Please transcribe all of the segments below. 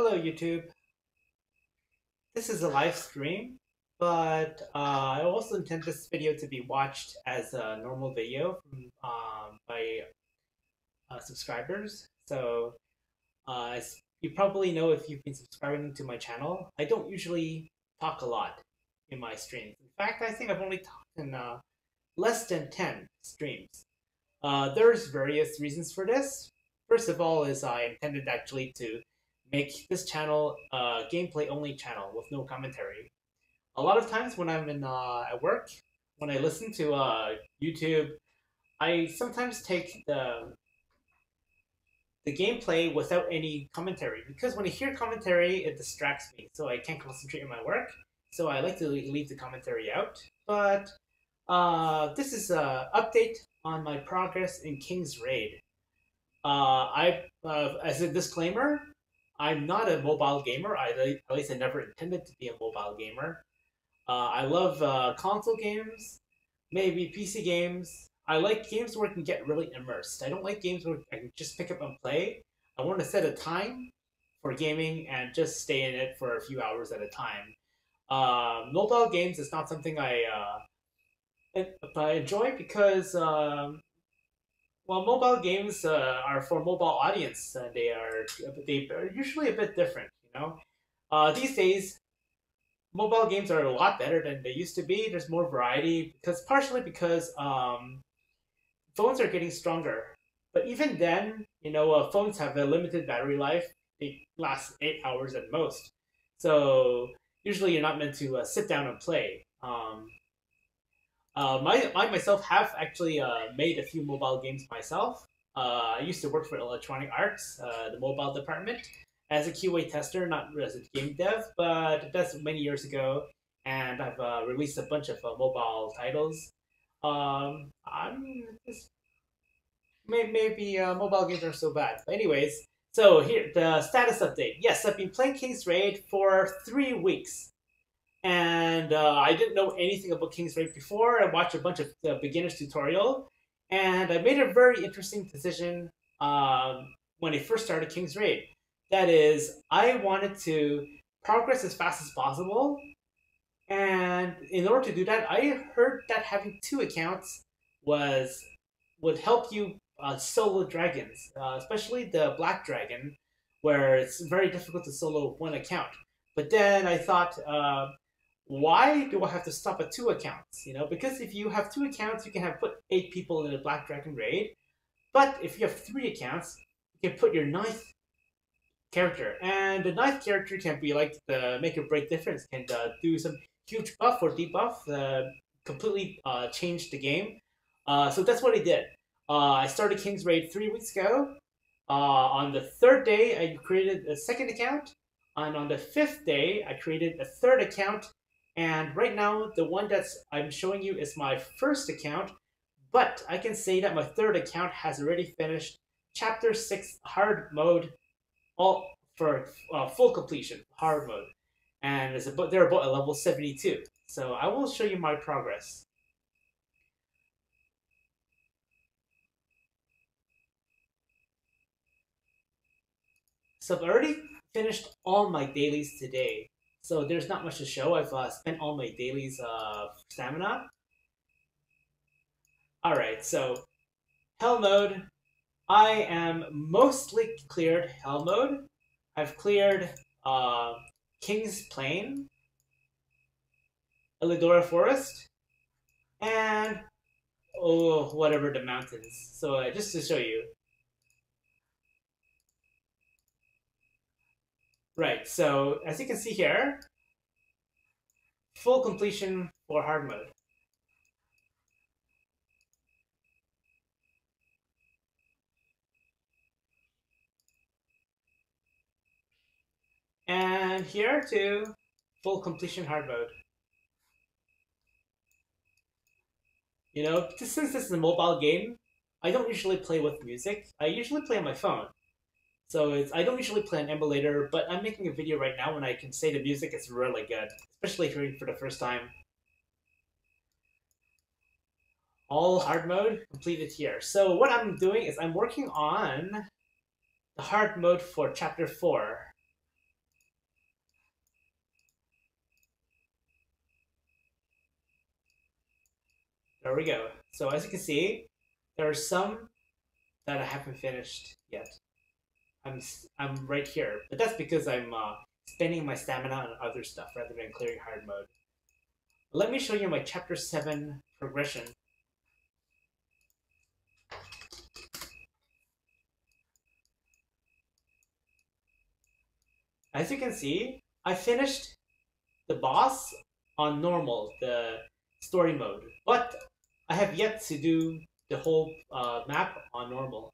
Hello YouTube. This is a live stream, but I also intend this video to be watched as a normal video by subscribers. So as you probably know if you've been subscribing to my channel, I don't usually talk a lot in my streams. In fact, I think I've only talked in less than 10 streams. There's various reasons for this. First of all is I intended actually to make this channel a gameplay only channel with no commentary. A lot of times when I'm at work, when I listen to YouTube, I sometimes take the gameplay without any commentary because when I hear commentary, it distracts me, so I can't concentrate on my work. So I like to leave the commentary out. But this is an update on my progress in King's Raid. As a disclaimer, I'm not a mobile gamer. At least I never intended to be a mobile gamer. I love console games, maybe PC games. I like games where I can get really immersed. I don't like games where I can just pick up and play. I want to set a time for gaming and just stay in it for a few hours at a time. Mobile games is not something I enjoy because well, mobile games are for mobile audience. They are usually a bit different. These days mobile games are a lot better than they used to be. There's more variety because partially because phones are getting stronger. But even then, phones have a limited battery life. They last 8 hours at most. So usually you're not meant to sit down and play. I myself have actually made a few mobile games myself. I used to work for Electronic Arts, the mobile department, as a QA tester, not as a game dev, but that's many years ago. And I've released a bunch of mobile titles. I'm just, maybe mobile games aren't so bad. But anyways, so here the status update. Yes, I've been playing King's Raid for 3 weeks. And I didn't know anything about King's Raid before. I watched a bunch of the beginner's tutorial, and I made a very interesting decision when I first started King's Raid. That is, I wanted to progress as fast as possible, and in order to do that, I heard that having two accounts would help you solo dragons, especially the Black Dragon, where it's very difficult to solo one account. But then I thought, why do I have to stop at two accounts? Because if you have two accounts, you can put 8 people in a Black Dragon raid. But if you have 3 accounts, you can put your ninth character, and the ninth character can be like the make or break difference. Can do some huge buff or debuff, completely change the game. So that's what I did. I started King's Raid 3 weeks ago. On the third day, I created a second account, and on the fifth day, I created a third account. And right now, the one I'm showing you is my first account, but I can say that my third account has already finished Chapter 6 hard mode, all for full completion, hard mode. And they're about a level 72. So I will show you my progress. So I've already finished all my dailies today. So there's not much to show. I've spent all my dailies stamina. Alright, so Hell mode. I am mostly cleared Hell mode. I've cleared King's Plain, Elidora Forest, and whatever the mountains. So just to show you. Right, so as you can see here, full completion for hard mode. And here too, full completion hard mode. Since this is a mobile game, I don't usually play with music. I usually play on my phone. So I don't usually play an emulator, but I'm making a video right now when I can say the music is really good, especially hearing for the first time. All hard mode completed here. So what I'm doing is I'm working on the hard mode for Chapter 4. There we go. So as you can see, there are some that I haven't finished yet. I'm right here, but that's because I'm spending my stamina on other stuff rather than clearing hard mode. Let me show you my chapter 7 progression. As you can see, I finished the boss on normal, the story mode, but I have yet to do the whole map on normal.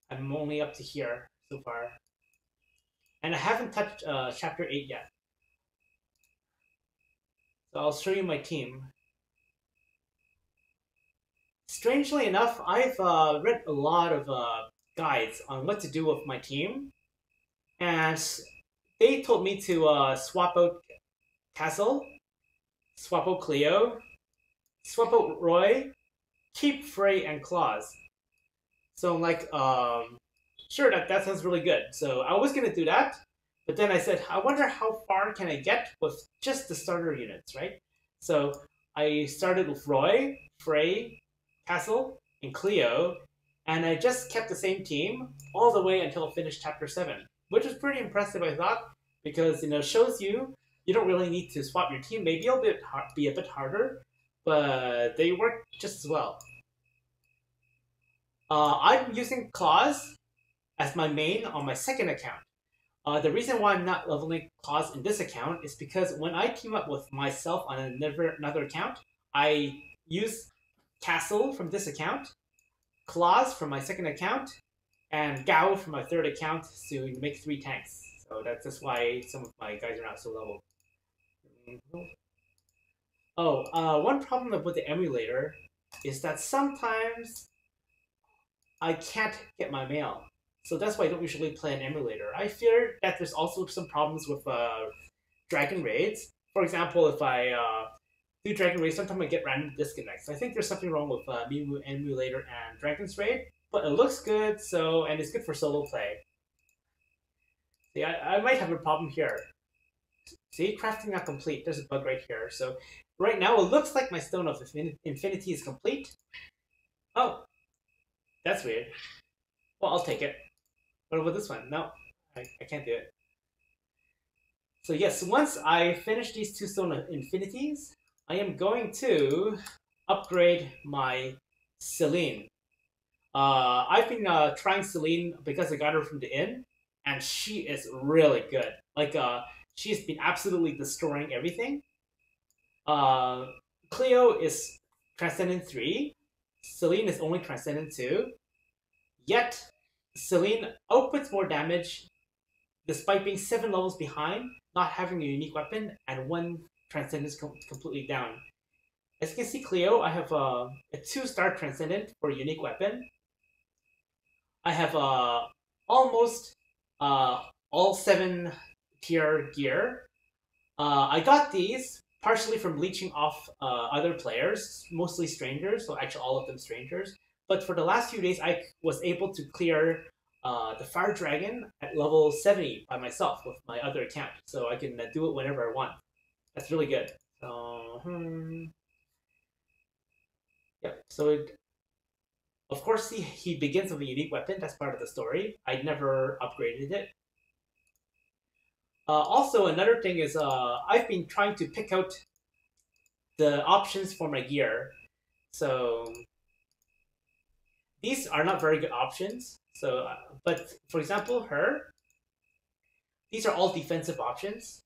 I'm only up to here so far. And I haven't touched chapter 8 yet. So I'll show you my team. Strangely enough, I've read a lot of guides on what to do with my team. And they told me to swap out Castle, swap out Cleo, swap out Roy, keep Frey and Claus. So I'm like, sure, that sounds really good. So I was gonna do that, but then I said, I wonder how far can I get with just the starter units, right? So I started with Roy, Frey, Castle, and Cleo, and I just kept the same team all the way until I finished chapter 7, which was pretty impressive, I thought, because shows you don't really need to swap your team. Maybe it'll be a bit harder, but they work just as well. I'm using Claus as my main on my second account. The reason why I'm not leveling Claus in this account is because when I team up with myself on another account, I use Castle from this account, Claus from my second account, and Gao from my third account to make 3 tanks. So that's just why some of my guys are not so level. Oh, one problem with the emulator is that sometimes I can't get my mail. So that's why I don't usually play an emulator. I fear that there's also some problems with Dragon Raids. For example, if I do Dragon Raid, sometimes I get random disconnects. I think there's something wrong with Mimu Emulator and Dragon's Raid, but it looks good, and it's good for solo play. See, I might have a problem here. See, crafting not complete. There's a bug right here. So right now, it looks like my Stone of Infinity is complete. Oh, that's weird. Well, I'll take it. What about this one? No, I can't do it. So yes, once I finish these 2 Stone of Infinities, I am going to upgrade my Celine. I've been trying Celine because I got her from the inn, and she is really good. Like, she's been absolutely destroying everything. Cleo is Transcendent 3. Celine is only Transcendent 2. Yet, Celine outputs more damage despite being 7 levels behind, not having a unique weapon, and 1 Transcendence completely down. As you can see, Cleo, I have a 2-star Transcendent for a unique weapon. I have almost all 7 tier gear. I got these partially from leeching off other players, mostly strangers, so actually all of them strangers. But for the last few days, I was able to clear the Fire Dragon at level 70 by myself with my other account, so I can do it whenever I want. That's really good. Yep. So of course he begins with a unique weapon. That's part of the story. I never upgraded it. Also, another thing is I've been trying to pick out the options for my gear. So these are not very good options. So, but for example, these are all defensive options.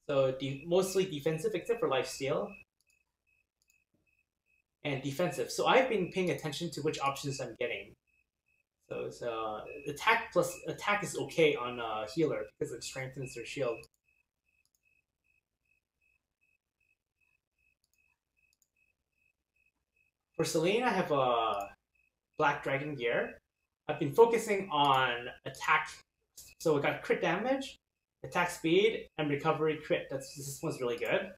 So mostly defensive except for lifesteal. And defensive. So I've been paying attention to which options I'm getting. So it's attack plus attack is okay on healer because it strengthens their shield. For Celine, I have a Black Dragon gear. I've been focusing on attack. So I got crit damage, attack speed, and recovery crit. This one's really good.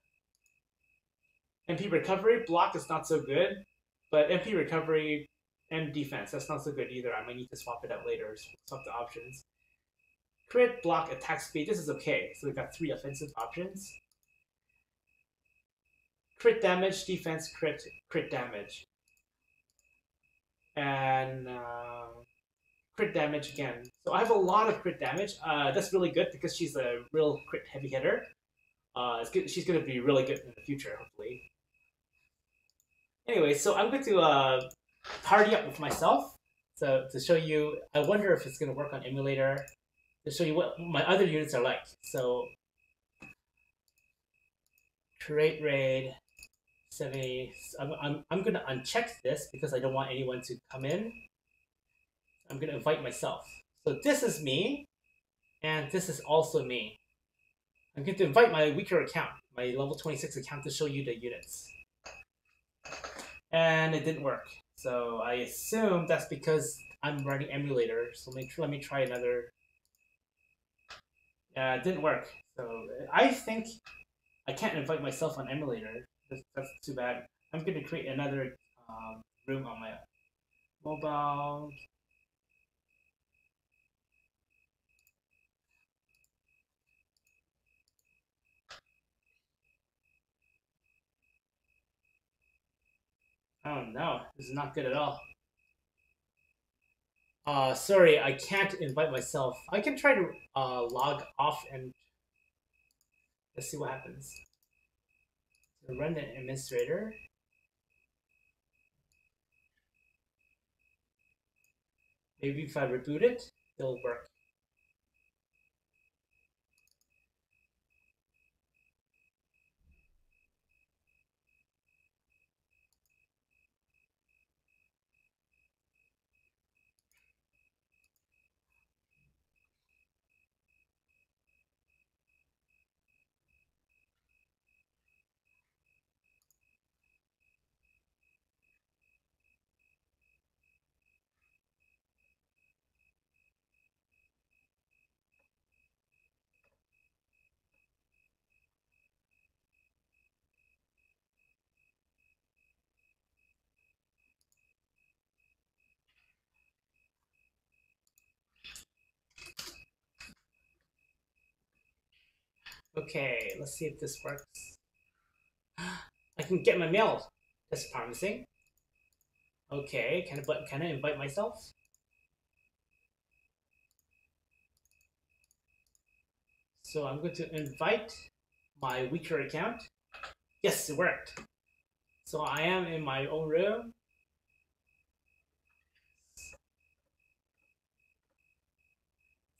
MP recovery block is not so good, but MP recovery and defense, that's not so good either. I might need to swap it out later, swap the options. Crit, block, attack speed, this is okay. So we've got 3 offensive options. crit damage, defense, crit damage, and crit damage again. So I have a lot of crit damage. That's really good because she's a real crit heavy hitter. It's good. She's going to be really good in the future, hopefully. Anyway, so I'm going to party up with myself. So to show you, I wonder if it's going to work on emulator. To show you what my other units are like. So create raid 70. I'm going to uncheck this because I don't want anyone to come in. I'm going to invite myself. So this is me, and this is also me. I'm going to invite my weaker account, my level 26 account, to show you the units. And it didn't work. So I assume that's because I'm running emulator. So let me try another. Yeah, it didn't work. So I think I can't invite myself on emulator. That's too bad. I'm going to create another room on my mobile. Oh no, this is not good at all. Sorry, I can't invite myself. I can try to log off and let's see what happens. So run the administrator. Maybe if I reboot it, it'll work. Okay, let's see if this works. I can get my mail. That's promising. Okay, can I invite myself? So I'm going to invite my weaker account. Yes, it worked. So I am in my own room.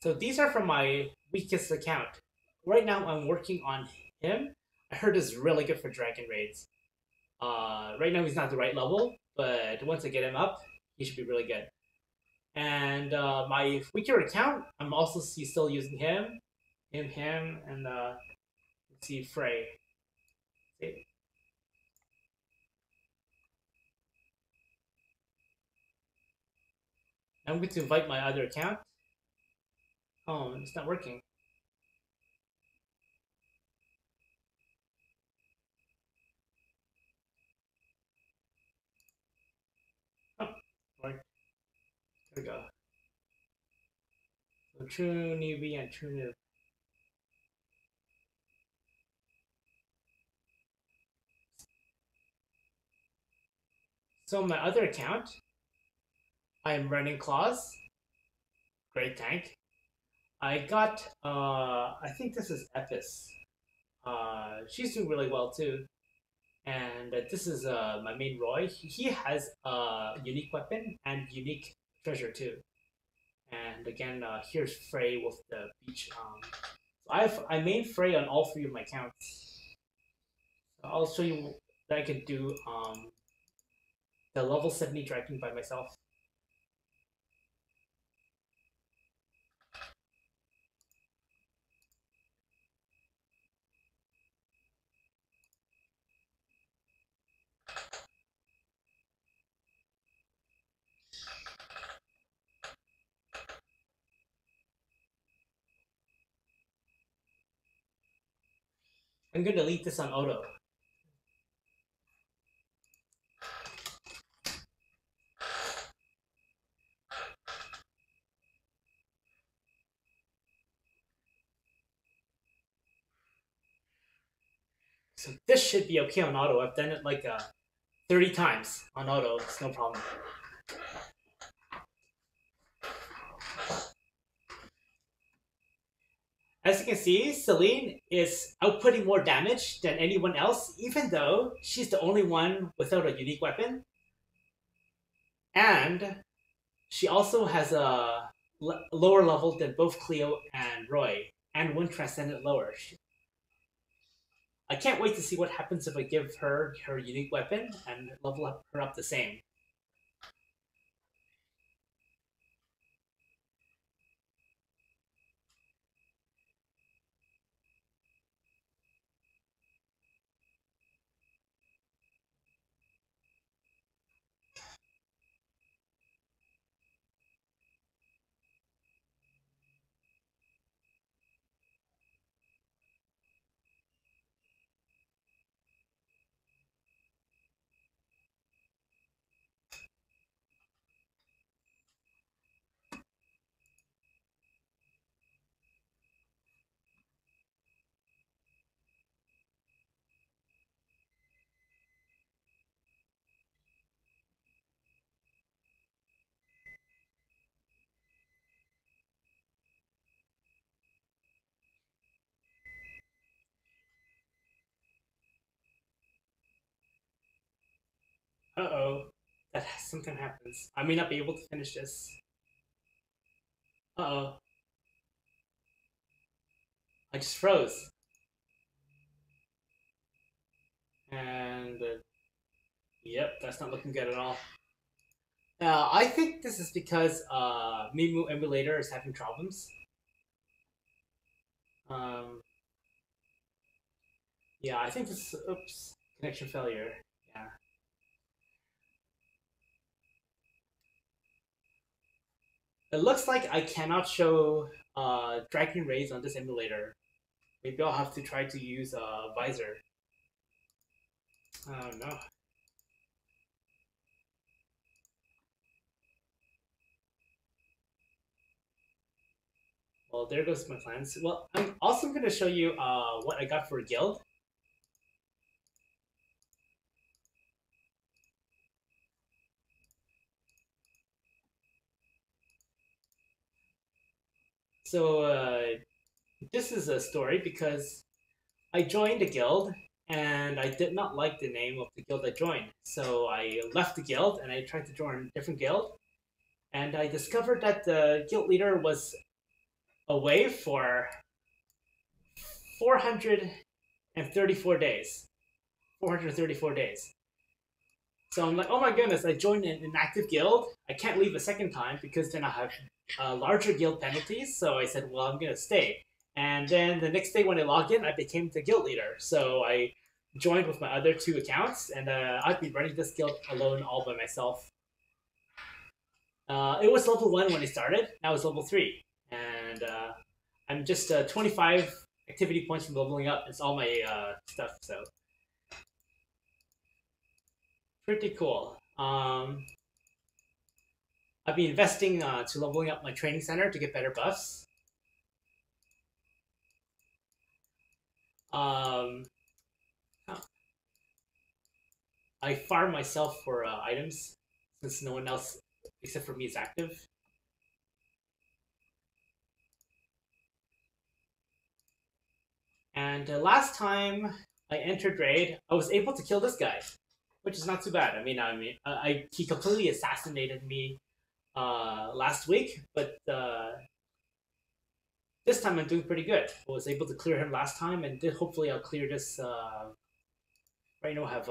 So these are from my weakest account. Right now I'm working on him. I heard is really good for dragon raids. Right now he's not the right level, but once I get him up, he should be really good. And my weaker account, I'm also still using him, and let's see, Frey. See? I'm going to invite my other account. Oh, it's not working. Oh, worked. There we go. So true newbie and true noob. So my other account, I'm running Claws. Great tank. I got, I think this is Epis. She's doing really well too. And this is my main Roy. He has a unique weapon and unique treasure too. And again, here's Frey with the beach. So I made Frey on all three of my accounts. So I'll show you that I can do the level 70 dragon by myself. I'm going to leave this on auto. So this should be okay on auto. I've done it like 30 times on auto. It's no problem. As you can see, Celine is outputting more damage than anyone else, even though she's the only one without a unique weapon. And she also has a lower level than both Cleo and Roy, and one Transcendent lower. I can't wait to see what happens if I give her her unique weapon and level her up the same. Uh-oh. Something happens. I may not be able to finish this. Uh-oh. I just froze. And, yep, that's not looking good at all. I think this is because Mimu emulator is having problems. Yeah, I think this. Oops, connection failure. Yeah. It looks like I cannot show Dragon Rays on this emulator. Maybe I'll have to try to use Visor. Oh no. Well, there goes my plans. Well, I'm also going to show you what I got for a guild. So this is a story because I joined a guild and I did not like the name of the guild I joined. So I left the guild and I tried to join a different guild. And I discovered that the guild leader was away for 434 days. 434 days. So I'm like, oh my goodness, I joined an inactive guild. I can't leave a second time because then I have larger guild penalties. So I said, well, I'm going to stay. And then the next day when I logged in, I became the guild leader. So I joined with my other 2 accounts, and I've been running this guild alone all by myself. It was level 1 when I started. Now it's level 3. And I'm just 25 activity points from leveling up. It's all my stuff, so pretty cool. I've been investing to leveling up my training center to get better buffs. I farm myself for items since no one else except for me is active. And last time I entered raid, I was able to kill this guy, which is not too bad. He completely assassinated me last week, but this time I'm doing pretty good. I was able to clear him last time, and hopefully I'll clear this. Right now I have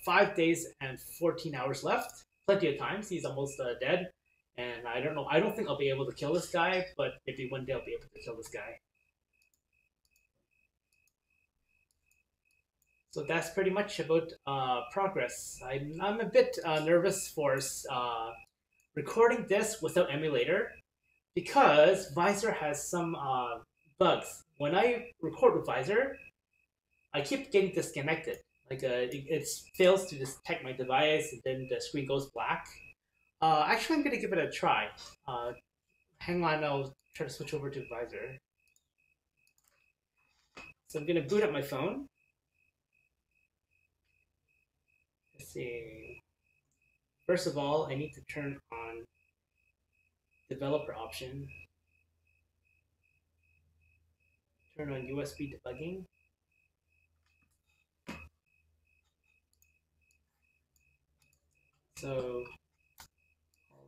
5 days and 14 hours left. Plenty of times. He's almost dead, and I don't know. I don't think I'll be able to kill this guy, but maybe one day I'll be able to kill this guy. So that's pretty much about progress. I'm a bit nervous for recording this without emulator because Visor has some bugs. When I record with Visor, I keep getting disconnected. Like it fails to detect my device, and then the screen goes black. Actually, I'm gonna give it a try. Hang on, I'll try to switch over to Visor. So I'm gonna boot up my phone. see. First of all, I need to turn on developer option. Turn on USB debugging. So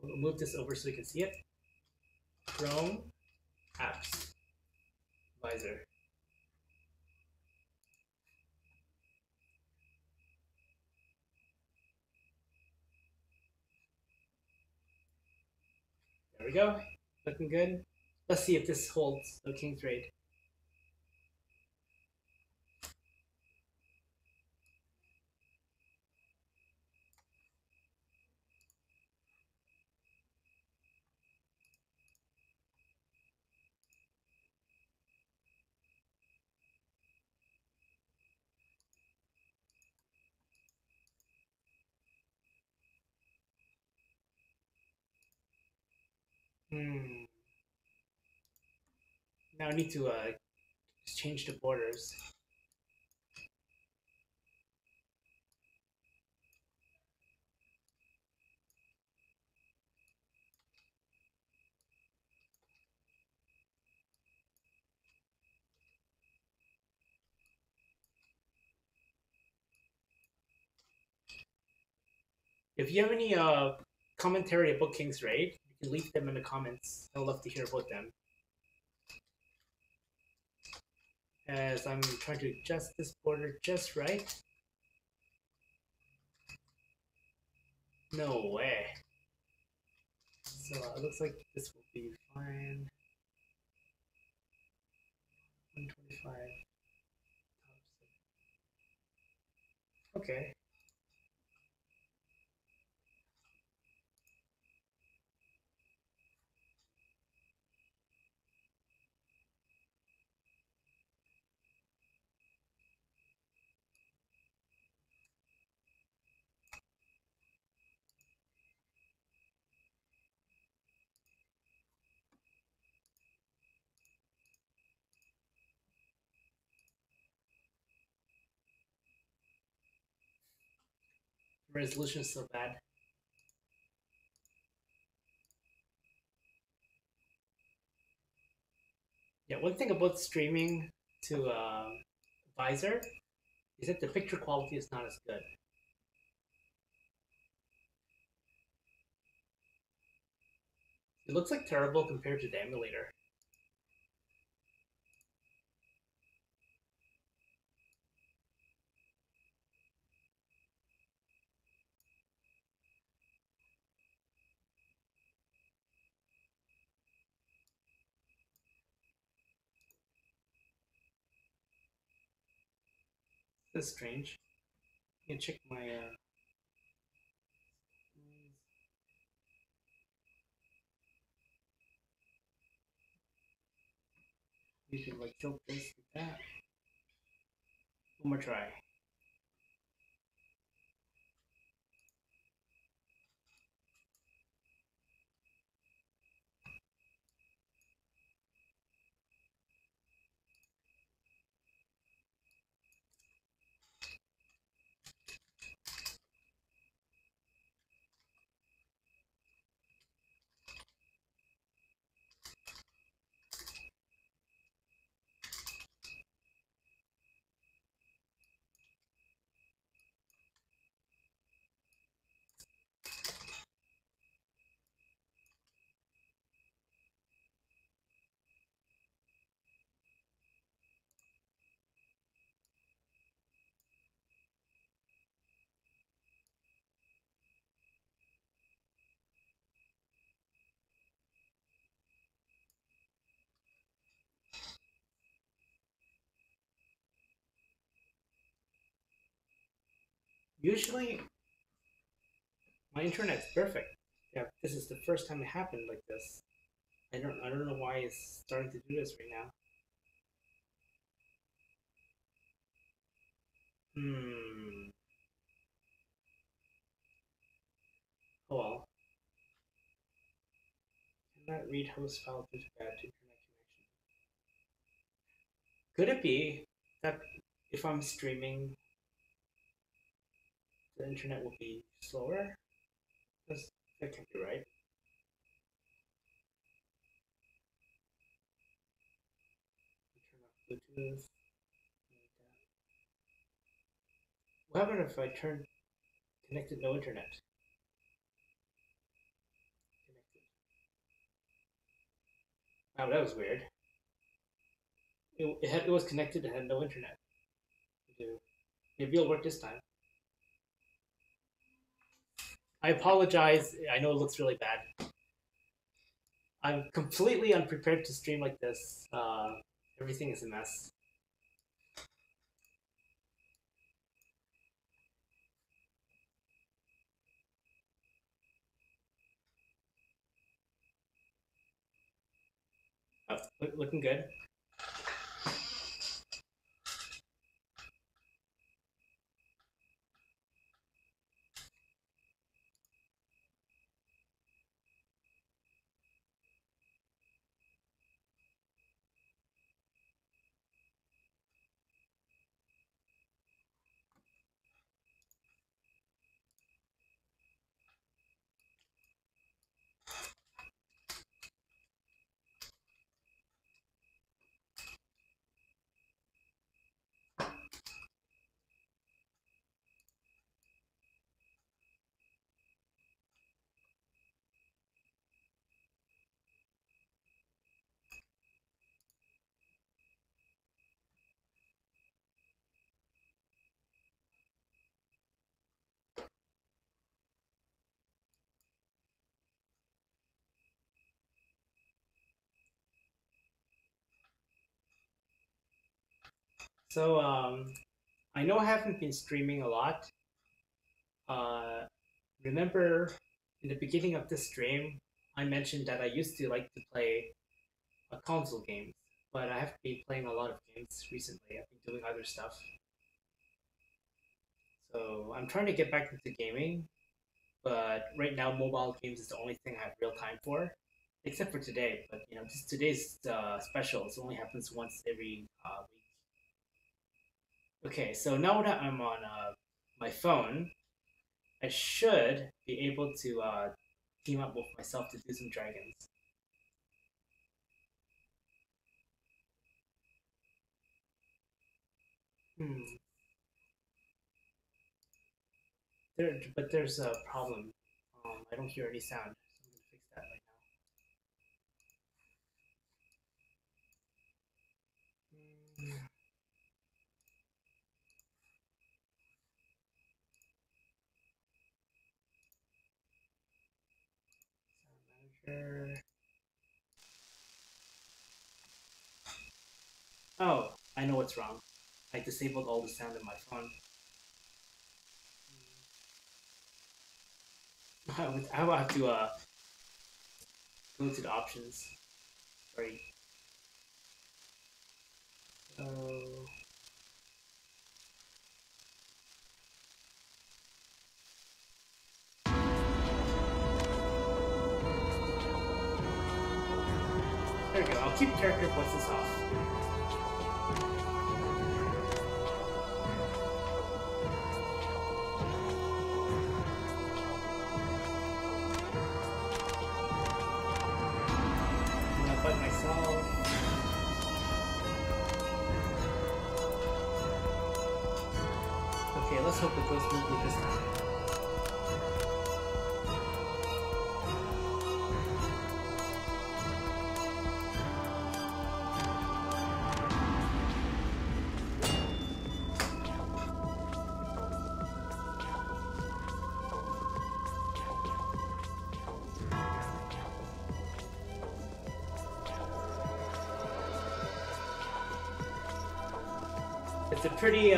I'll move this over so you can see it. Chrome, apps, visor. There we go. Looking good. Let's see if this holds the King's Raid. Now I need to change the borders. If you have any commentary about King's Raid, you can leave them in the comments. I'd love to hear about them. As I'm trying to adjust this border just right. No way. So it looks like this will be fine. 125. Okay. The resolution is so bad. Yeah, one thing about streaming to visor is that the picture quality is not as good. It looks like terrible compared to the emulator. That's strange. You can check my you can like tilt this like that. One more try. Usually my internet's perfect. Yeah, this is the first time it happened like this. I don't know why it's starting to do this right now. Hmm. Oh well. Cannot read host file due to bad internet connection. Could it be that if I'm streaming the internet will be slower. That can't be right. Turn off Bluetooth. What happened if I turn connected no internet? Connected. Wow, that was weird. It was connected and had no internet. Maybe it'll work this time. I apologize. I know it looks really bad. I'm completely unprepared to stream like this. Everything is a mess. Oh, looking good. So, I know I haven't been streaming a lot. Remember in the beginning of this stream, I mentioned that I used to like to play console games, but I haven't been playing a lot of games recently. I've been doing other stuff. So I'm trying to get back into gaming, but right now mobile games is the only thing I have real time for, except for today. But just today's special. It only happens once every week. Okay, so now that I'm on my phone, I should be able to team up with myself to do some dragons. But there's a problem. I don't hear any sound, so I'm gonna fix that right now. Sound manager. Oh, I know what's wrong. I disabled all the sound in my phone. I will have to go to the options. Sorry. So there we go. I'll keep character voices off. Okay, let's hope it goes smoothly this time. It's a pretty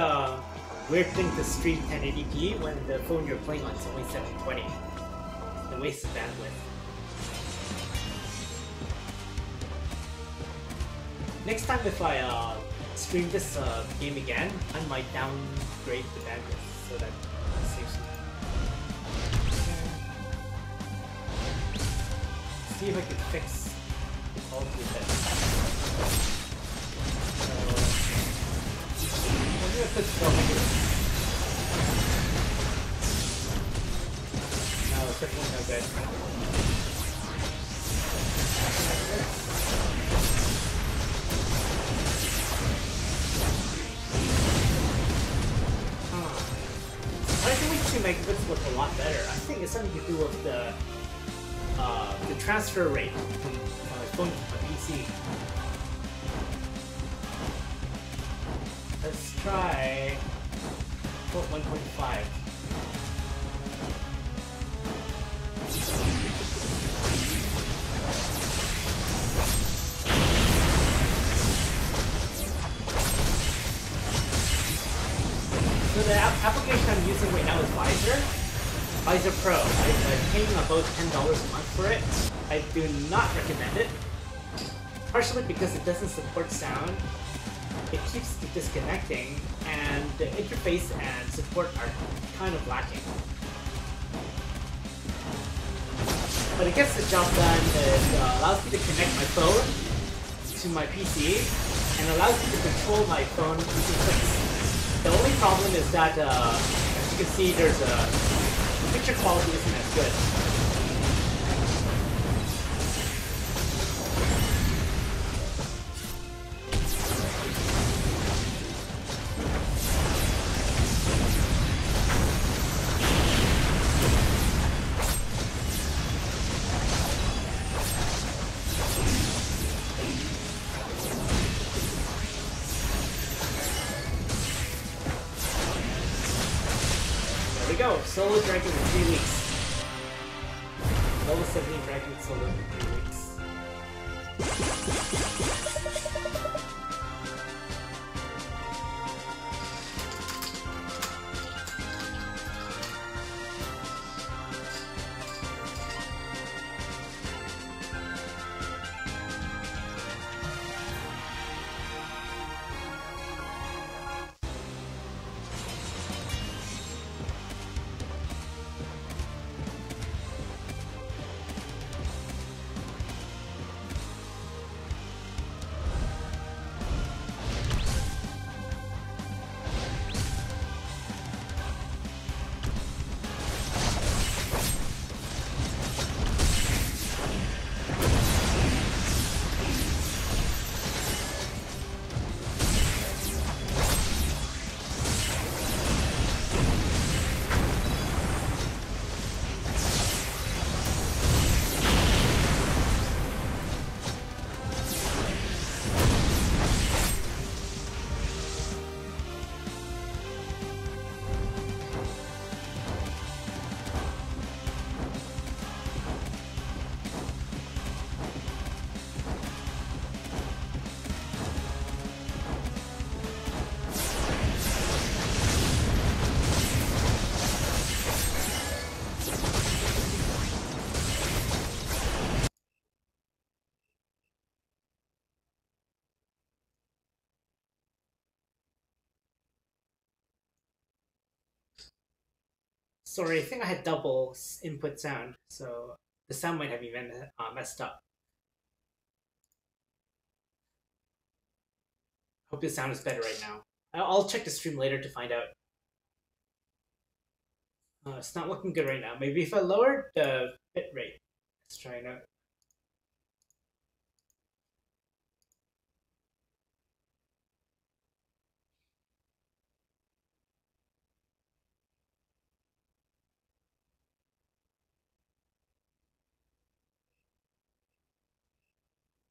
weird thing to stream 1080p when the phone you're playing on is only 720. The waste of bandwidth. Next time if I stream this game again, I might downgrade the bandwidth so that it saves me. See if I can fix the quality of this. I'm gonna put 400. it's definitely no good. Huh. I think 2 megabits look a lot better. I think it's something to do with the transfer rate from my phone to my PC. Let's try port 1.5. So the application I'm using right now is Visor Pro. I'm paying about $10 a month for it. I do not recommend it, partially because it doesn't support sound. It keeps disconnecting, and the interface and support are kind of lacking. But it gets the job done. It allows me to connect my phone to my PC, and allows me to control my phone using clicks. The only problem is that, as you can see, the picture quality isn't as good. There we go, solo dragon in 3 weeks. Level 17 dragon solo in 3 weeks. Sorry, I think I had double input sound, so the sound might have even messed up. Hope the sound is better right now. I'll check the stream later to find out. It's not looking good right now. Maybe if I lowered the bit rate. Let's try it out.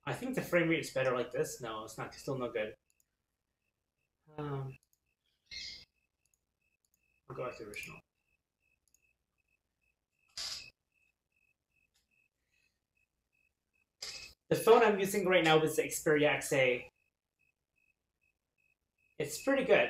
I think the frame rate is better like this. No, it's not. Still no good. I'll go back to original. The phone I'm using right now is the Xperia XA. It's pretty good.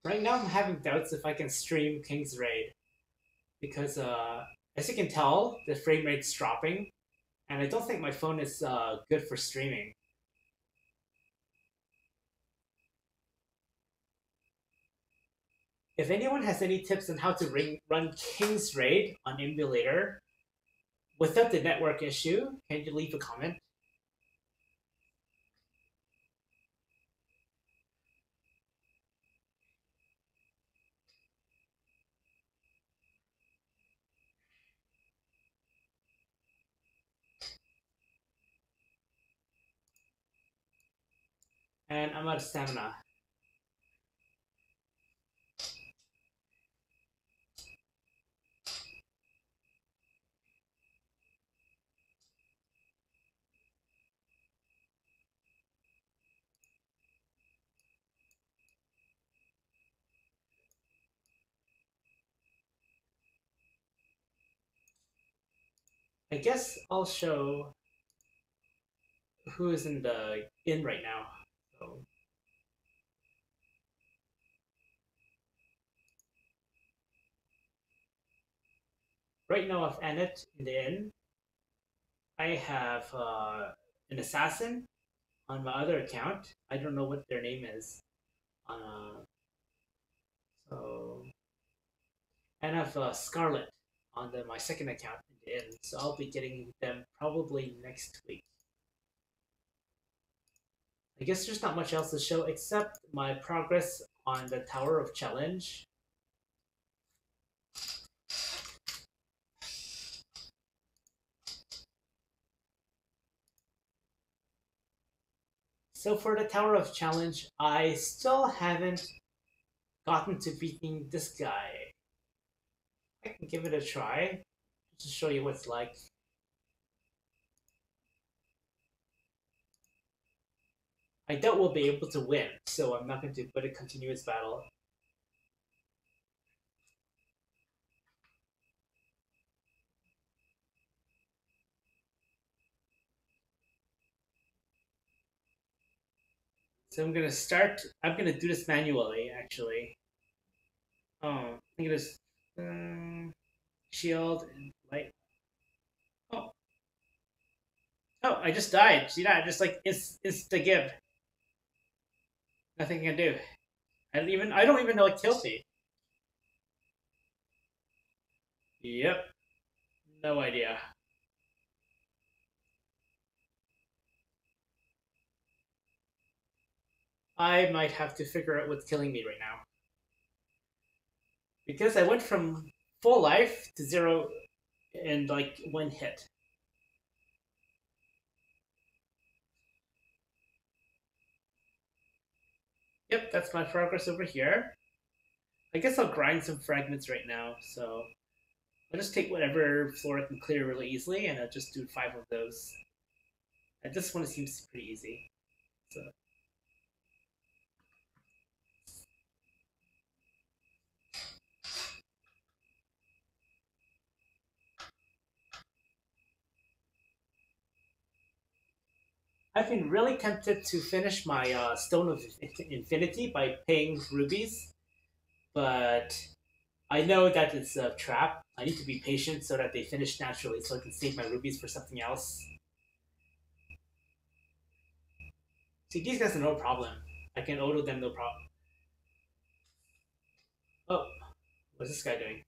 Right now, I'm having doubts if I can stream King's Raid because, as you can tell, the frame rate's dropping, and I don't think my phone is good for streaming. If anyone has any tips on how to run King's Raid on emulator without the network issue, can you leave a comment? And I'm out of stamina. I guess I'll show who is in the in right now. So right now, I've ended in the inn. I have an assassin on my other account. I don't know what their name is. So and I have Scarlet on my second account in the inn. So I'll be getting them probably next week. I guess there's not much else to show except my progress on the Tower of Challenge. So for the Tower of Challenge, I still haven't gotten to beating this guy. I can give it a try to show you what it's like. I doubt we'll be able to win, so I'm not going to put a continuous battle. So I'm gonna do this manually, actually. Oh, I'm gonna shield and light. Oh, oh! I just died. See that? Just like it's the give. Nothing I can do. I don't even know it killed me. Yep. No idea. I might have to figure out what's killing me right now. Because I went from full life to zero in like one hit. Yep, that's my progress over here. I guess I'll grind some fragments right now, so I'll just take whatever floor I can clear really easily, and I'll just do 5 of those. And this one seems pretty easy. So I've been really tempted to finish my Stone of Infinity by paying rubies, but I know that it's a trap. I need to be patient so that they finish naturally so I can save my rubies for something else. See, these guys are no problem. I can auto them no problem. Oh, what's this guy doing?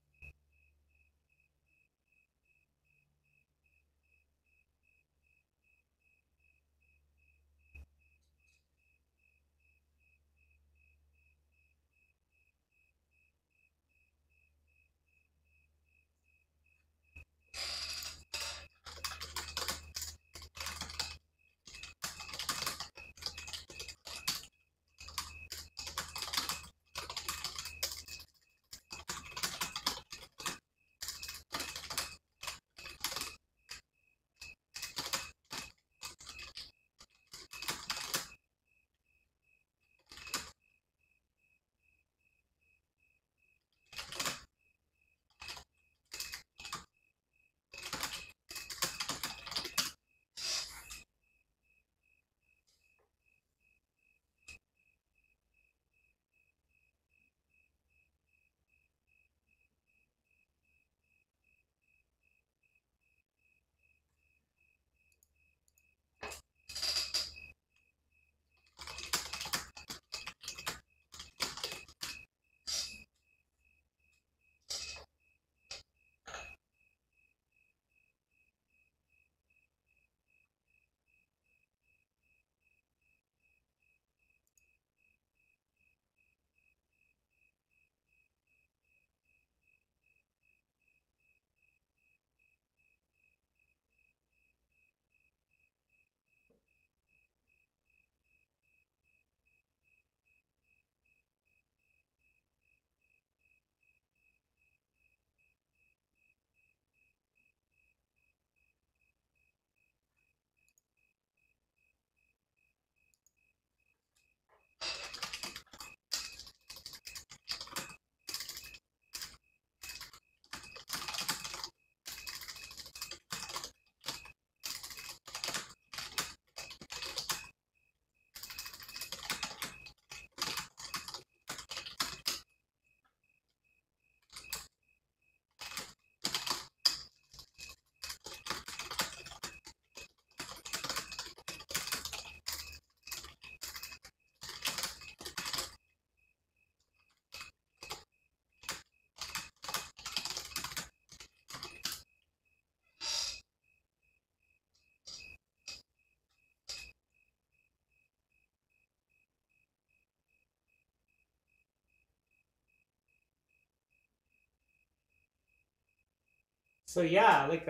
So yeah, like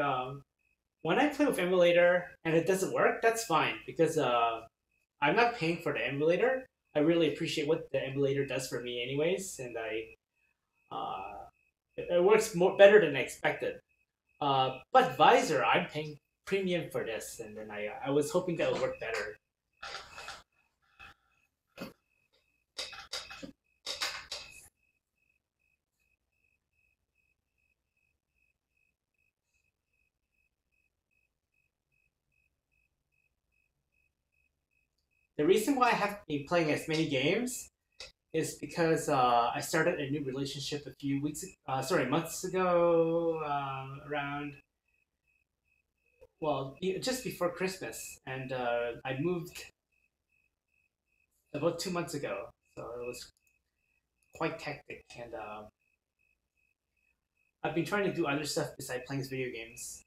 when I play with emulator and it doesn't work, that's fine because I'm not paying for the emulator. I really appreciate what the emulator does for me, anyways, and it works more better than I expected. But Visor, I'm paying premium for this, and then I was hoping that would work better. The reason why I haven't been playing as many games is because I started a new relationship a few months ago, around just before Christmas, and I moved about 2 months ago, so it was quite hectic, and I've been trying to do other stuff besides playing video games.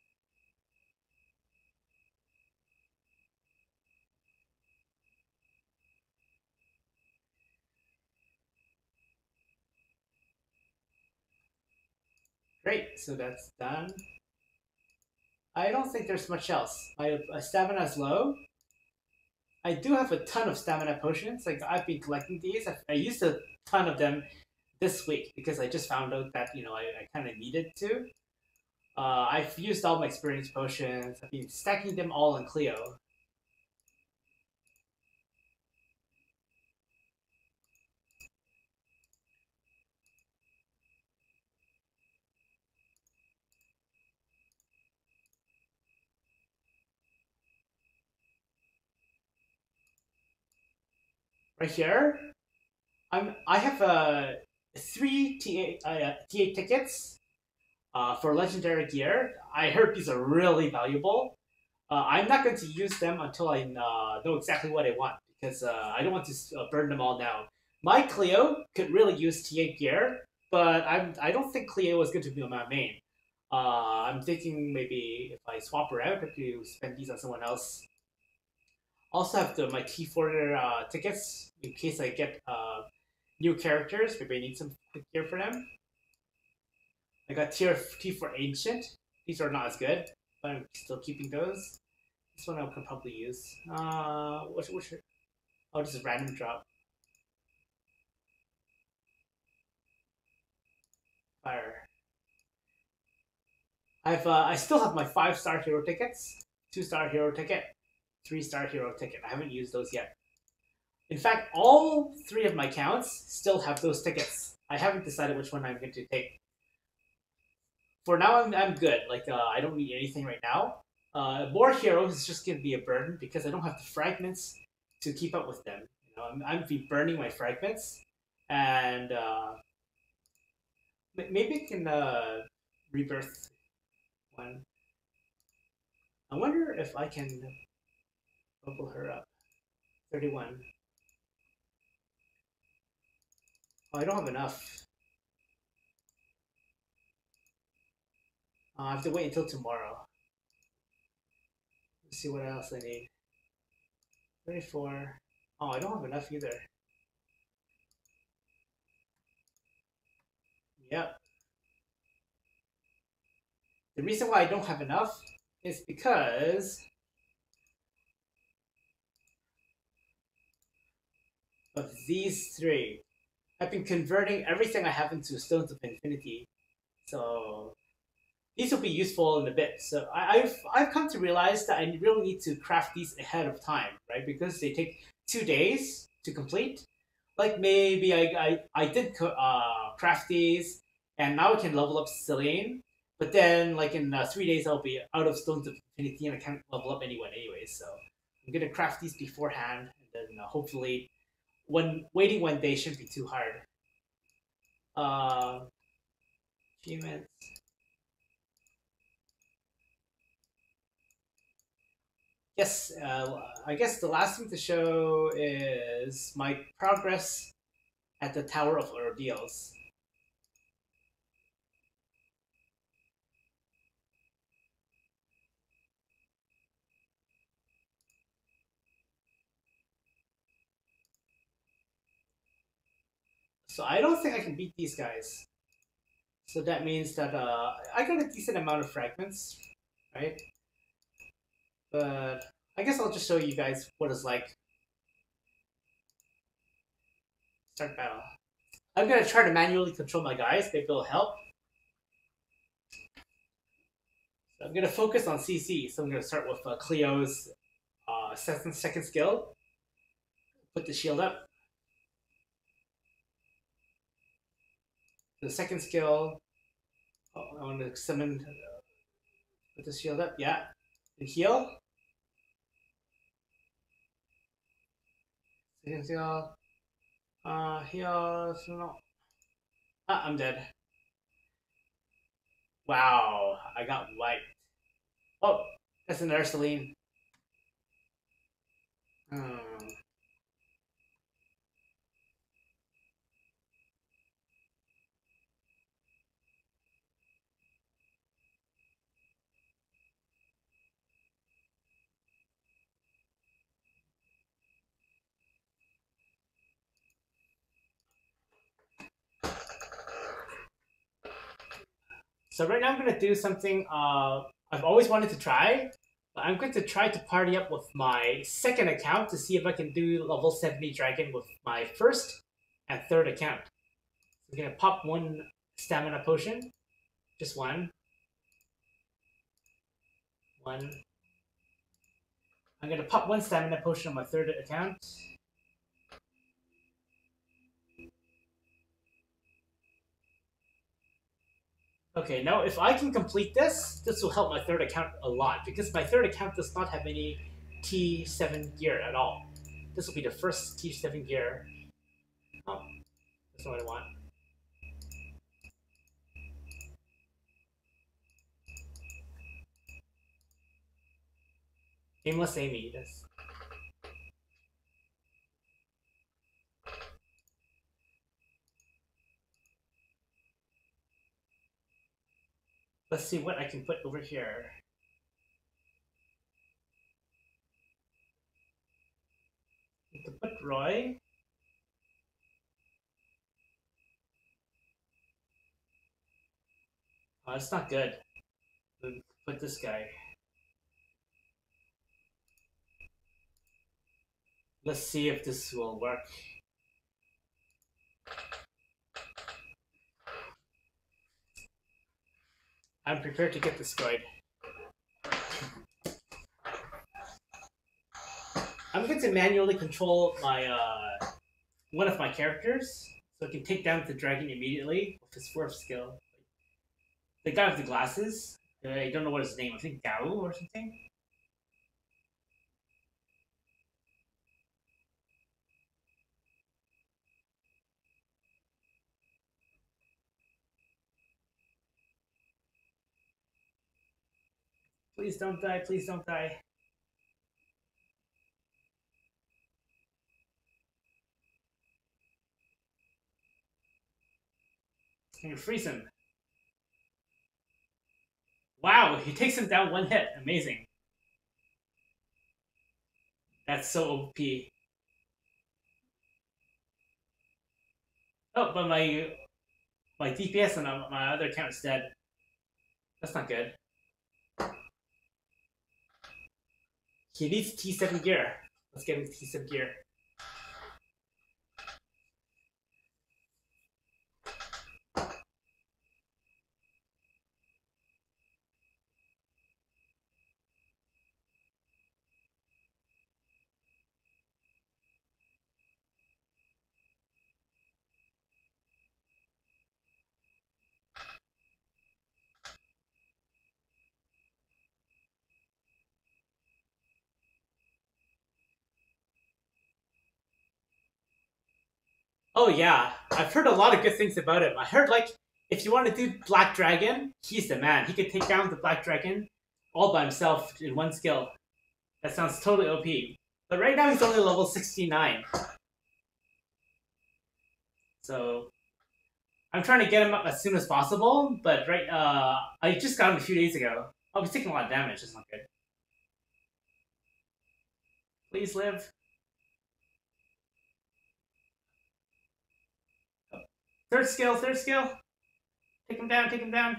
Great, so that's done. I don't think there's much else. My stamina is low. I do have a ton of stamina potions. Like I've been collecting these. I used a ton of them this week because I just found out that I kind of needed to. I've used all my experience potions. I've been stacking them all in Clio. Right here, I have three TA tickets for legendary gear. I heard these are really valuable. I'm not going to use them until I know exactly what I want because I don't want to burn them all now. My Clio could really use TA gear, but I don't think Clio is going to be my main. I'm thinking maybe if I swap her out, I could spend these on someone else. Also have my T4 tickets in case I get new characters. Maybe I need some quick gear for them. I got T4 Ancient. These are not as good, but I'm still keeping those. This one I could probably use. Which oh, this is random drop. Fire. I still have my 5-star hero tickets, 2-star hero ticket, 3-star hero ticket. I haven't used those yet. In fact, all three of my accounts still have those tickets. I haven't decided which one I'm going to take. For now, I'm good. Like I don't need anything right now. More heroes is just going to be a burden because I don't have the fragments to keep up with them. I'm be burning my fragments, and maybe I can rebirth one. I wonder if I can bubble her up. 31. Oh, I don't have enough. I have to wait until tomorrow. Let's see what else I need. 34. Oh, I don't have enough either. Yep. The reason why I don't have enough is because of these three. I've been converting everything I have into Stones of Infinity. So these will be useful in a bit. So I've come to realize that I really need to craft these ahead of time, right? Because they take 2 days to complete. Like maybe I did craft these, and now I can level up Celine. But then, like in 3 days, I'll be out of Stones of Infinity, and I can't level up anyone anyway. So I'm gonna craft these beforehand, and then hopefully, when waiting 1 day shouldn't be too hard. Uh, Achievements. Yes, I guess the last thing to show is my progress at the Tower of Ordeals. So I don't think I can beat these guys. So that means that I got a decent amount of fragments, right? But I guess I'll just show you guys what it's like. Start battle. I'm gonna try to manually control my guys. Maybe it'll help. So I'm gonna focus on CC. So I'm gonna start with Cleo's second skill. Put the shield up. The second skill. Oh, I want to summon. Put the shield up. Yeah. And heal. Second skill. Heal. No. Ah, I'm dead. Wow, I got wiped. Oh, that's an Ursuline. Hmm. So right now I'm gonna do something I've always wanted to try. But I'm going to try to party up with my second account to see if I can do level 70 dragon with my first and third account. So I'm gonna pop one stamina potion. Just one. One. I'm gonna pop one stamina potion on my third account. Okay, now if I can complete this, this will help my third account a lot because my third account does not have any T7 gear at all. This will be the first T7 gear. Oh, that's not what I want. Aimless Amy, yes. Let's see what I can put over here. I can put Roy. Oh, it's not good. Put this guy. Let's see if this will work. I'm prepared to get destroyed. I'm going to manually control my one of my characters, so I can take down the dragon immediately with his fourth skill. The guy with the glasses. I don't know what his name. I think Gao or something. Please don't die. Please don't die. Can you freeze him? Wow, he takes him down one hit. Amazing. That's so OP. Oh, but my DPS on my other account is dead. That's not good. He needs T7 gear. Let's get him T7 gear. Oh yeah, I've heard a lot of good things about him. I heard like if you want to do Black Dragon, he's the man. He could take down the Black Dragon all by himself in one skill. That sounds totally OP. But right now he's only level 69. So I'm trying to get him up as soon as possible, but I just got him a few days ago. Oh, he's taking a lot of damage, that's not good. Please live. Third skill, third skill. Take him down, take him down.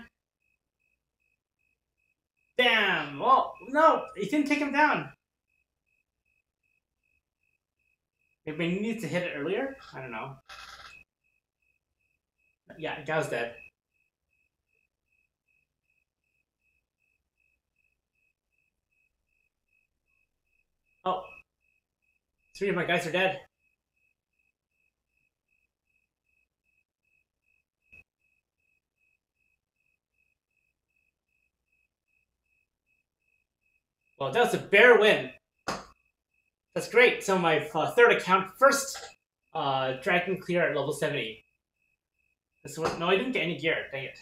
Bam! Oh, no! He didn't take him down. Maybe he needs to hit it earlier? I don't know. Yeah, guy was dead. Oh. 3 of my guys are dead. Well, that was a bare win. That's great. So my third account, first dragon clear at level 70. This one, no, I didn't get any gear. Dang it.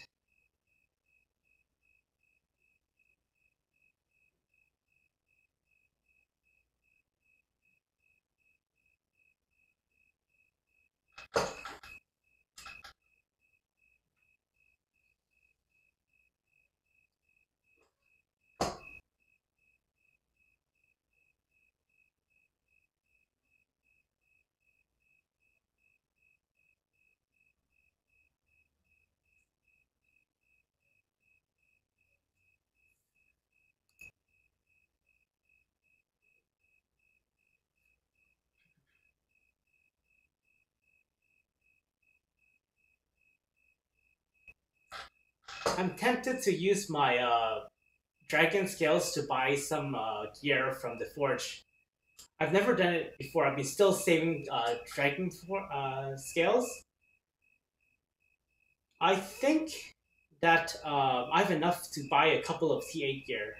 I'm tempted to use my dragon scales to buy some gear from the forge. I've never done it before. I've been still saving dragon scales. I think that I have enough to buy a couple of T8 gear.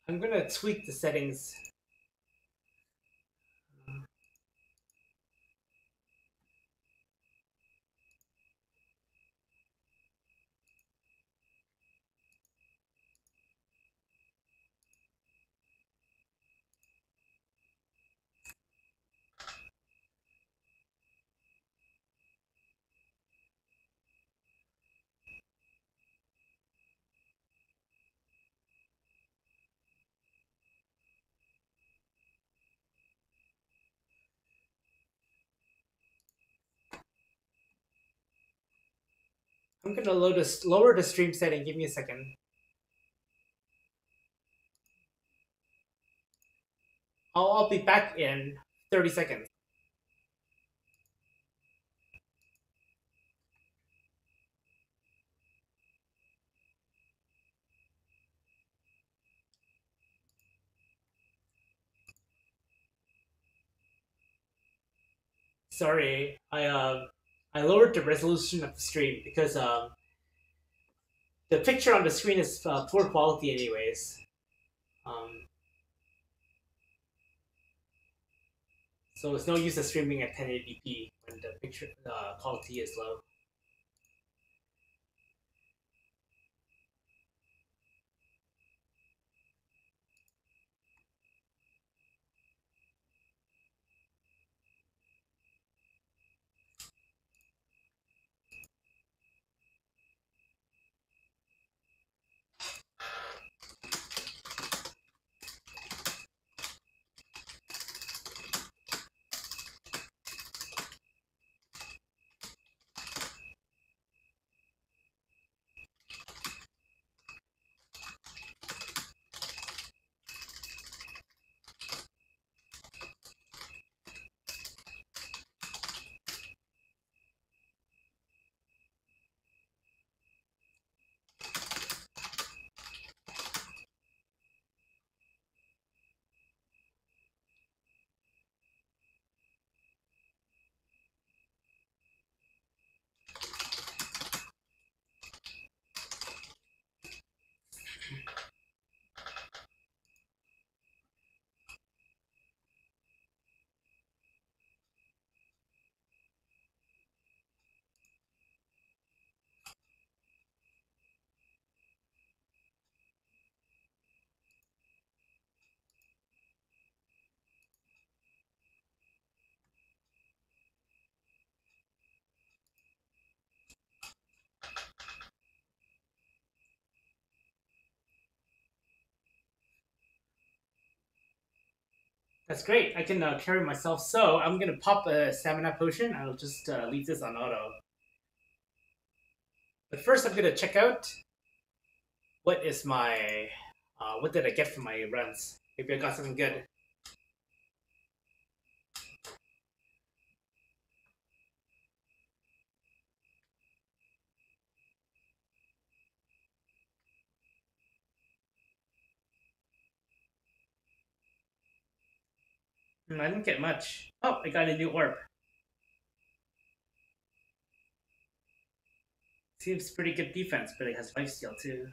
I'm gonna tweak the settings. I'm gonna lower the stream setting. Give me a second. I'll be back in 30 seconds. Sorry, I lowered the resolution of the stream because the picture on the screen is poor quality, anyways. Um, so it's no use of streaming at 1080p when the picture quality is low. That's great. I can carry myself. So I'm gonna pop a stamina potion. I'll just leave this on auto. But first, I'm gonna check out what is my what did I get from my runs. Maybe I got something good. I didn't get much. Oh, I got a new orb. Seems pretty good defense, but it has lifesteal too.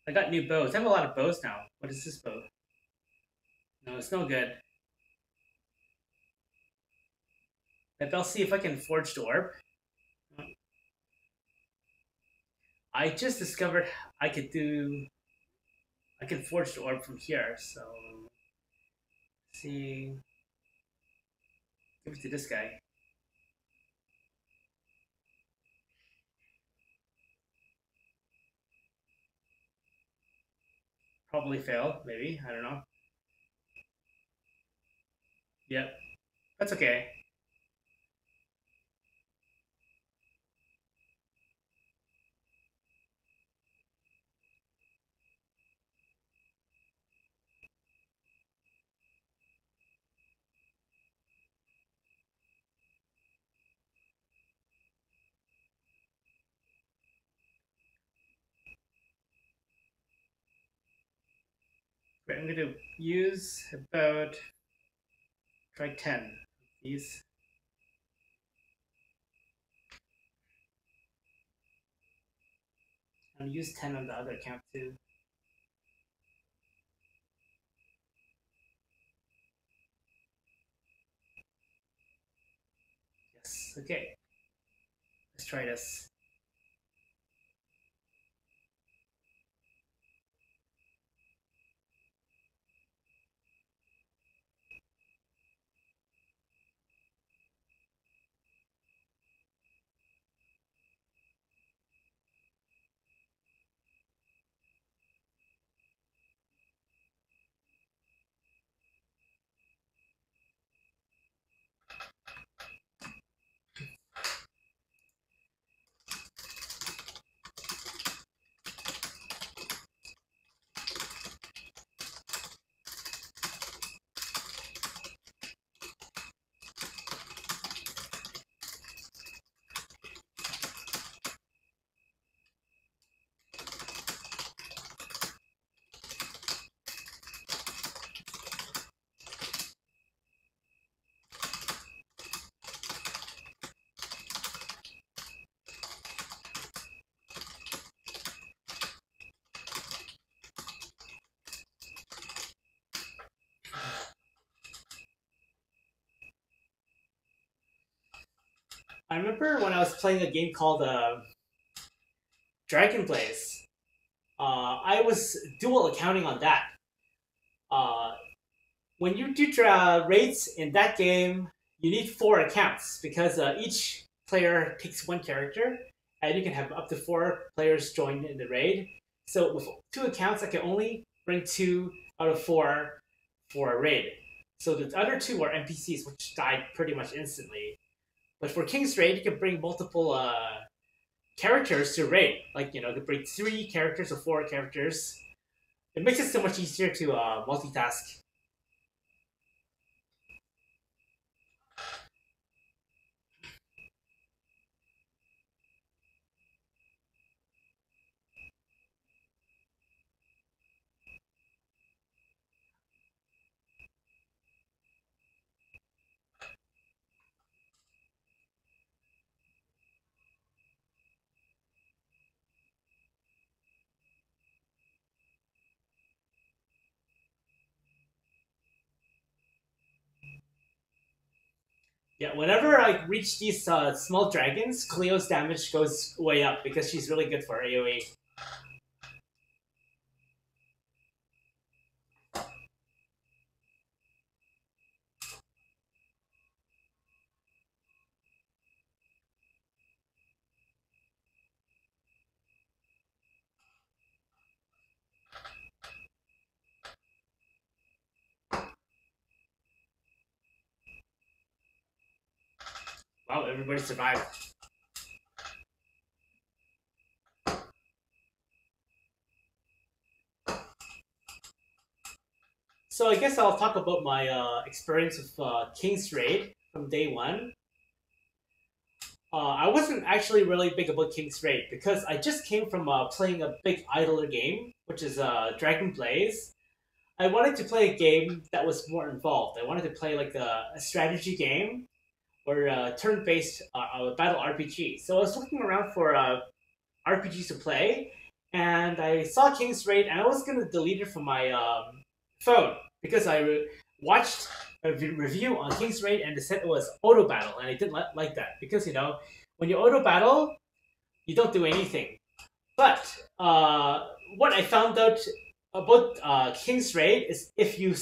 I got new bows. I have a lot of bows now. What is this bow? No, it's no good. Maybe I'll see if I can forge the orb. I just discovered I could do. I can forge the orb from here. So, let's see, give it to this guy. Probably fail. Maybe I don't know. Yep, that's okay. Right, I'm going to use about try 10 of these. I'll use 10 on the other account too. Yes, okay. Let's try this. I remember when I was playing a game called Dragon Blaze. I was dual accounting on that. Uh, when you do raids in that game, you need 4 accounts because each player picks one character, and you can have up to 4 players join in the raid. So with 2 accounts, I can only bring 2 out of 4 for a raid. So the other 2 are NPCs, which died pretty much instantly. But for King's Raid, you can bring multiple characters to raid. Like, you can bring 3 characters or 4 characters. It makes it so much easier to multitask. Yeah, whenever I reach these small dragons, Cleo's damage goes way up because she's really good for AoE. everybody survived. So I guess I'll talk about my experience with King's Raid from day one. I wasn't actually really big about King's Raid because I just came from playing a big idler game, which is Dragon Blaze. I wanted to play a game that was more involved. I wanted to play like a strategy game or a turn-based battle RPG. So I was looking around for RPGs to play, and I saw King's Raid, and I was gonna delete it from my phone because watched a review on King's Raid and they said it was auto battle, and I didn't like that because when you auto battle, you don't do anything. But what I found out about King's Raid is if you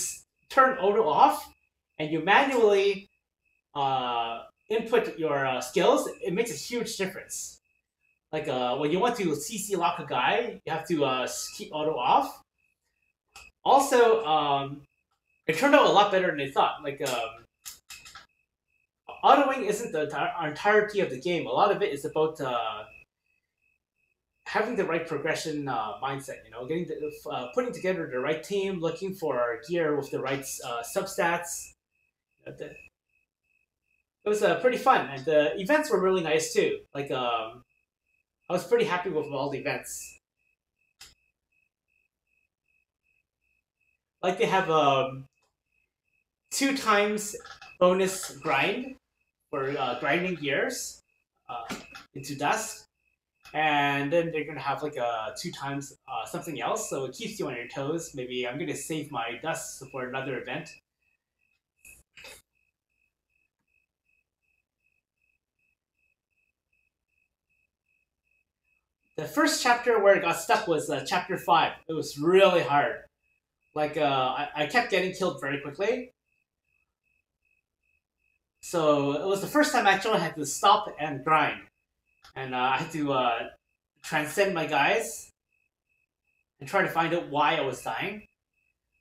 turn auto off and you manually input your skills, it makes a huge difference. Like when you want to CC lock a guy, you have to keep auto off. Also, it turned out a lot better than I thought. Like autoing isn't the entirety of the game. A lot of it is about having the right progression mindset. Getting putting together the right team, looking for gear with the right substats. It was pretty fun, and the events were really nice too. Like I was pretty happy with all the events. Like they have 2 times bonus grind for grinding gears into dust, and then they're gonna have like 2 times something else, so it keeps you on your toes. Maybe I'm gonna save my dust for another event. The first chapter where I got stuck was chapter 5. It was really hard. Like I kept getting killed very quickly. So it was the first time actually I had to stop and grind. And I had to transcend my guys and try to find out why I was dying.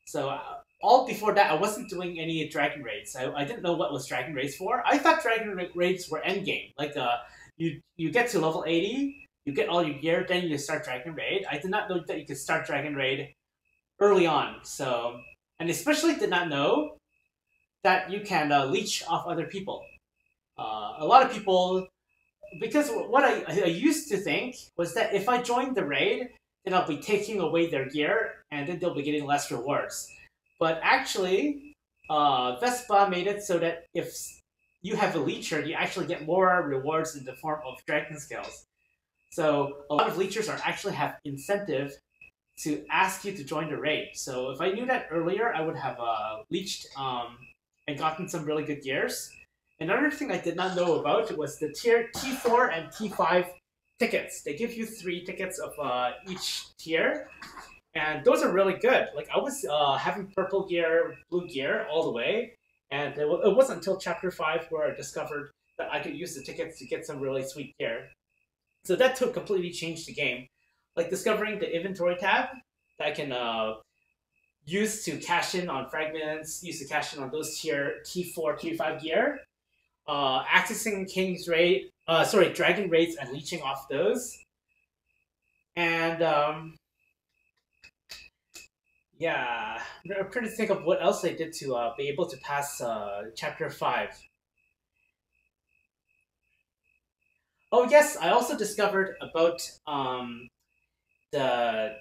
So all before that, I wasn't doing any dragon raids. I didn't know what was dragon raids for. I thought dragon raids were endgame. Like you get to level 80, you get all your gear, then you start dragon raid. I did not know that you could start dragon raid early on. So, and especially did not know that you can leech off other people. A lot of people, because what I used to think was that if I joined the raid, then I'll be taking away their gear, and then they'll be getting less rewards. But actually, Vespa made it so that if you have a leecher, you actually get more rewards in the form of dragon scales. So a lot of leechers are actually have incentive to ask you to join the raid. So if I knew that earlier, I would have leeched and gotten some really good gears. Another thing I did not know about was the tier T4 and T5 tickets. They give you 3 tickets of each tier, and those are really good. Like I was having purple gear, blue gear all the way, and it wasn't until chapter 5 where I discovered that I could use the tickets to get some really sweet gear. So that completely changed the game. Like discovering the inventory tab that I can use to cash in on fragments, use to cash in on those tier T4, T5 gear, accessing King's Raid, Dragon Raids and leeching off those. And yeah, I'm trying to think of what else I did to be able to pass chapter 5. Oh yes, I also discovered about the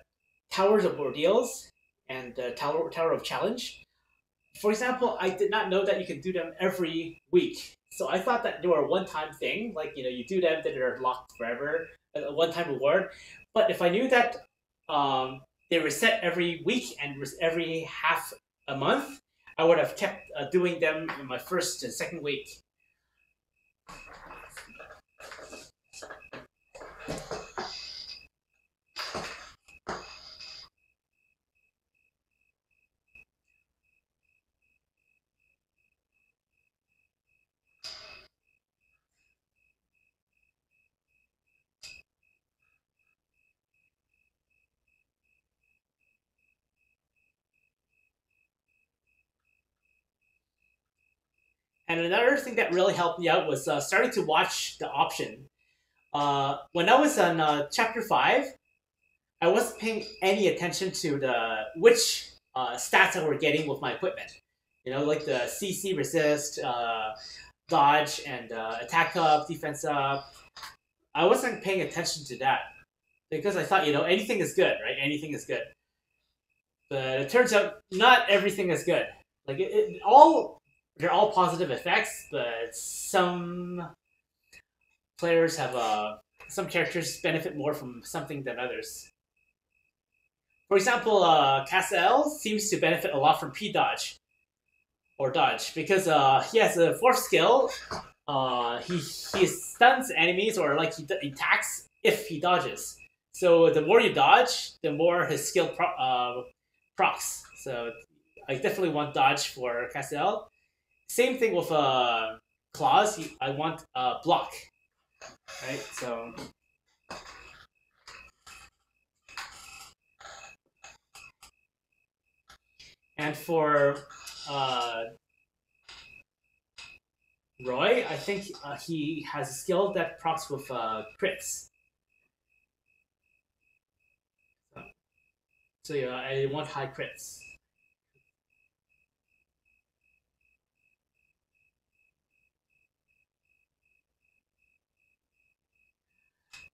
Towers of Ordeals and the Tower of Challenge. For example, I did not know that you could do them every week. So I thought that they were a one-time thing, like you do them, then they're locked forever, a one-time reward. But if I knew that they reset every week and every half a month, I would have kept doing them in my first and second week. And another thing that really helped me out was starting to watch the option. When I was on chapter 5, I wasn't paying any attention to the which stats I were getting with my equipment. You know, like the CC resist, dodge, and attack up, defense up. I wasn't paying attention to that because I thought, anything is good, right? Anything is good. But it turns out not everything is good. Like they're all positive effects, but some players have some characters benefit more from something than others. For example, Cassel seems to benefit a lot from P-dodge or dodge because he has a fourth skill. He stuns enemies or like he attacks if he dodges. So the more you dodge, the more his skill procs. So I definitely want dodge for Cassel. Same thing with claws. I want block, right? So. And for Roy, I think he has a skill that procs with crits. So yeah, I want high crits.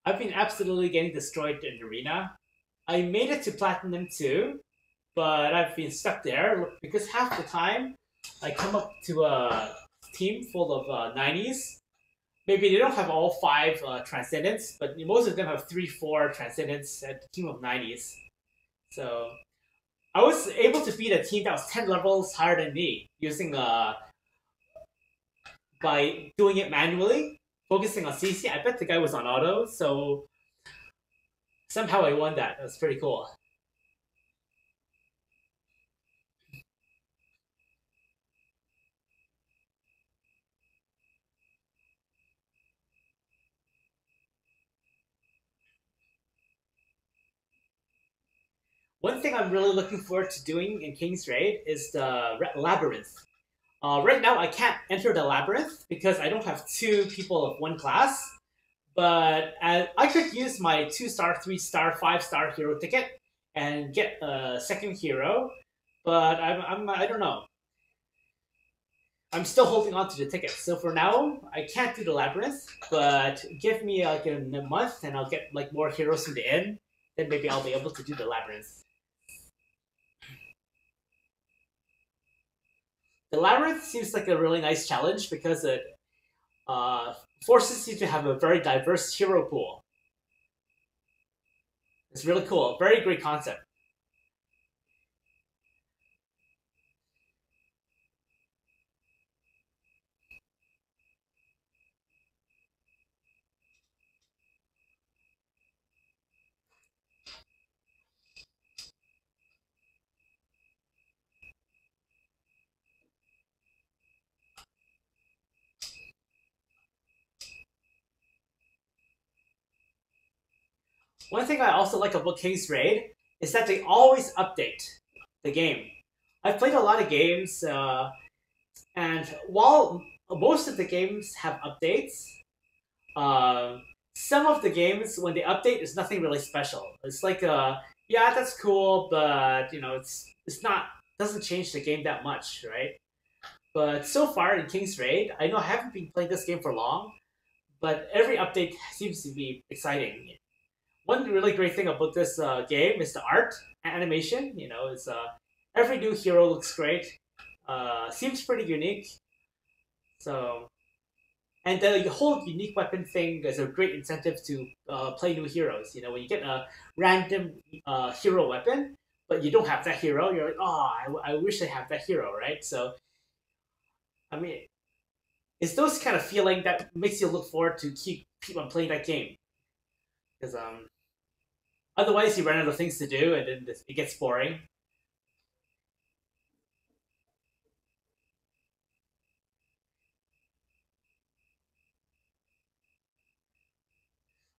I've been absolutely getting destroyed in Arena. I made it to Platinum 2, but I've been stuck there because half the time I come up to a team full of 90s. Maybe they don't have all 5 Transcendents, but most of them have 3, 4 Transcendents at a team of 90s. So I was able to beat a team that was 10 levels higher than me using by doing it manually, focusing on CC. I bet the guy was on auto, so somehow I won that. That was pretty cool. One thing I'm really looking forward to doing in King's Raid is the Labyrinth. Right now, I can't enter the Labyrinth because I don't have 2 people of 1 class. But I could use my 2-star, 3-star, 5-star hero ticket and get a second hero. But I don't know. I'm still holding on to the ticket. So for now, I can't do the Labyrinth. But give me like a month and I'll get like more heroes from the inn. Then maybe I'll be able to do the Labyrinth. The Labyrinth seems like a really nice challenge because it forces you to have a very diverse hero pool. It's really cool. Very great concept. One thing I also like about King's Raid is that they always update the game. I've played a lot of games, and while most of the games have updates, some of the games when they update, there's nothing really special. It's like, yeah, that's cool, but it's not doesn't change the game that much, right? But so far in King's Raid, I know I haven't been playing this game for long, but every update seems to be exciting. One really great thing about this game is the art animation. It's every new hero looks great. Seems pretty unique. So, and the whole unique weapon thing is a great incentive to play new heroes. When you get a random hero weapon, but you don't have that hero, you're like, oh, I wish I have that hero, right? So, I mean, it's those kind of feeling that makes you look forward to keep on playing that game. Because otherwise, you run out of things to do, and then it gets boring.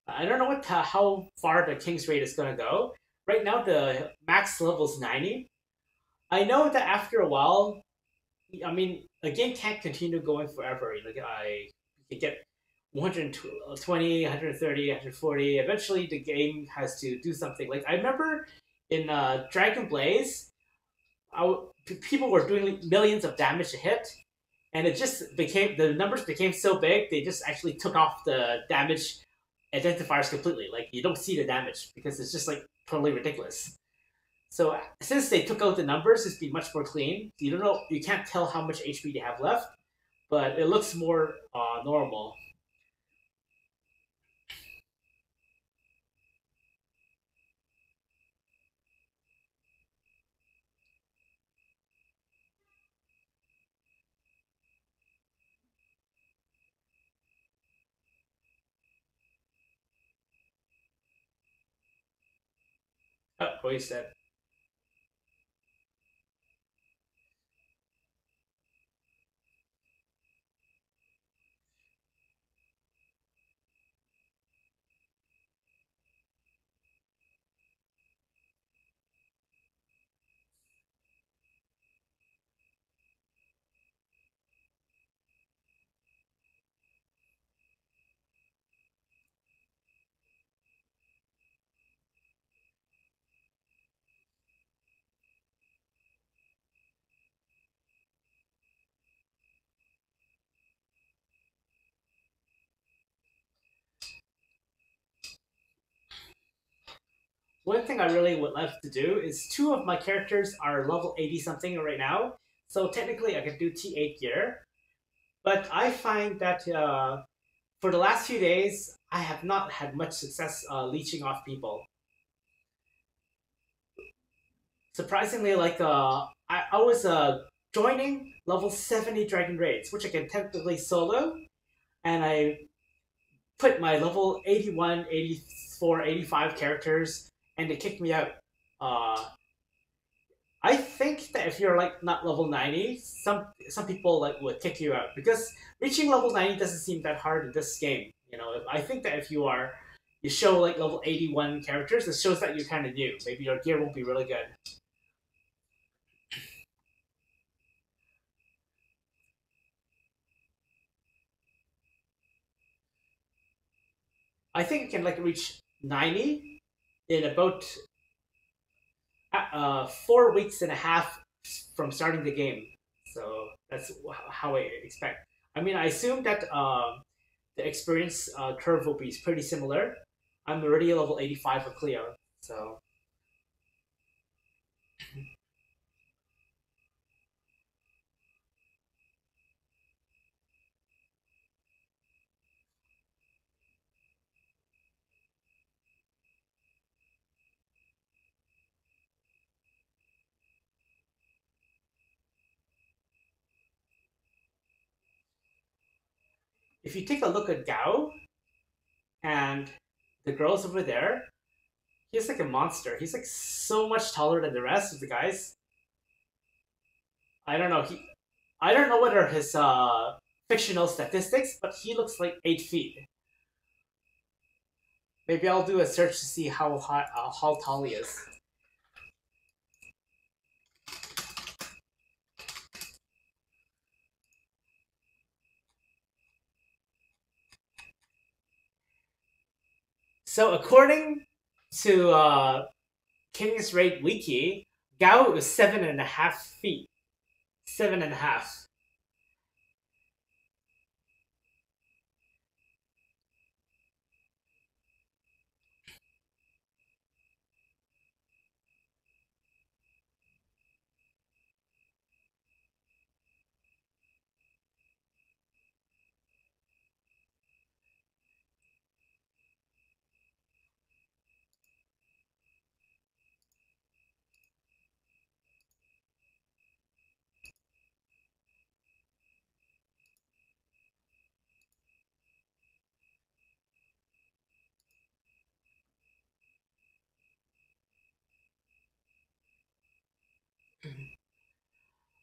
I don't know how far the King's Raid is going to go. Right now, the max level is 90. I know that after a while, I mean, a game can't continue going forever. Like I you get 120, 130, 140. Eventually, the game has to do something. Like I remember in Dragon Blaze, people were doing millions of damage a hit, and it just became the numbers became so big they just actually took off the damage identifiers completely. Like you don't see the damage because it's just like totally ridiculous. So since they took out the numbers, it's been much more clean. You don't know, you can't tell how much HP they have left, but it looks more normal. Oh, wasted. One thing I really would love to do is two of my characters are level 80 something right now, so technically I could do T8 gear. But I find that for the last few days, I have not had much success leeching off people. Surprisingly, like I was joining level 70 dragon raids, which I can technically solo, and I put my level 81, 84, 85 characters, and they kicked me out. I think that if you're like not level 90, some people like would kick you out because reaching level 90 doesn't seem that hard in this game. You know, I think that if you show like level 81 characters, it shows that you're kind of new. Maybe your gear won't be really good. I think you can like reach 90 in about 4 weeks and a half from starting the game. So that's how I expect. I mean, I assume that the experience curve will be pretty similar. I'm already level 85 for Cleo, so if you take a look at Gao and the girls over there, he's like a monster. He's like so much taller than the rest of the guys. I don't know. I don't know what are his fictional statistics, but he looks like 8 feet. Maybe I'll do a search to see how tall he is. So according to King's Raid Wiki, Gao is 7.5 feet. 7.5.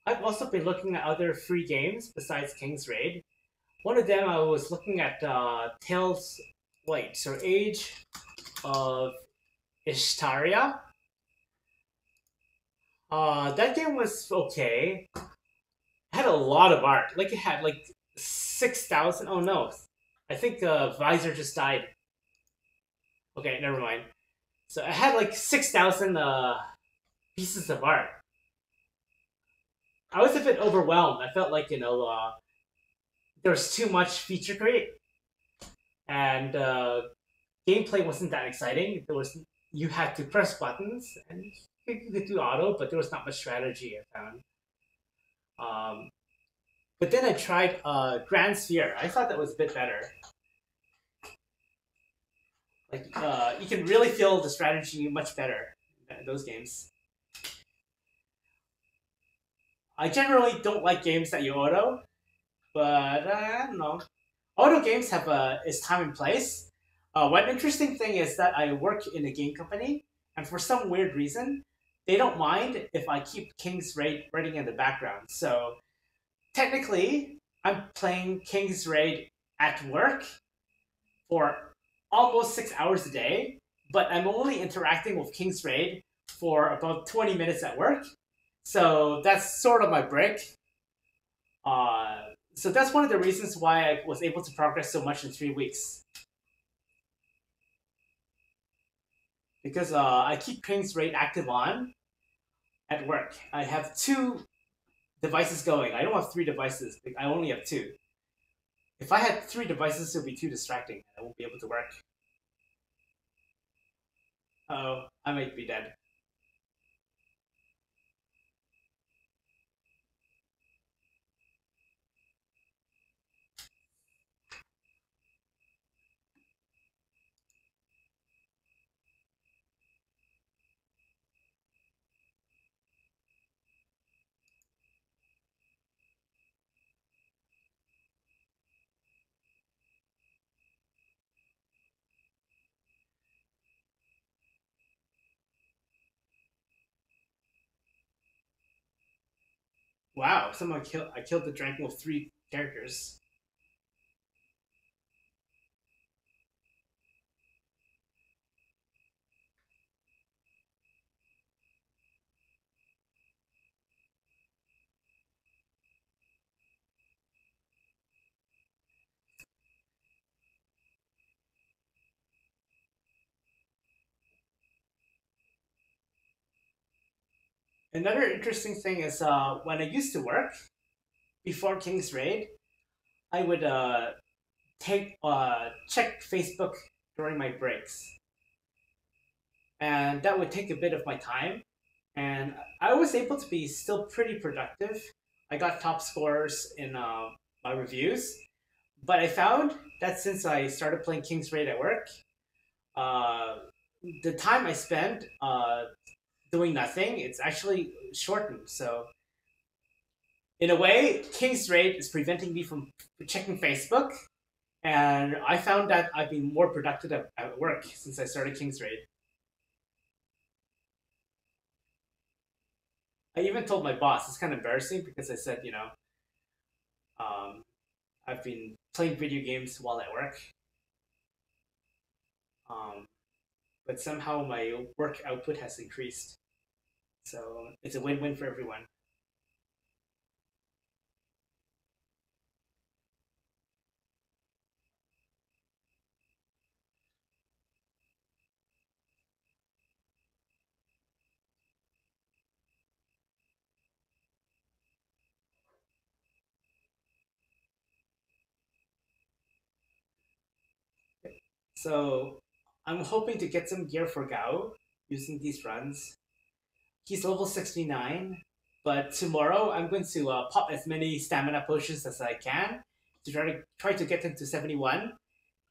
I've also been looking at other free games besides King's Raid. One of them I was looking at Tales. Wait, so Age of Ishtaria. That game was okay. had a lot of art. Like it had like 6,000. Oh no, I think Visor just died. Okay, never mind. So I had like 6,000 pieces of art. I was a bit overwhelmed. I felt like there was too much feature create, and gameplay wasn't that exciting. You had to press buttons, and you could do auto, but there was not much strategy. I found. But then I tried Grand Sphere. I thought that was a bit better. Like you can really feel the strategy much better in those games. I generally don't like games that you auto, but I don't know. Auto games have its time and place. One interesting thing is that I work in a game company, and for some weird reason, they don't mind if I keep King's Raid running in the background. So technically, I'm playing King's Raid at work for almost 6 hours a day, but I'm only interacting with King's Raid for about 20 minutes at work. So that's sort of my break. So that's one of the reasons why I was able to progress so much in 3 weeks. Because I keep King's Raid active on at work. I have 2 devices going. I don't have 3 devices. I only have 2. If I had 3 devices, it would be too distracting. I won't be able to work. Oh, I might be dead. Wow, I killed the dragon with 3 characters. Another interesting thing is when I used to work before King's Raid, I would take check Facebook during my breaks, and that would take a bit of my time. And I was able to be still pretty productive. I got top scores in my reviews, but I found that since I started playing King's Raid at work, uh, the time I spend doing nothing, it's actually shortened. So in a way, King's Raid is preventing me from checking Facebook, and I found that I've been more productive at work since I started King's Raid. I even told my boss, it's kind of embarrassing because I said, um, I've been playing video games while at work, um, but somehow my work output has increased. So it's a win-win for everyone. So I'm hoping to get some gear for Gao using these runs. He's level 69, but tomorrow I'm going to pop as many stamina potions as I can to try to get him to 71.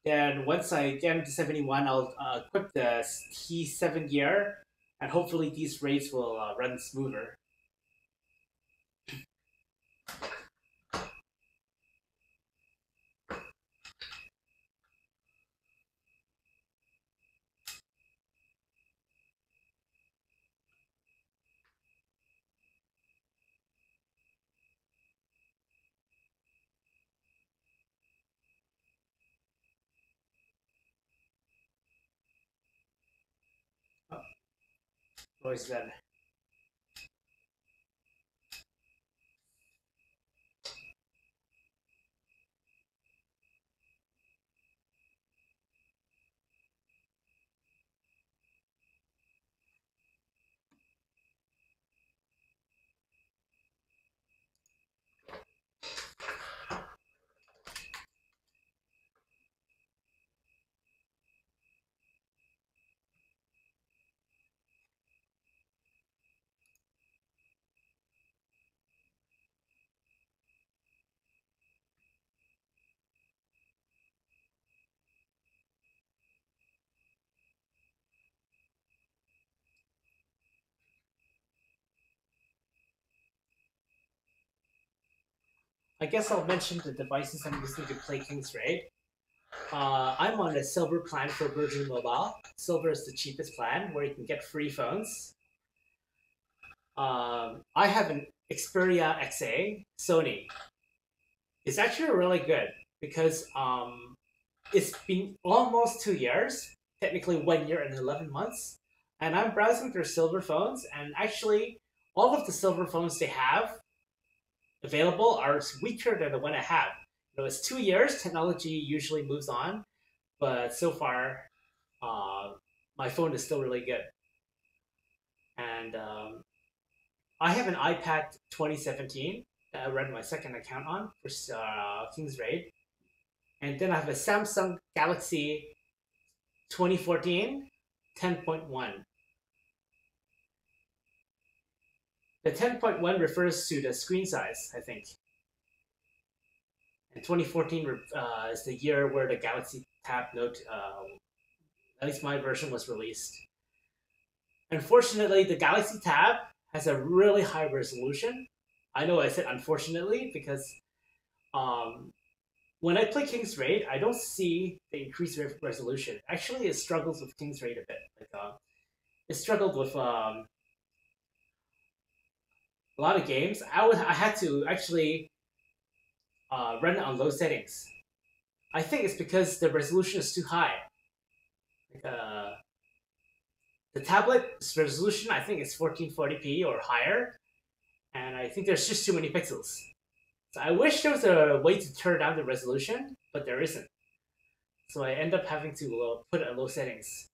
Then once I get him to 71, I'll equip the T7 gear, and hopefully these raids will run smoother. Oh, what is that? I guess I'll mention the devices I'm using to play King's Raid. I'm on a silver plan for Virgin Mobile. Silver is the cheapest plan where you can get free phones. I have an Xperia XA Sony. It's actually really good because it's been almost 2 years, technically 1 year and 11 months, and I'm browsing through silver phones, and actually all of the silver phones they have available are weaker than the one I have. It's 2 years. Technology usually moves on, but so far, uh, my phone is still really good. And I have an iPad 2017 that I run my second account on for King's Raid, and then I have a Samsung Galaxy 2014 10.1. The 10.1 refers to the screen size, I think. And 2014 is the year where the Galaxy Tab Note, at least my version, was released. Unfortunately, the Galaxy Tab has a really high resolution. I know I said unfortunately because when I play King's Raid, I don't see the increased resolution. Actually, it struggles with King's Raid a bit. It struggled with a lot of games. I had to actually run it on low settings. I think it's because the resolution is too high. Like, the tablet's resolution, I think, is 1440p or higher, and I think there's just too many pixels. So I wish there was a way to turn down the resolution, but there isn't. So I end up having to put it at low settings.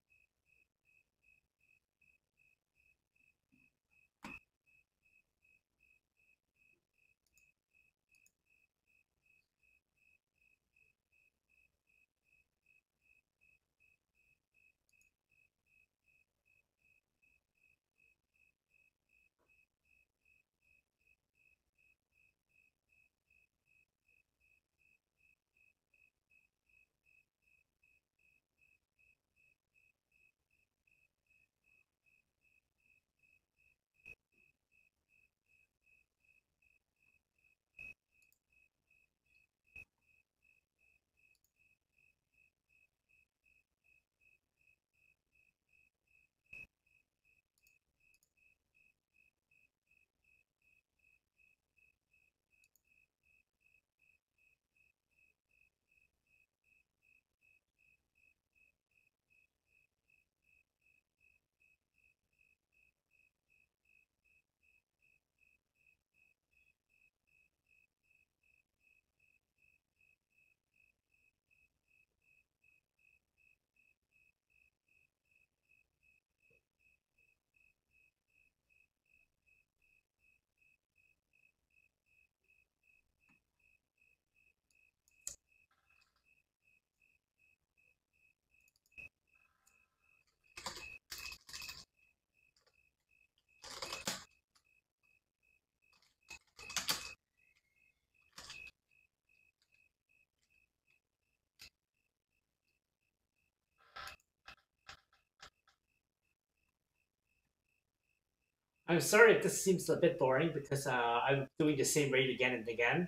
I'm sorry if this seems a bit boring because I'm doing the same raid again and again.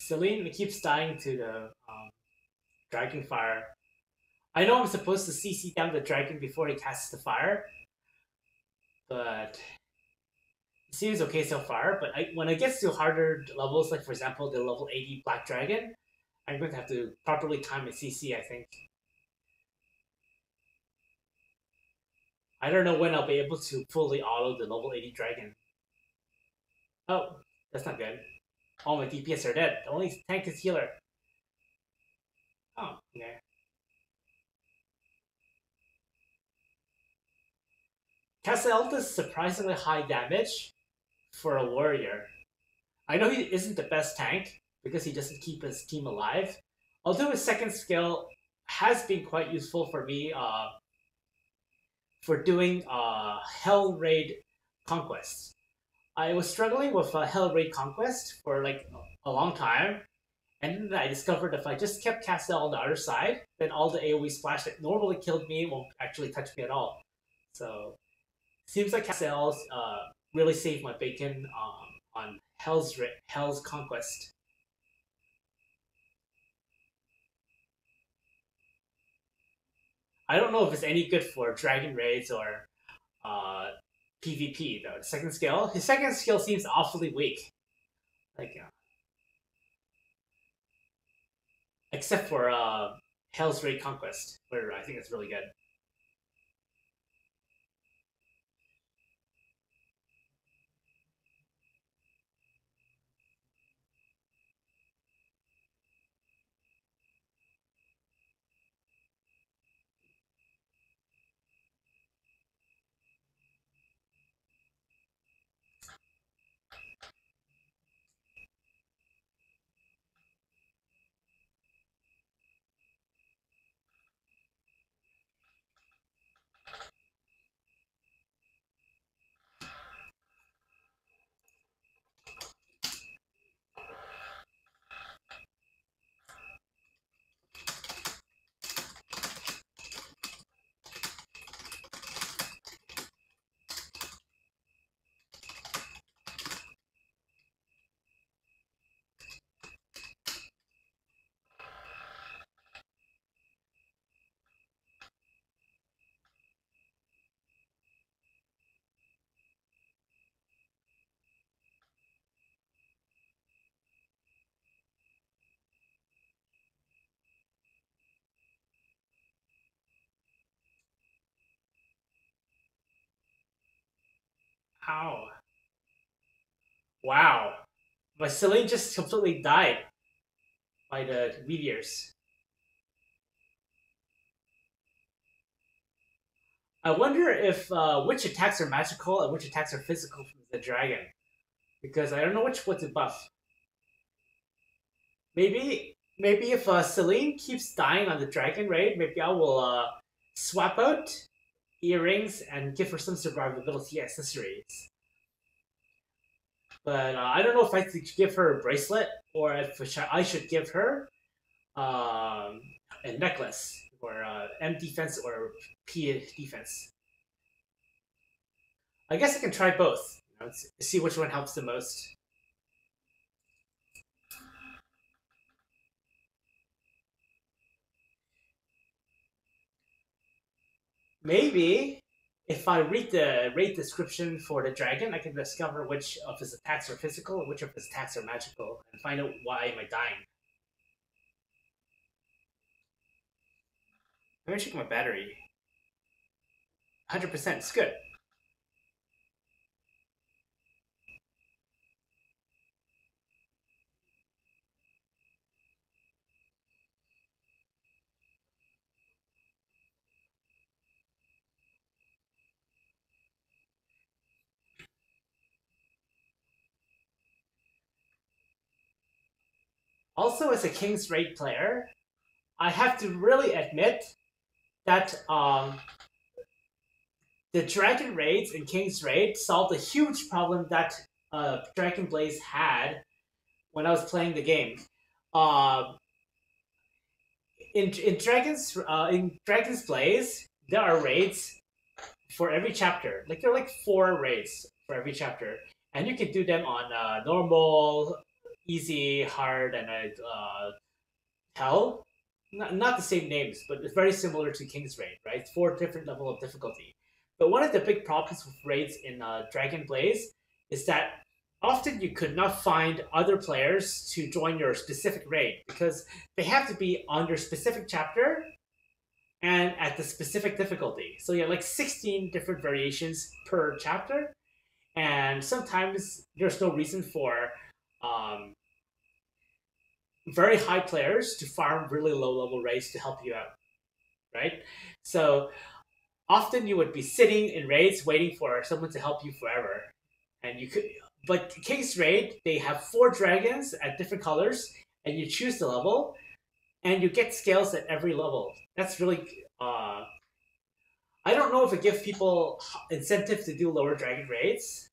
Celine keeps dying to the dragon fire. I know I'm supposed to CC down the dragon before he casts the fire, but It seems okay so far, but when it gets to harder levels, like for example the level 80 Black Dragon, I'm going to have to properly time my CC, I think. I don't know when I'll be able to fully auto the level 80 dragon. Oh, that's not good. All my DPS are dead. The only tank is healer. Oh, okay. Cassel does surprisingly high damage for a warrior. I know he isn't the best tank because he doesn't keep his team alive. Although his second skill has been quite useful for me for doing Hell Raid conquests. I was struggling with Hell Raid conquest for like a long time, and then I discovered if I just kept Cassel on the other side, then all the AoE splash that normally killed me won't actually touch me at all. So seems like Cassel's really saved my bacon on Hell's Conquest. I don't know if it's any good for Dragon Raids or uh, PvP though. His second skill seems awfully weak. Like, except for Hell's Raid Conquest, where I think it's really good. Ow. Wow. My Celine just completely died by the meteors. I wonder if which attacks are magical and which attacks are physical from the dragon. Because I don't know which one to buff. Maybe if Celine keeps dying on the dragon raid, maybe I will swap out earrings and give her some survivability accessories. But I don't know if I should give her a bracelet or if I should give her a necklace or M defense or P defense. I guess I can try both. You know, see which one helps the most. Maybe if I read the raid description for the dragon, I can discover which of his attacks are physical and which of his attacks are magical, and find out why am I dying. I'm gonna check my battery. 100%, it's good. Also, as a King's Raid player, I have to really admit that the Dragon Raids in King's Raid solved a huge problem that Dragon Blaze had when I was playing the game. Uh, in Dragon's Blaze, there are raids for every chapter. Like there are like 4 raids for every chapter, and you can do them on normal, easy, hard, and hell. Not the same names, but it's very similar to King's Raid, right? 4 different level of difficulty. But one of the big problems with raids in Dragon Blaze is that often you could not find other players to join your specific raid because they have to be on your specific chapter and at the specific difficulty. So you have like 16 different variations per chapter, and sometimes there's no reason for um, very high players to farm really low level raids to help you out, right? So often you would be sitting in raids waiting for someone to help you forever, and you could. But King's Raid, they have 4 dragons at different colors, and you choose the level, and you get scales at every level. That's really. I don't know if it gives people incentive to do lower dragon raids,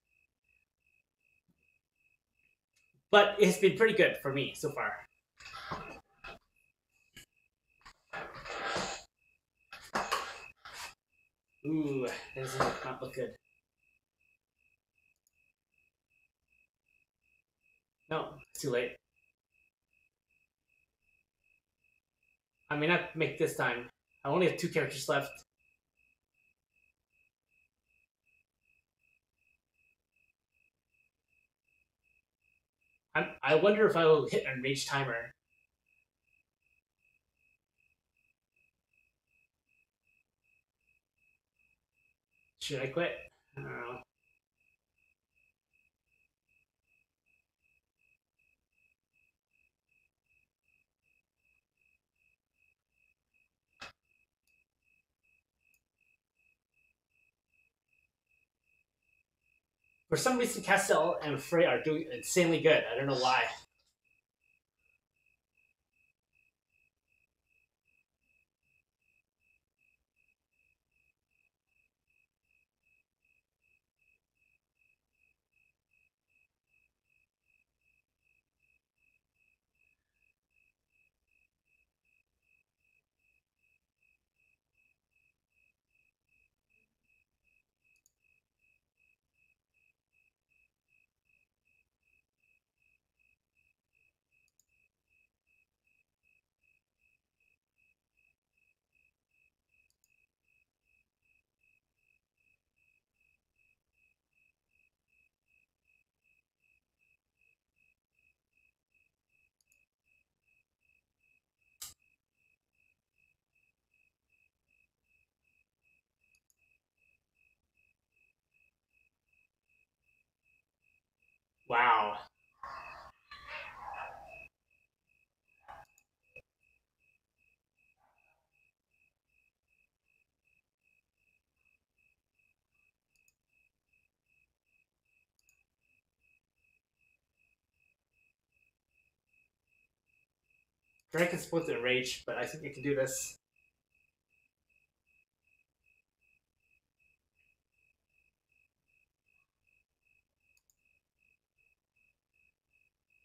but it's been pretty good for me so far. Ooh, this does not look good. No, it's too late. I may not make this time. I only have 2 characters left. I wonder if I will hit a rage timer. Should I quit? I don't know. For some reason, Castell and Frey are doing insanely good. I don't know why. Wow. Dragon's supposed to enrage, but I think I can do this.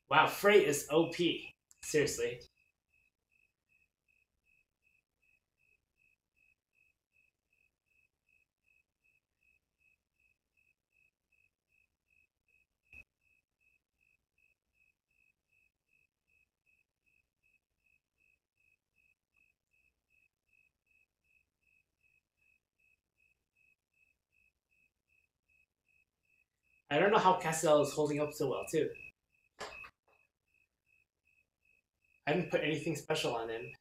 Wow, Frey is OP. Seriously. I don't know how Castell is holding up so well, too. I haven't put anything special on him.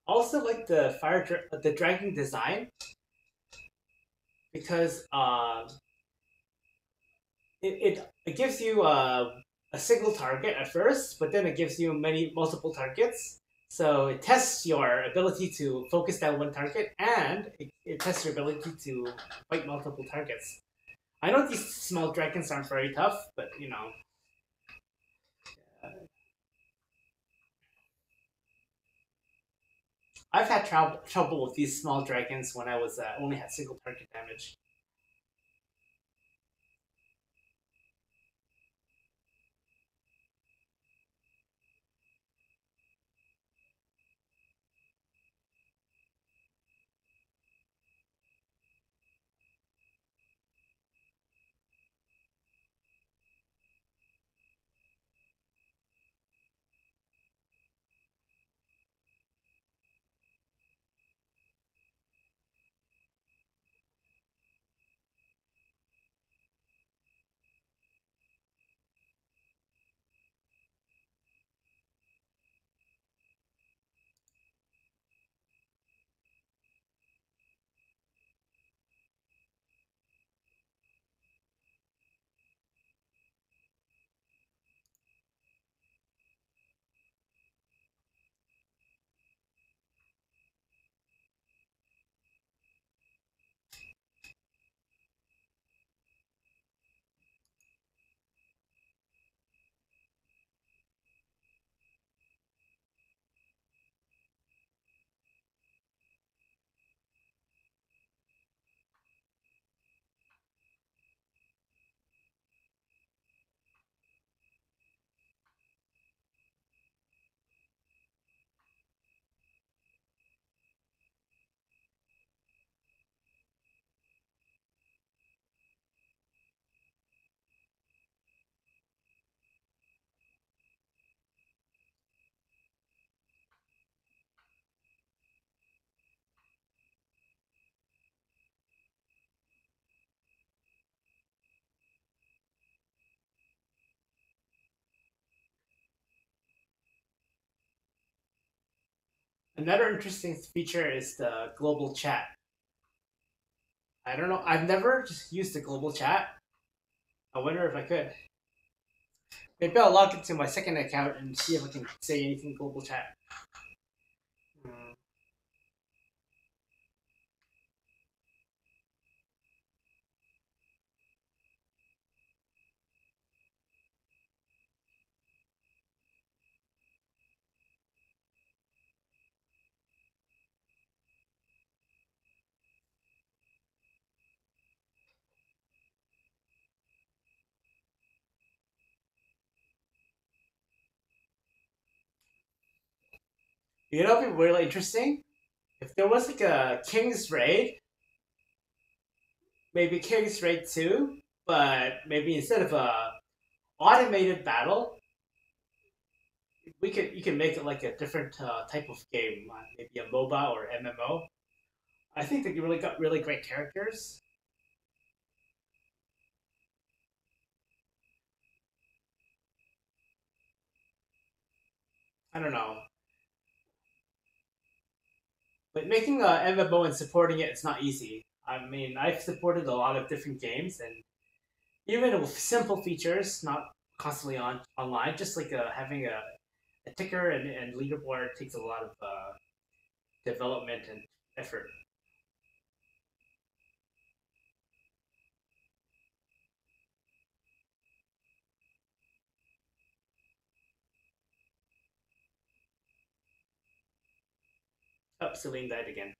Also, like the dragon design, because it gives you a single target at first, but then it gives you multiple targets. So it tests your ability to focus down one target, and it tests your ability to fight multiple targets. I know these small dragons aren't very tough, but you know. I've had trouble with these small dragons when I was only had single target damage. Another interesting feature is the global chat. I don't know. I've never just used the global chat. I wonder if I could. Maybe I'll log into my second account and see if I can say anything global chat. Hmm. You know, it'd be really interesting if there was like a King's Raid, maybe King's Raid 2, but maybe instead of a automated battle, we could you can make it like a different type of game, maybe a MOBA or MMO. I think they really got really great characters. I don't know, but making a MMO and supporting it, it's not easy. I mean, I've supported a lot of different games, and even with simple features, not constantly on online, just like having a ticker and leaderboard takes a lot of development and effort. Oh, Celine died again.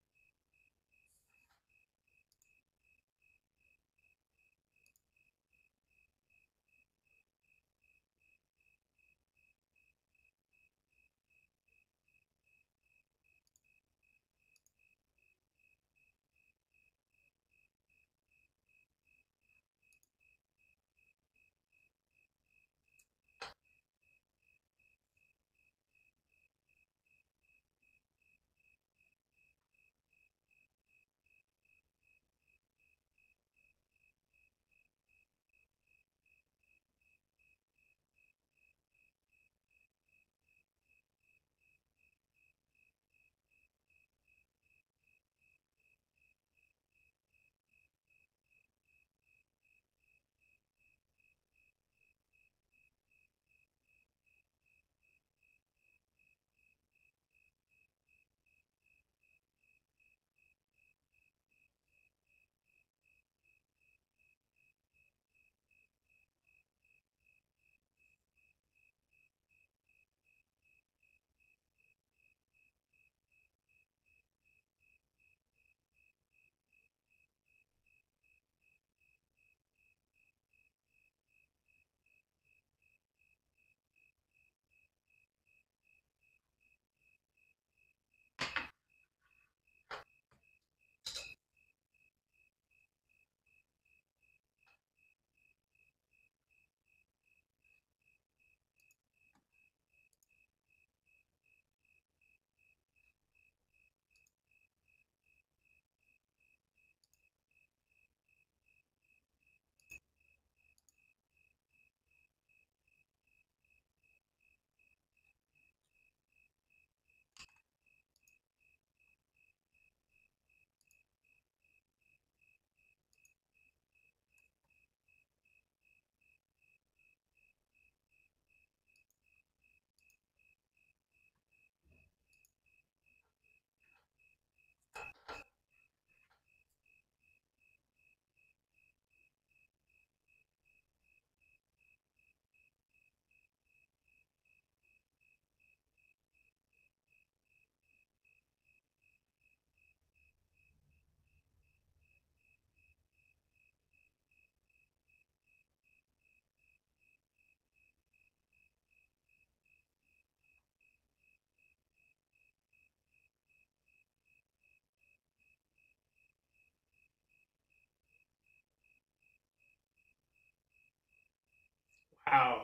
Wow.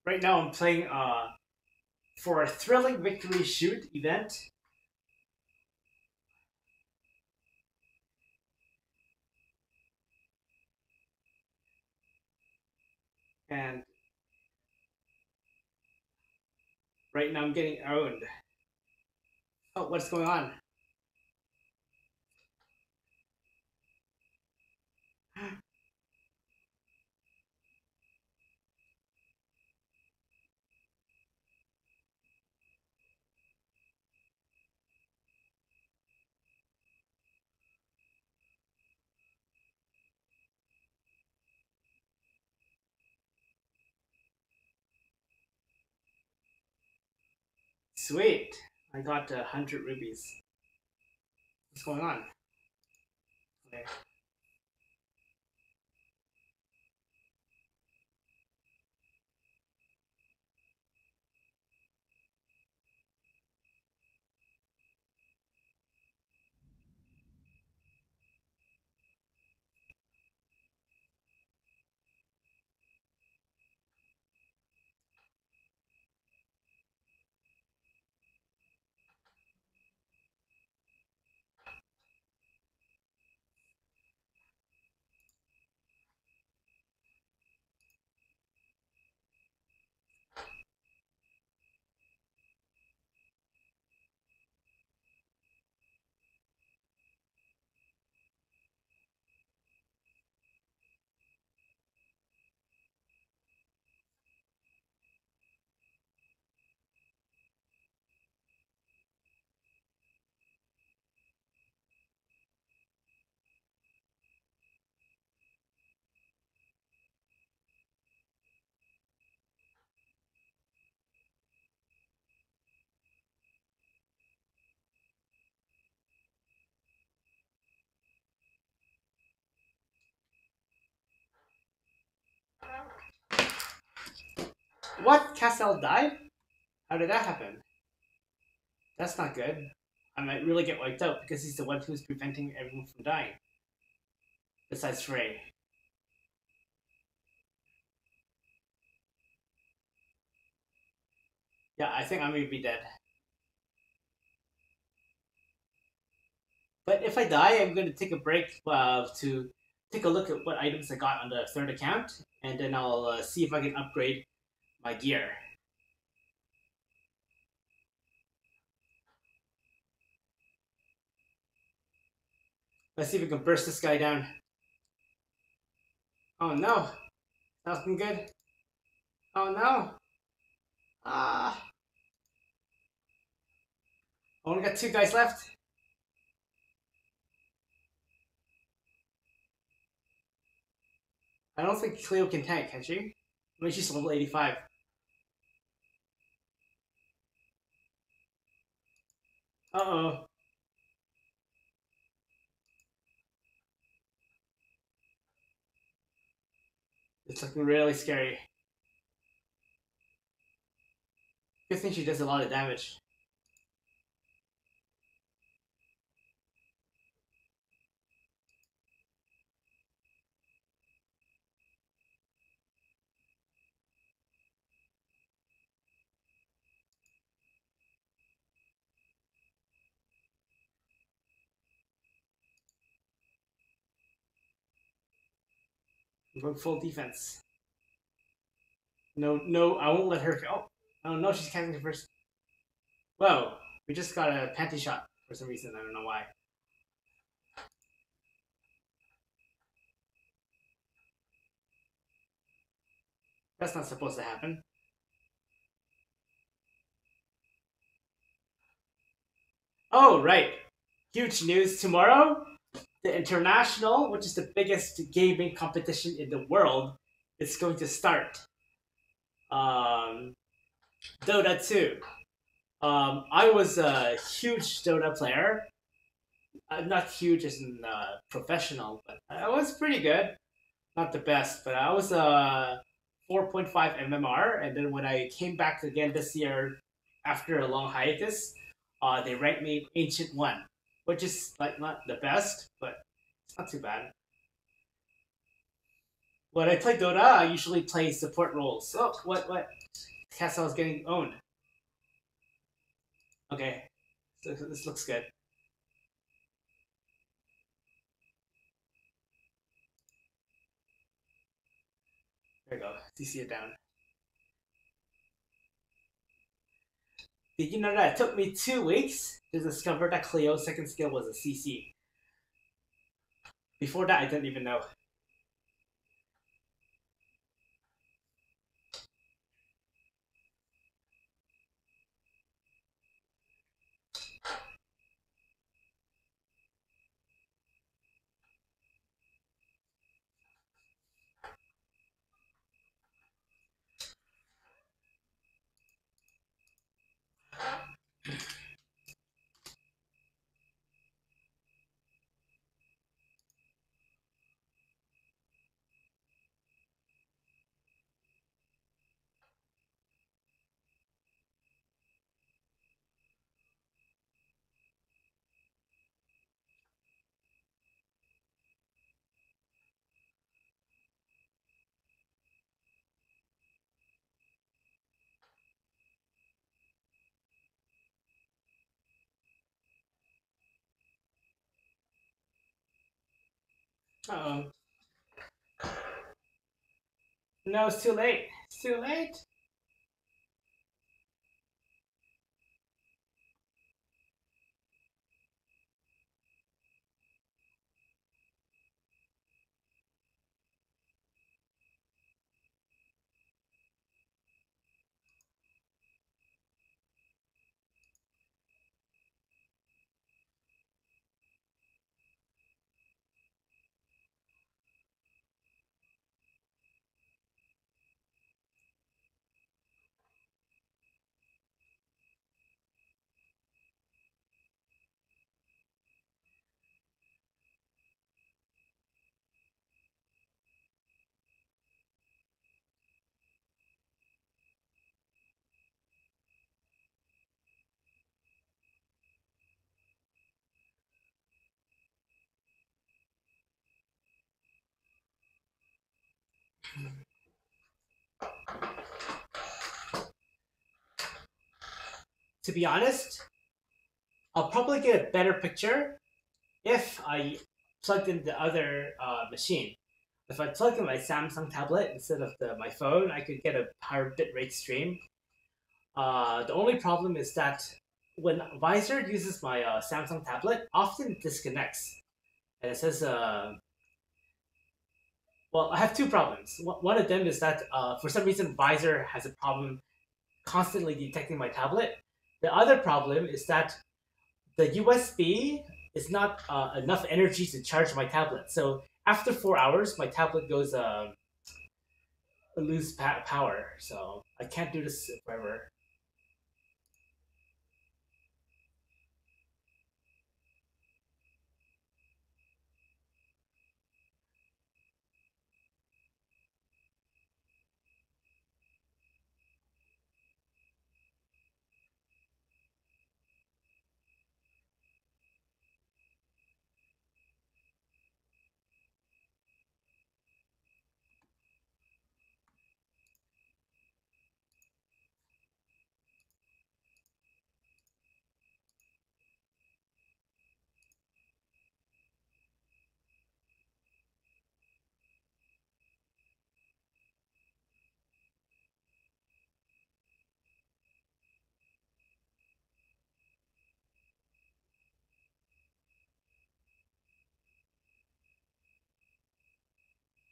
Right now I'm playing for a thrilling victory shoot event. And right now I'm getting owned. Oh, what's going on? Sweet. I got 100 rubies. What's going on? Okay. What? Cassel died? How did that happen? That's not good. I might really get wiped out because he's the one who's preventing everyone from dying. Besides Ray. Yeah, I think I'm gonna be dead. But if I die, I'm gonna take a break to take a look at what items I got on the third account, and then I'll see if I can upgrade my gear. Let's see if we can burst this guy down. Oh no! Not looking good. Oh no! Ah! I only got two guys left. I don't think Cleo can tank, can she? I mean, she's level 85. Uh-oh. It's looking really scary. Good thing she does a lot of damage. I'm going full defense. No, no, I won't let her. Oh no, she's casting first. Whoa, we just got a panty shot for some reason. I don't know why. That's not supposed to happen. Oh, right. Huge news tomorrow. The International, which is the biggest gaming competition in the world, is going to start. Um, Dota 2. I was a huge Dota player. Not huge as in professional, but I was pretty good. Not the best, but I was a 4.5 MMR, and then when I came back again this year after a long hiatus, they ranked me Ancient 1, which is like not the best, but it's not too bad. When I play Dota, I usually play support roles. Oh, what? Castle is getting owned. Okay, so this looks good. There we go. CC it down. Did you know that it took me 2 weeks to discover that Cleo's second skill was a CC? Before that, I didn't even know. Uh-oh. No, it's too late. It's too late. To be honest, I'll probably get a better picture if I plugged in the other machine. If I plug in my Samsung tablet instead of my phone, I could get a higher bitrate stream. The only problem is that when Visor uses my Samsung tablet, often it disconnects. And it says, well, I have two problems. One of them is that for some reason Visor has a problem constantly detecting my tablet. The other problem is that the USB is not enough energy to charge my tablet. So after 4 hours, my tablet goes lose power. So I can't do this forever.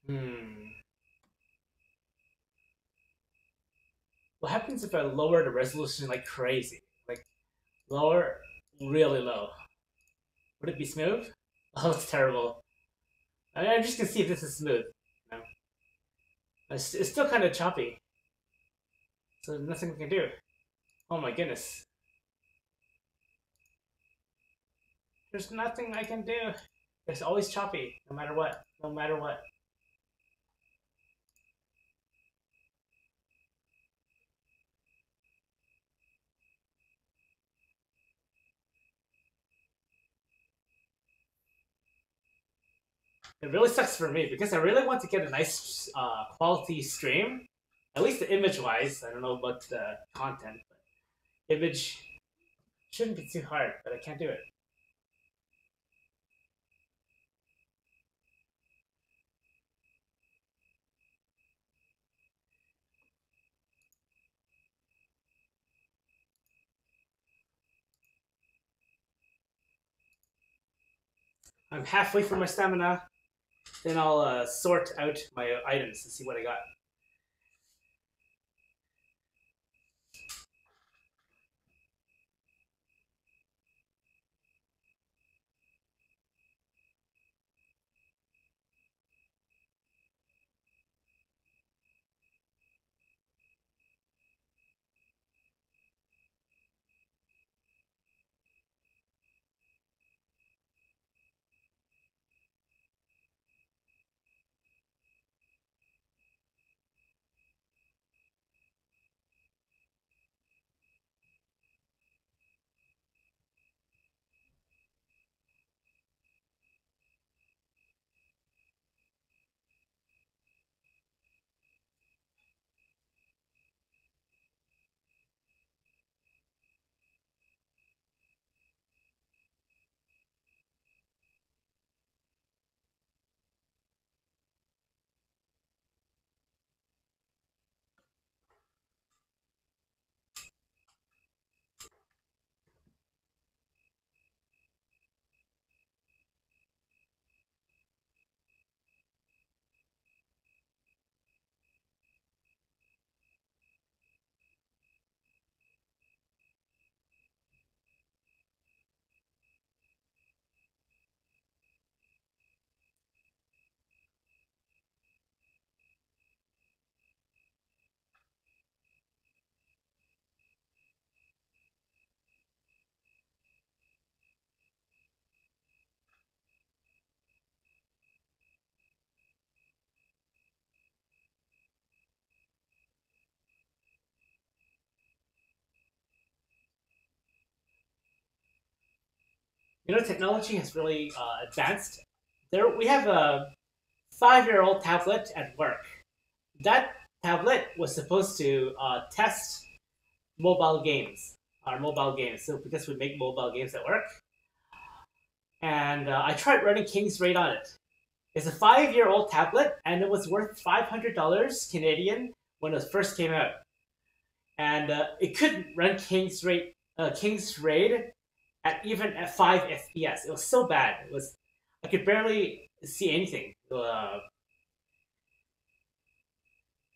Hmm. What happens if I lower the resolution like crazy? Like lower really low. Would it be smooth? Oh, it's terrible. I'm just gonna see if this is smooth. No. It's still kind of choppy, so there's nothing we can do. Oh my goodness. There's nothing I can do. It's always choppy, no matter what. No matter what. It really sucks for me because I really want to get a nice quality stream, at least the image wise. I don't know about the content, but image shouldn't be too hard, but I can't do it. I'm halfway through my stamina. Then I'll sort out my items to see what I got. You know, technology has really advanced. There, we have a 5-year-old tablet at work. That tablet was supposed to test mobile games, our mobile games. So because we make mobile games at work, and I tried running King's Raid on it. It's a 5-year-old tablet, and it was worth $500 Canadian when it first came out. And it couldn't run King's Raid at even at 5 FPS. It was so bad. It was I could barely see anything.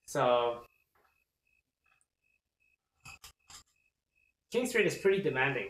So King's Raid is pretty demanding.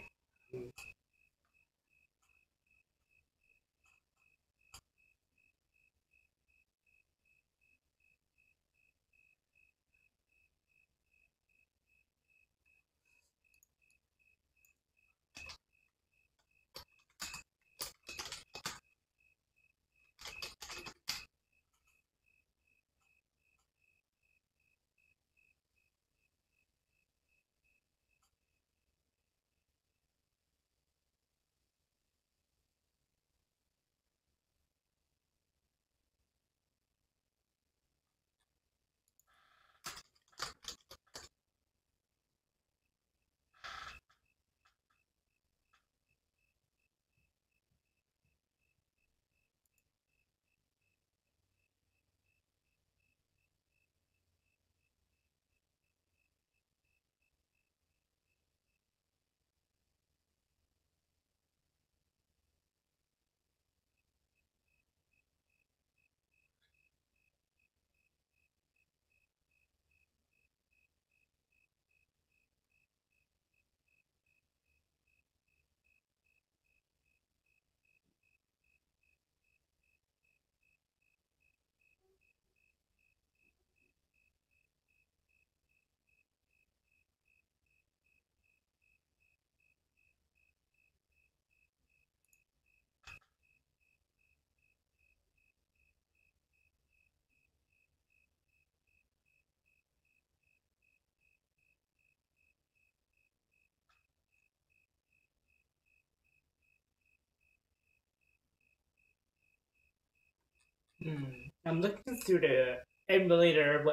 I'm looking through the emulator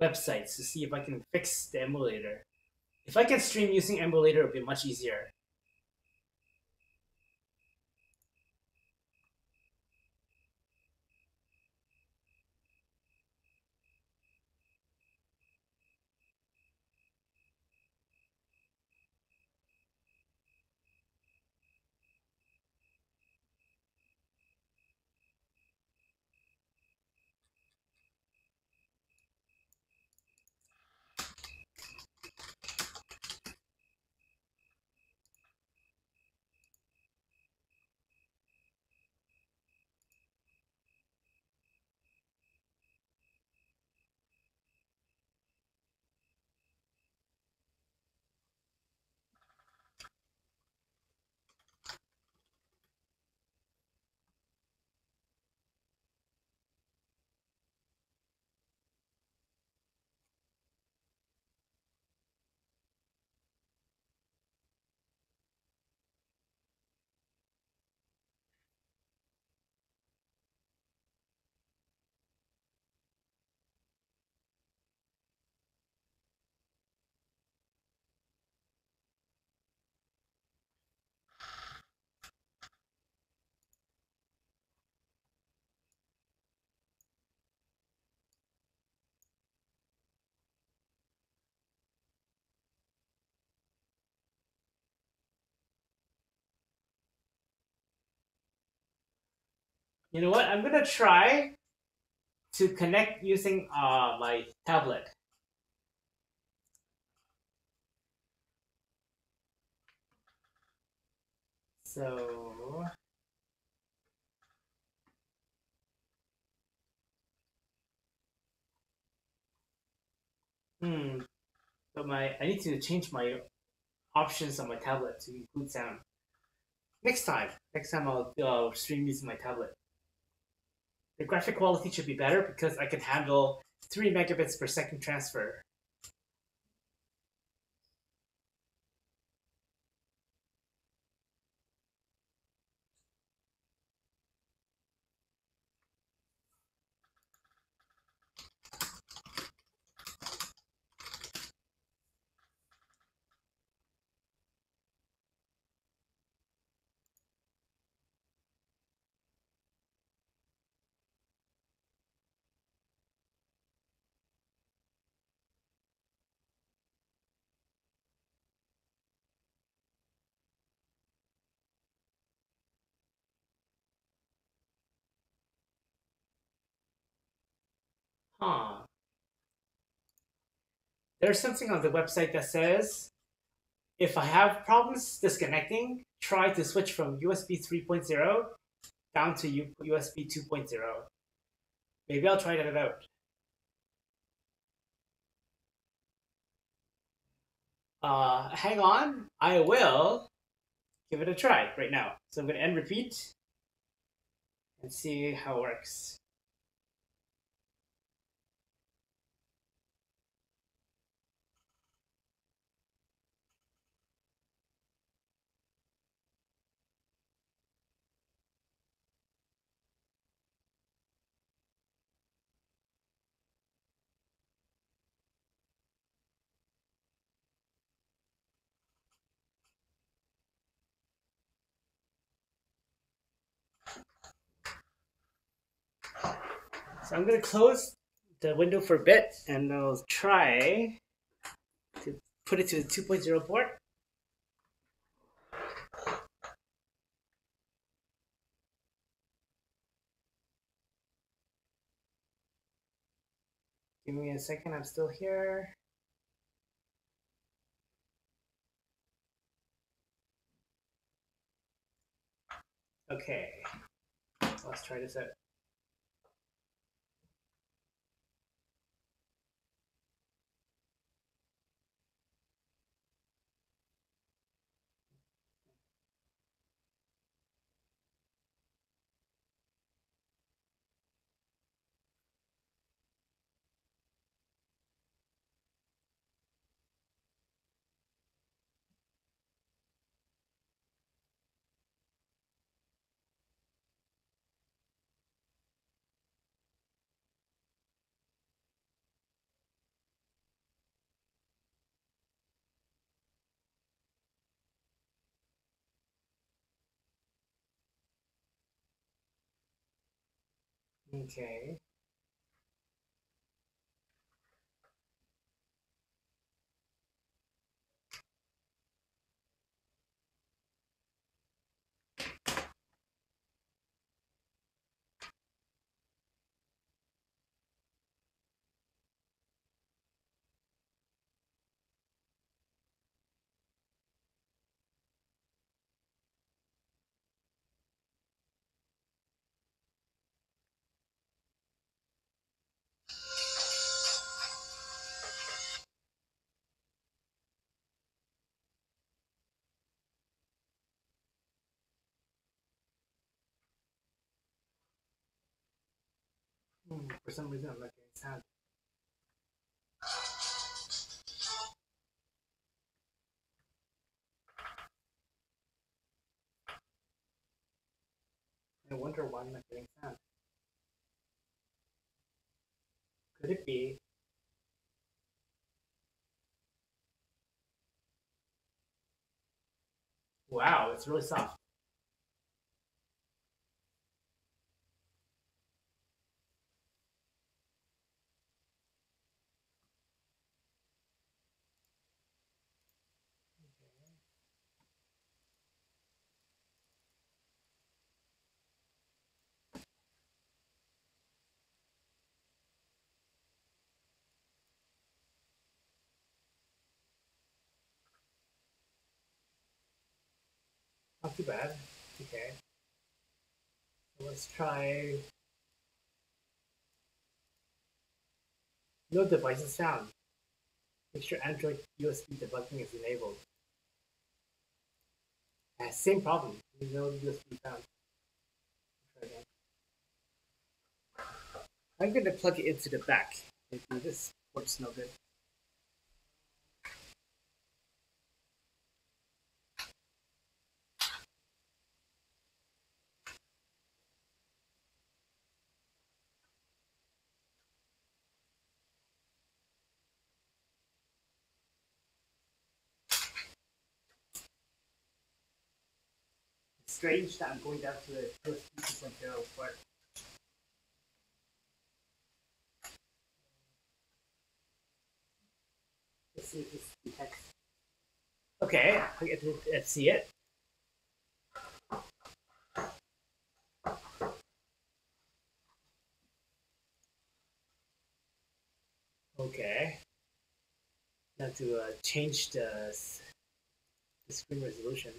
websites to see if I can fix the emulator. If I can stream using emulator, it would be much easier. You know what? I'm gonna try to connect using my tablet. So, hmm. But I need to change my options on my tablet to include sound. Next time I'll stream using my tablet. The graphic quality should be better because I can handle 3 megabits per second transfer. Huh. There's something on the website that says if I have problems disconnecting, try to switch from USB 3.0 down to USB 2.0. Maybe I'll try that out. Hang on. I will give it a try right now. So I'm going to end repeat and see how it works. So I'm going to close the window for a bit and I'll try to put it to the 2.0 port. Give me a second, I'm still here. Okay, let's try this out. Okay. For some reason, I'm not getting sound. I wonder why I'm not getting sound. Could it be? Wow, it's really soft. Not too bad. Okay. So let's try no devices found. Make sure Android USB debugging is enabled. Same problem. No USB found. Try again. I'm going to plug it into the back. Maybe this port's no good. It's strange that I'm going down to the USB 2.0 port. Let's see if this detects. Okay, I get to see it. Okay. Now to change the screen resolution.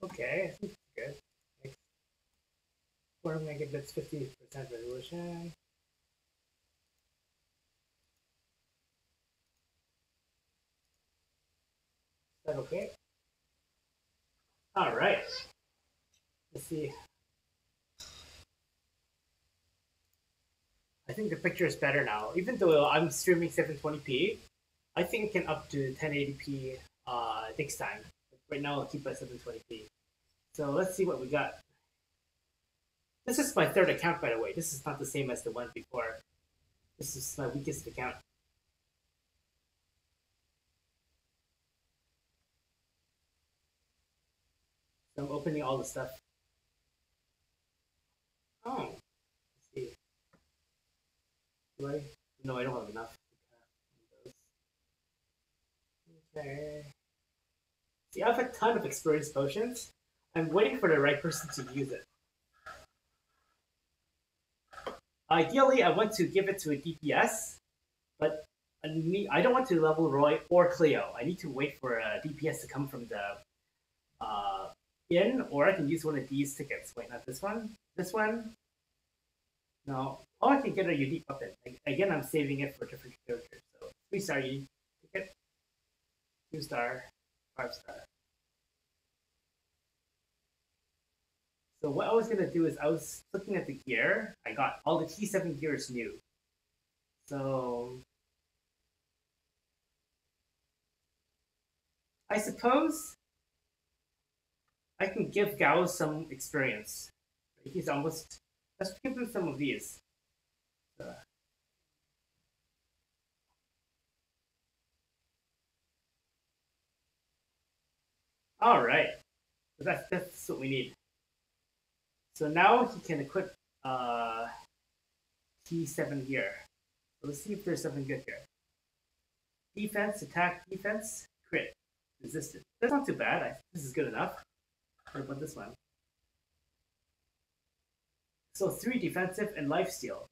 Okay, I think it's good. 4 megabits, 50% resolution. Is that okay? All right. Let's see. I think the picture is better now. Even though I'm streaming 720p, I think it can up to 1080p next time. Right now, I'll keep it at 720p. So let's see what we got. This is my third account, by the way. This is not the same as the one before. This is my weakest account. So I'm opening all the stuff. Oh, let's see. Do I? No, I don't have enough. Okay. See, I have a ton of experience potions. I'm waiting for the right person to use it. Ideally, I want to give it to a DPS, but I don't want to level Roy or Cleo. I need to wait for a DPS to come from the uh, inn, or I can use one of these tickets. Wait, not this one. This one. No. Oh, I can get a unique weapon. Again, I'm saving it for different characters. So 3-star unique ticket, 2-star, 5-star. So what I was gonna do is I was looking at the gear. I got all the T7 gear is new. So I suppose I can give Gao some experience. He's almost. Let's give him some of these. All right. So that's what we need. So now he can equip T7 gear. So let's see if there's something good here. Defense, attack, defense, crit, resistant. That's not too bad. This is good enough. What about this one? So 3 defensive and lifesteal.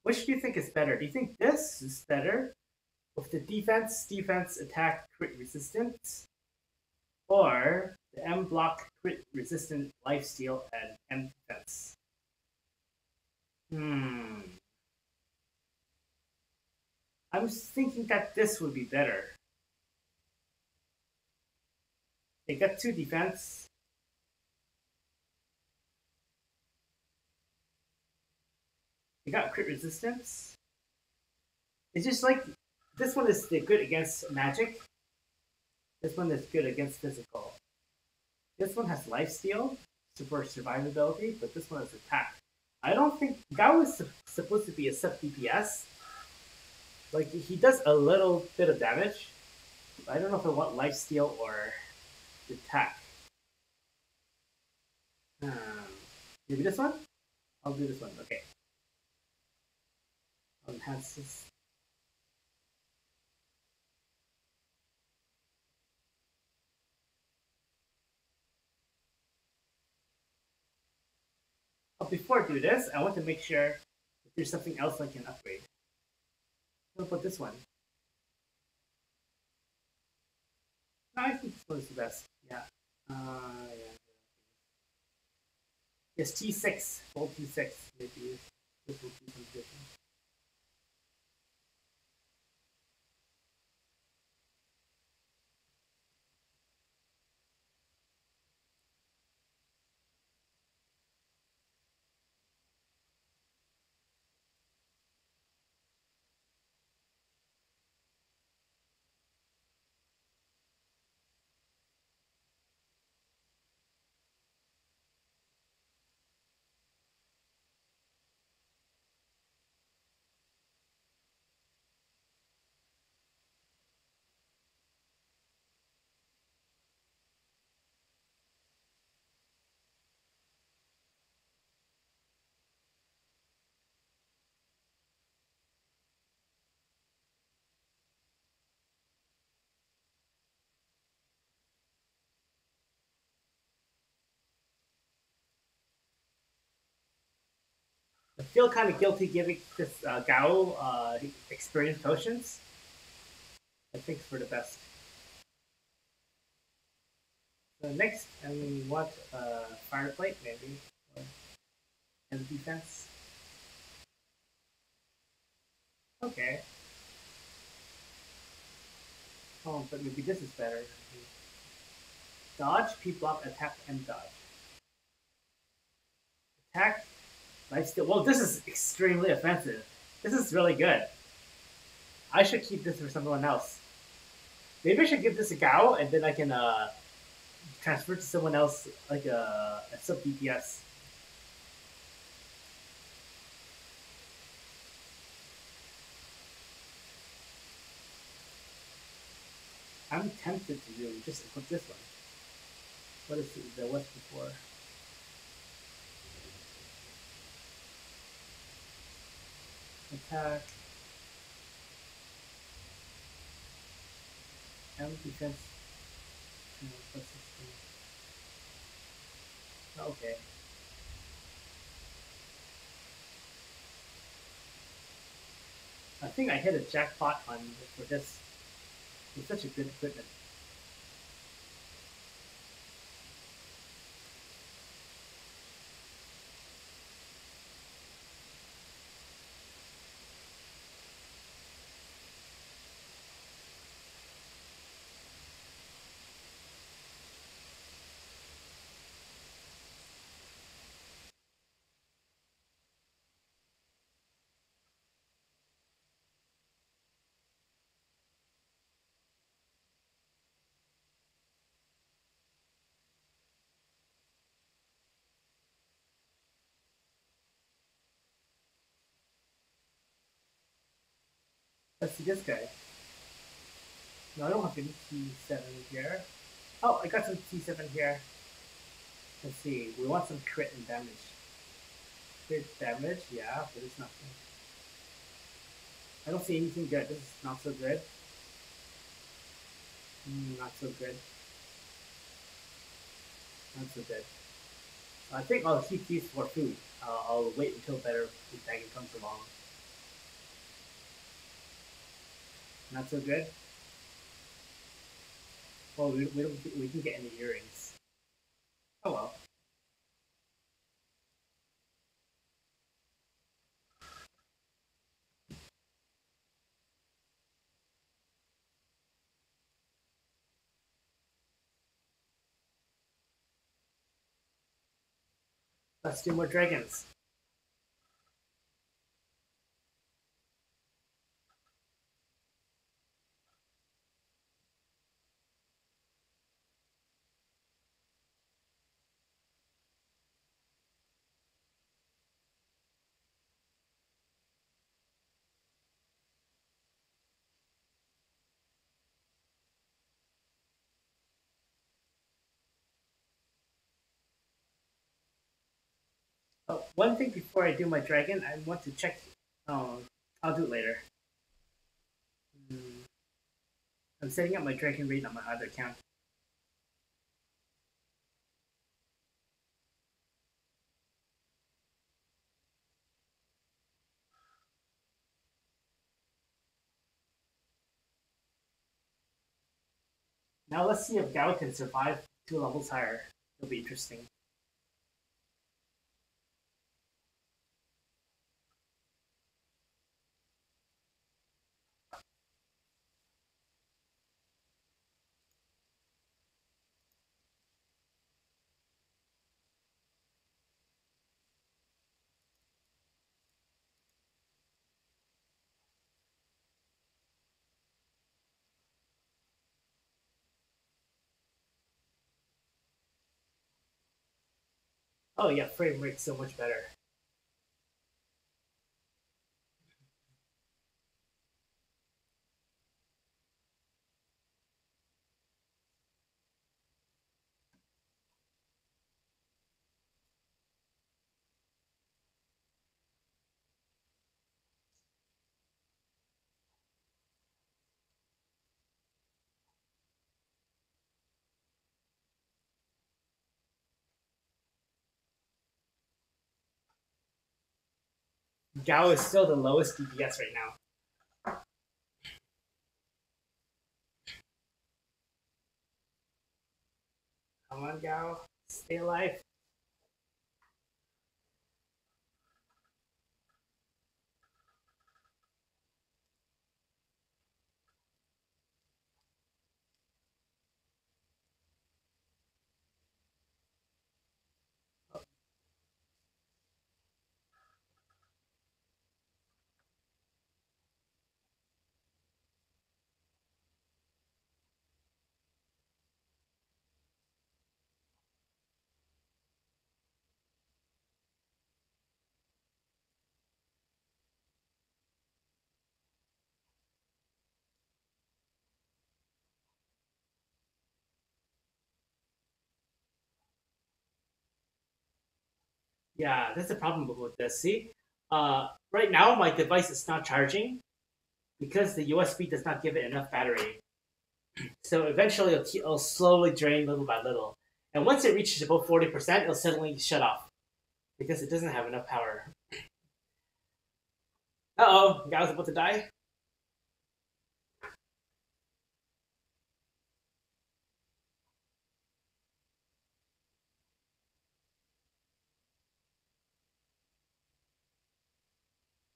Which do you think is better? Do you think this is better with the defense, attack, crit resistance? Or the M block, crit resistant, lifesteal, and M defense? I was thinking that this would be better. They got 2 defense. They got crit resistance. It's just like this one is good against magic. This one is good against physical. This one has lifesteal for survivability, but this one has attack. I don't think Gao is supposed to be a sub DPS. Like he does a little bit of damage. I don't know if I want lifesteal or attack. Maybe this one? I'll do this one. Okay. I'll enhance this. But before I do this, I want to make sure if there's something else I can upgrade. What about this one? No, I think this one is the best. Yeah. Yeah. Yes, T6. Full T6. Maybe this will be some different. I feel kind of guilty giving this Gao experience potions. I think it's for the best. So next, I want fireplate maybe, and defense. Okay. Oh, but maybe this is better. Dodge, P block, attack, and dodge. Attack, lifesteal. Well, this is extremely offensive. This is really good. I should keep this for someone else. Maybe I should give this a Gao, and then I can transfer to someone else, like a sub DPS. I'm tempted to do just equip this one. What is it? There was before. Attack. And defense. Plus 16. Okay. I think I hit a jackpot on for this. It's such a good equipment. Let's see this guy. No, I don't have any T7 here. Oh, I got some T7 here. Let's see. We want some crit and damage. Crit damage, yeah, but it's nothing. I don't see anything good. This is not so good. Not so good. Not so good. I think I'll keep these for food. I'll wait until better food dragon comes along. Not so good. Well, we can get any earrings. Oh well. Let's do more dragons. Oh, one thing before I do my dragon, I want to check. Oh, I'll do it later. Hmm. I'm setting up my dragon raid on my other account. Now let's see if Gao can survive 2 levels higher. It'll be interesting. Oh yeah, frame rate's so much better. Gao is still the lowest DPS right now. Come on, Gao. Stay alive. Yeah, that's the problem with this. See, right now my device is not charging because the USB does not give it enough battery. So eventually it'll slowly drain little by little. And once it reaches about 40%, it'll suddenly shut off because it doesn't have enough power. Uh oh, guy's about to die.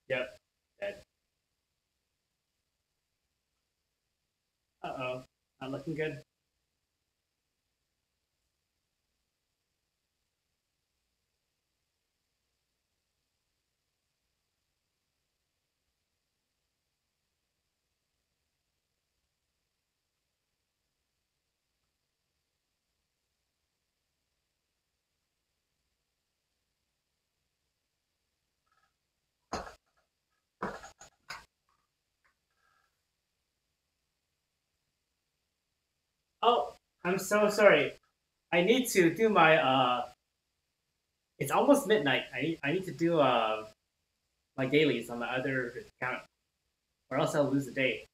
Yep, dead. Uh oh, not looking good. Oh, I'm so sorry. I need to do my It's almost midnight. I need to do my dailies on the other account, or else I'll lose the day.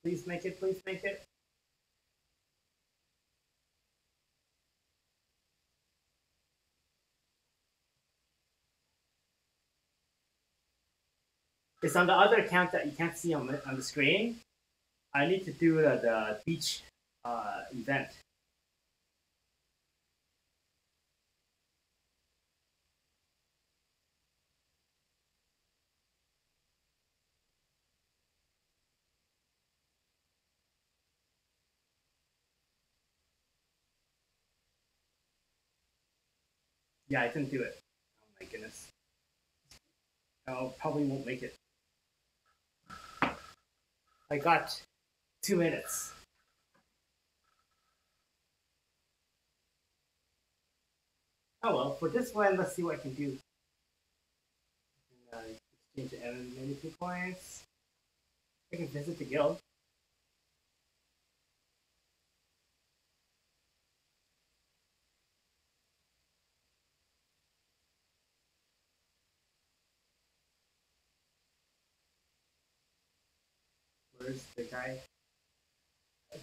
Please make it. Please make it. It's on the other account that you can't see on the screen. I need to do the beach event. Yeah, I didn't do it. Oh my goodness. I probably won't make it. I got 2 minutes. Oh well, for this one, let's see what I can do. Exchange many points. I can visit the guild. Where's the guy?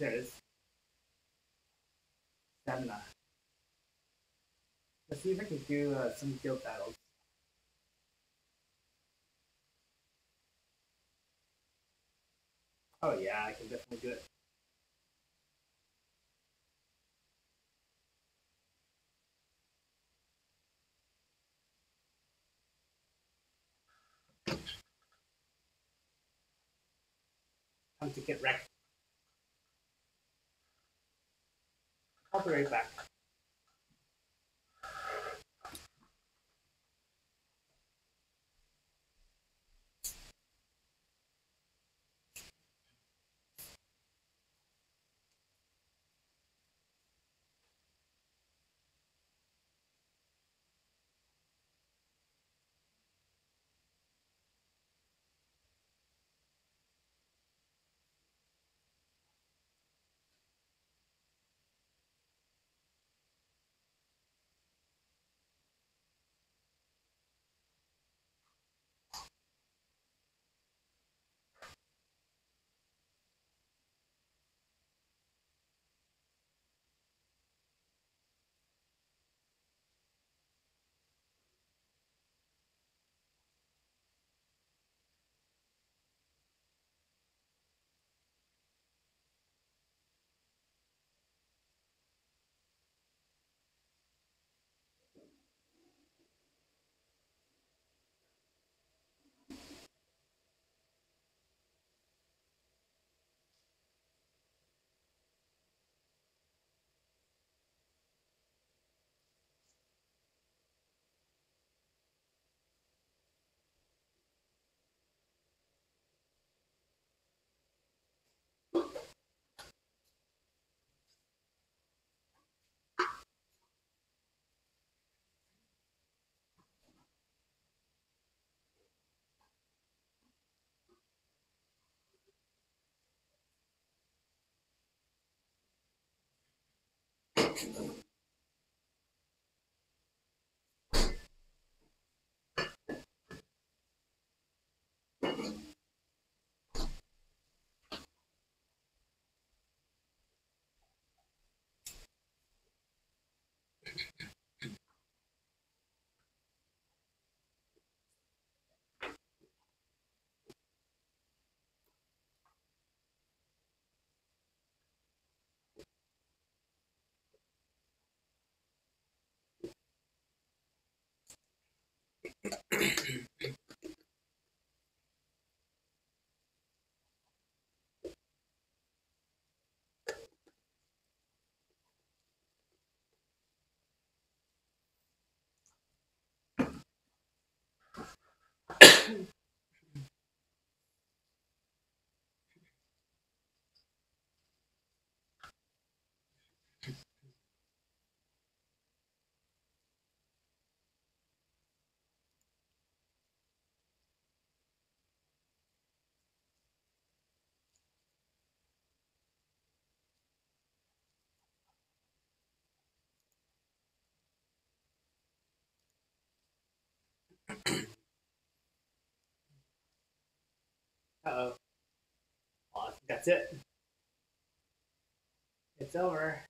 There it is. Stamina. Let's see if I can do some guild battles. Oh yeah, I can definitely do it. Time to get wrecked. I'll be right back. Uh-oh. Well, I think that's it. It's over.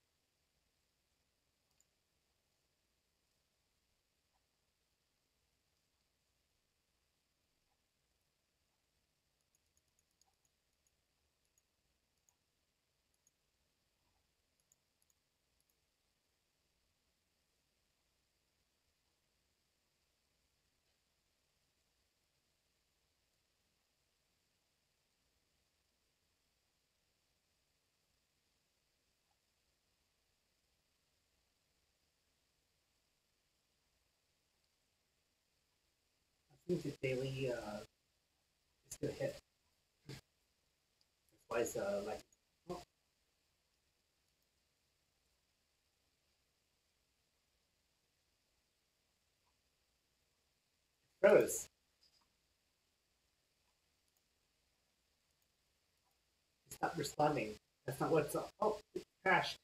I think the daily is gonna hit. That's why it's like, oh, froze. It's not responding. That's not what's up. Oh, it crashed.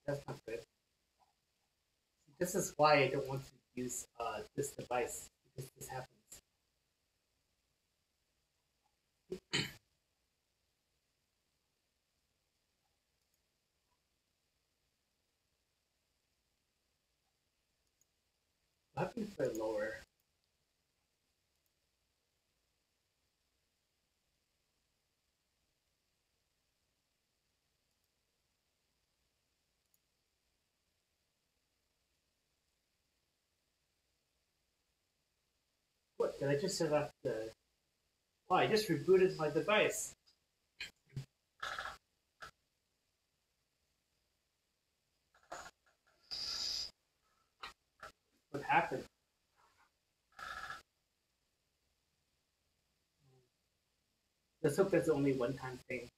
That's not good. This is why I don't want to use this device because this happens. What happens if I lower? What did I just set up the? Oh, I just rebooted my device. What happened? Let's hope that's only one-time thing.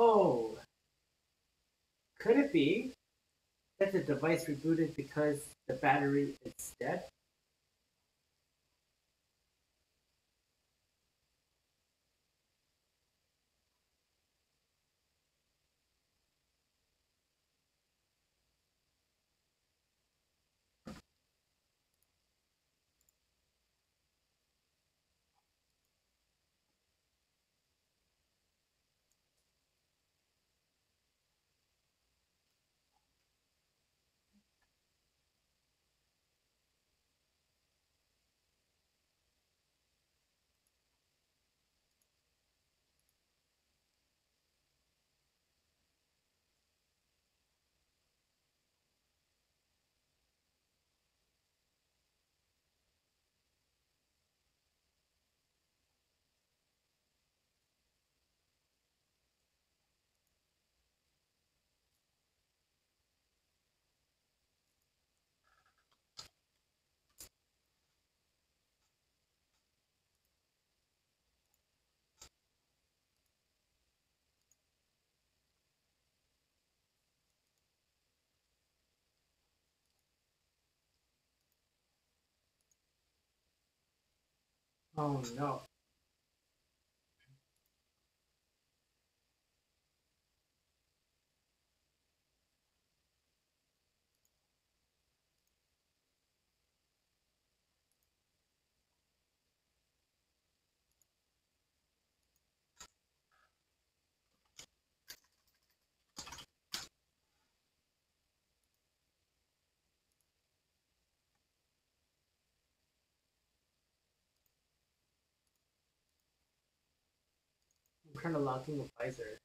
Oh, could it be that the device rebooted because the battery is dead? Oh no. I'm trying to log in with Pfizer.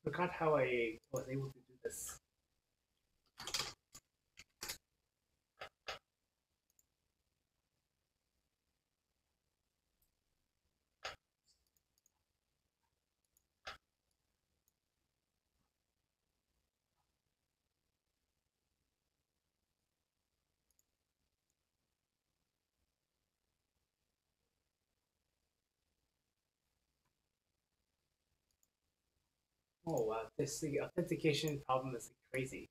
Forgot how I was able to do this. Oh wow, this the authentication problem is crazy.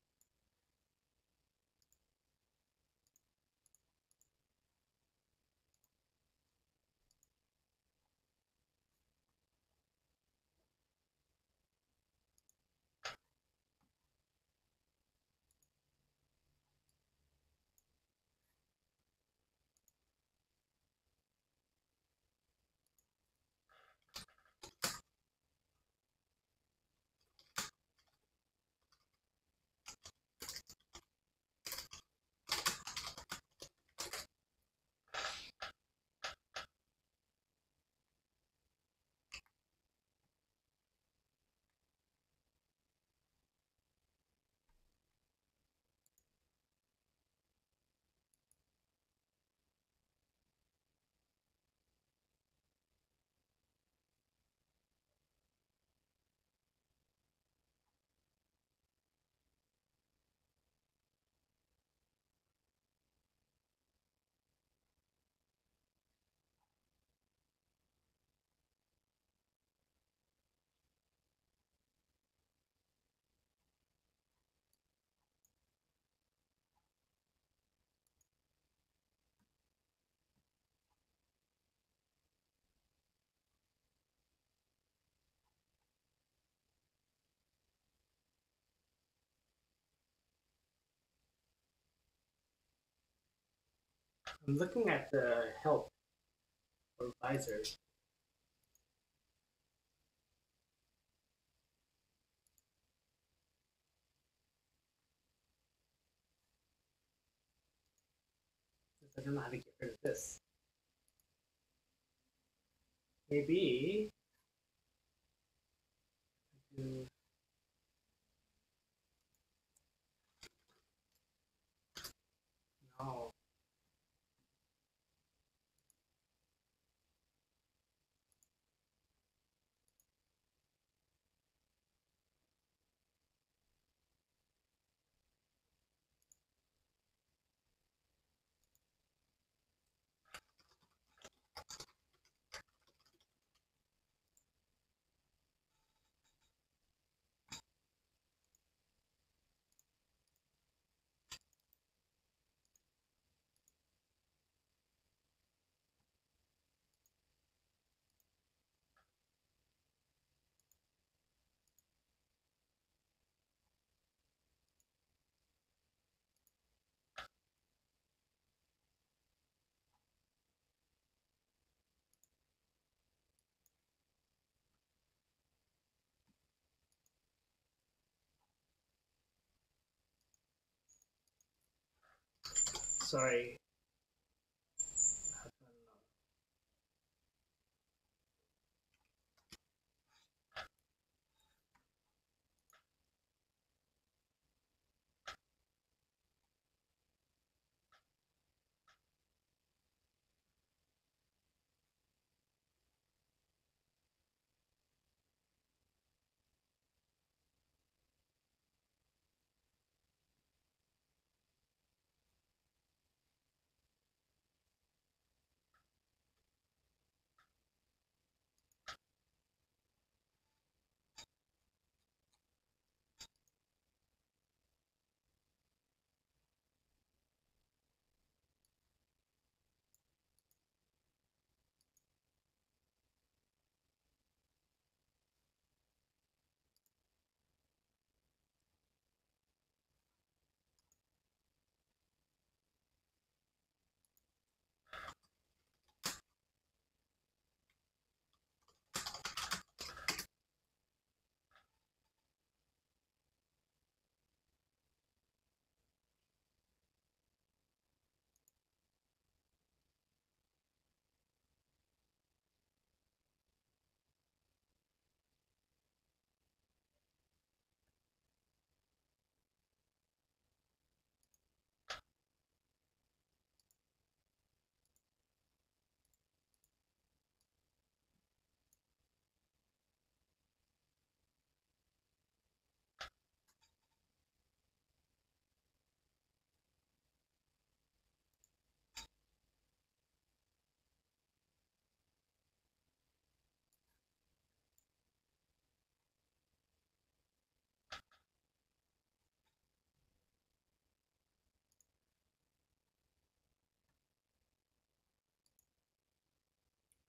I'm looking at the help or advisors. I don't know how to get rid of this. Maybe. No. Sorry.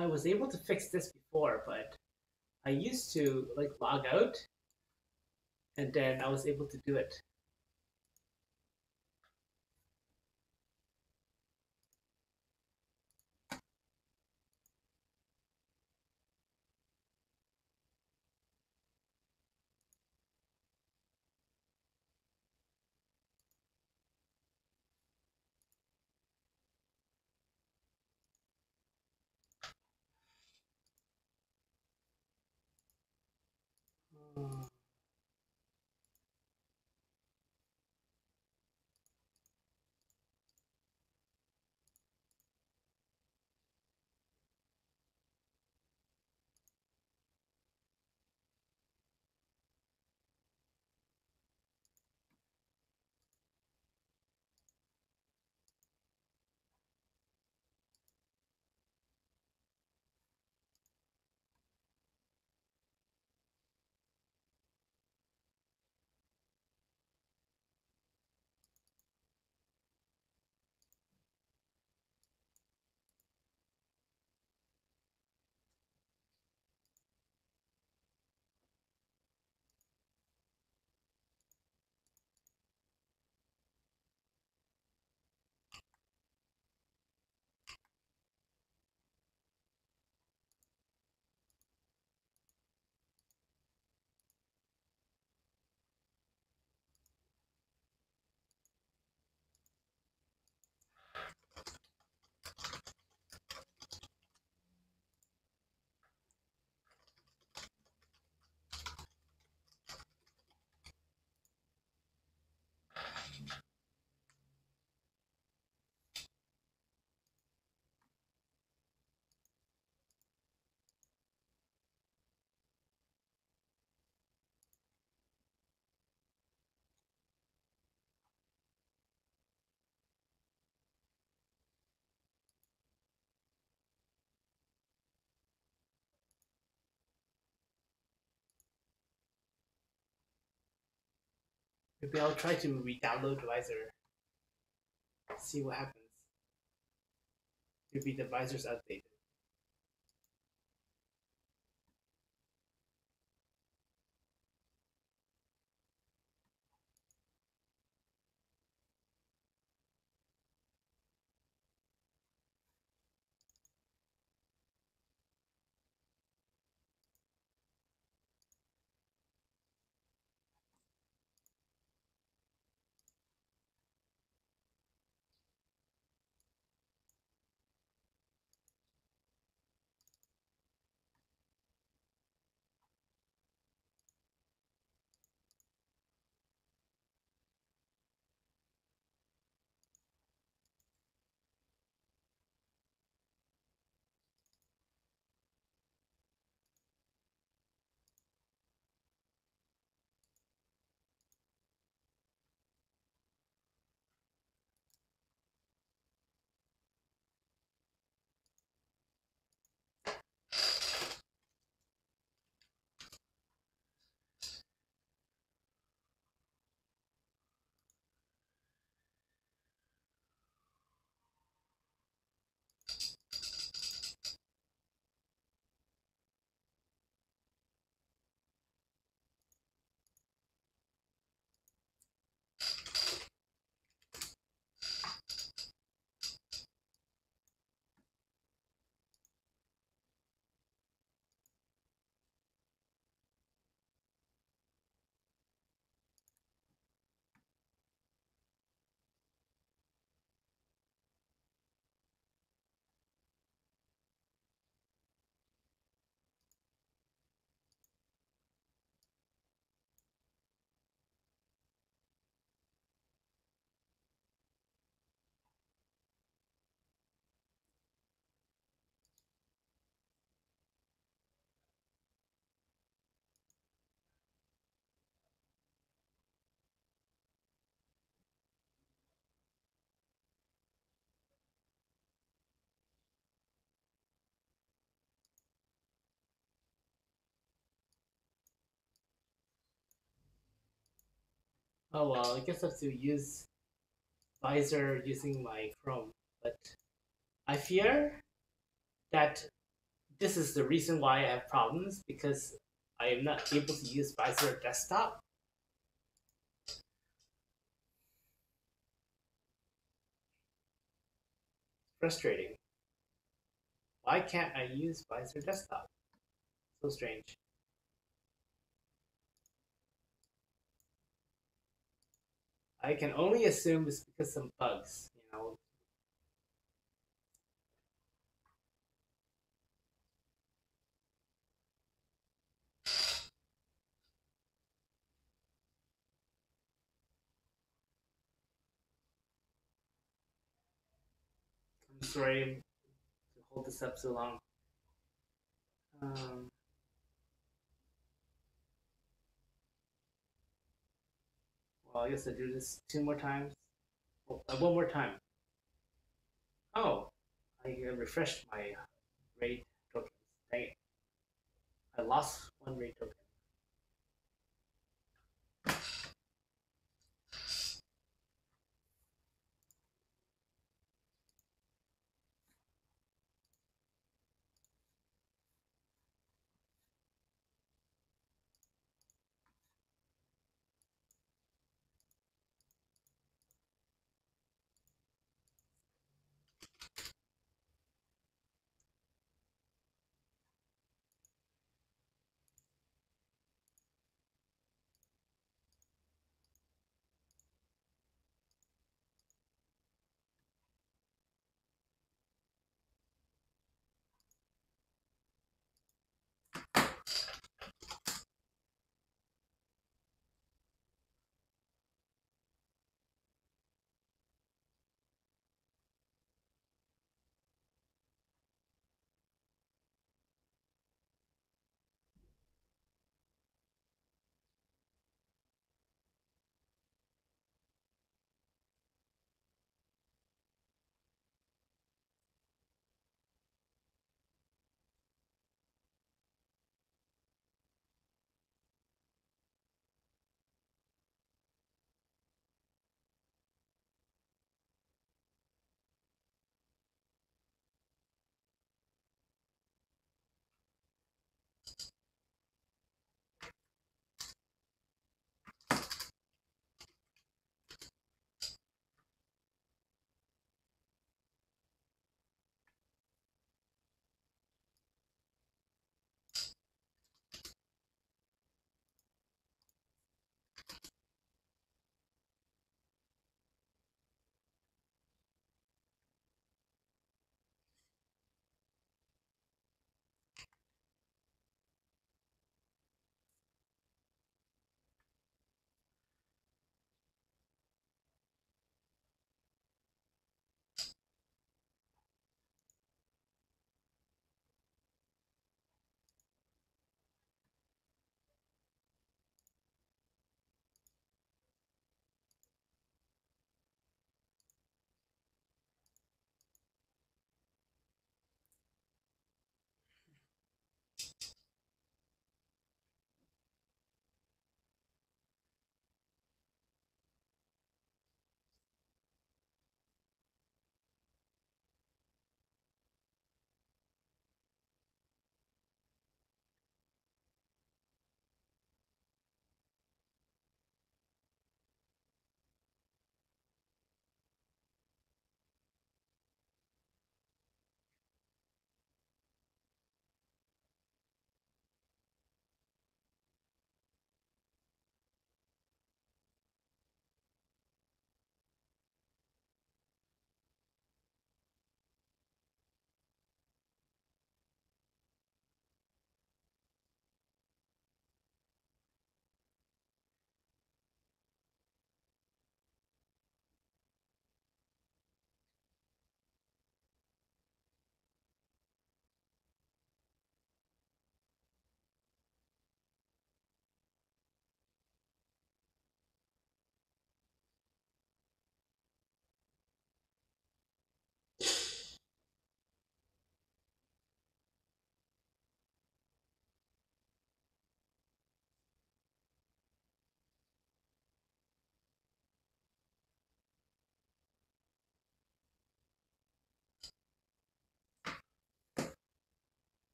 I was able to fix this before, but I used to like log out and then I was able to do it. Maybe I'll try to re-download Visor, see what happens. Maybe the Visor's outdated. Oh well, I guess I have to use Visor using my Chrome, but I fear that this is the reason why I have problems because I am not able to use Visor desktop. Frustrating. Why can't I use Visor desktop? So strange. I can only assume it's because some bugs, you know. I'm sorry to hold this up so long. Um, well, I guess I do this two more times. Oh, one more time. Oh, I refreshed my rate tokens. Dang it. I lost one rate token.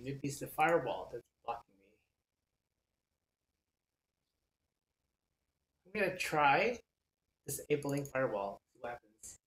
Maybe it's the firewall that's blocking me. I'm gonna try disabling firewall. See what happens.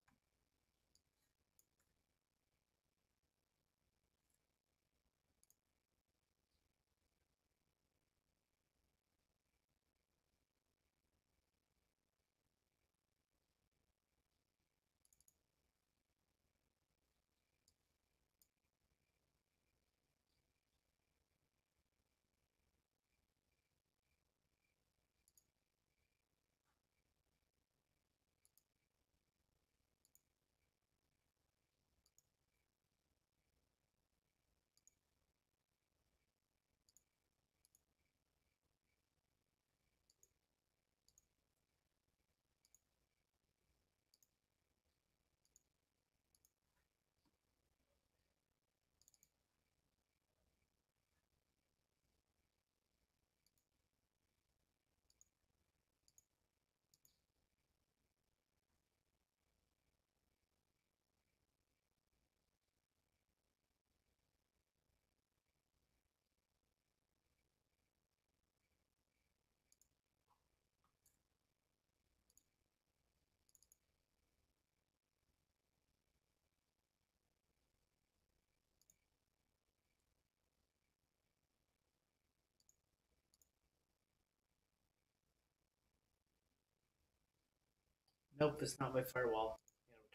Nope, it's not my firewall.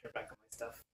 Turn back on my stuff.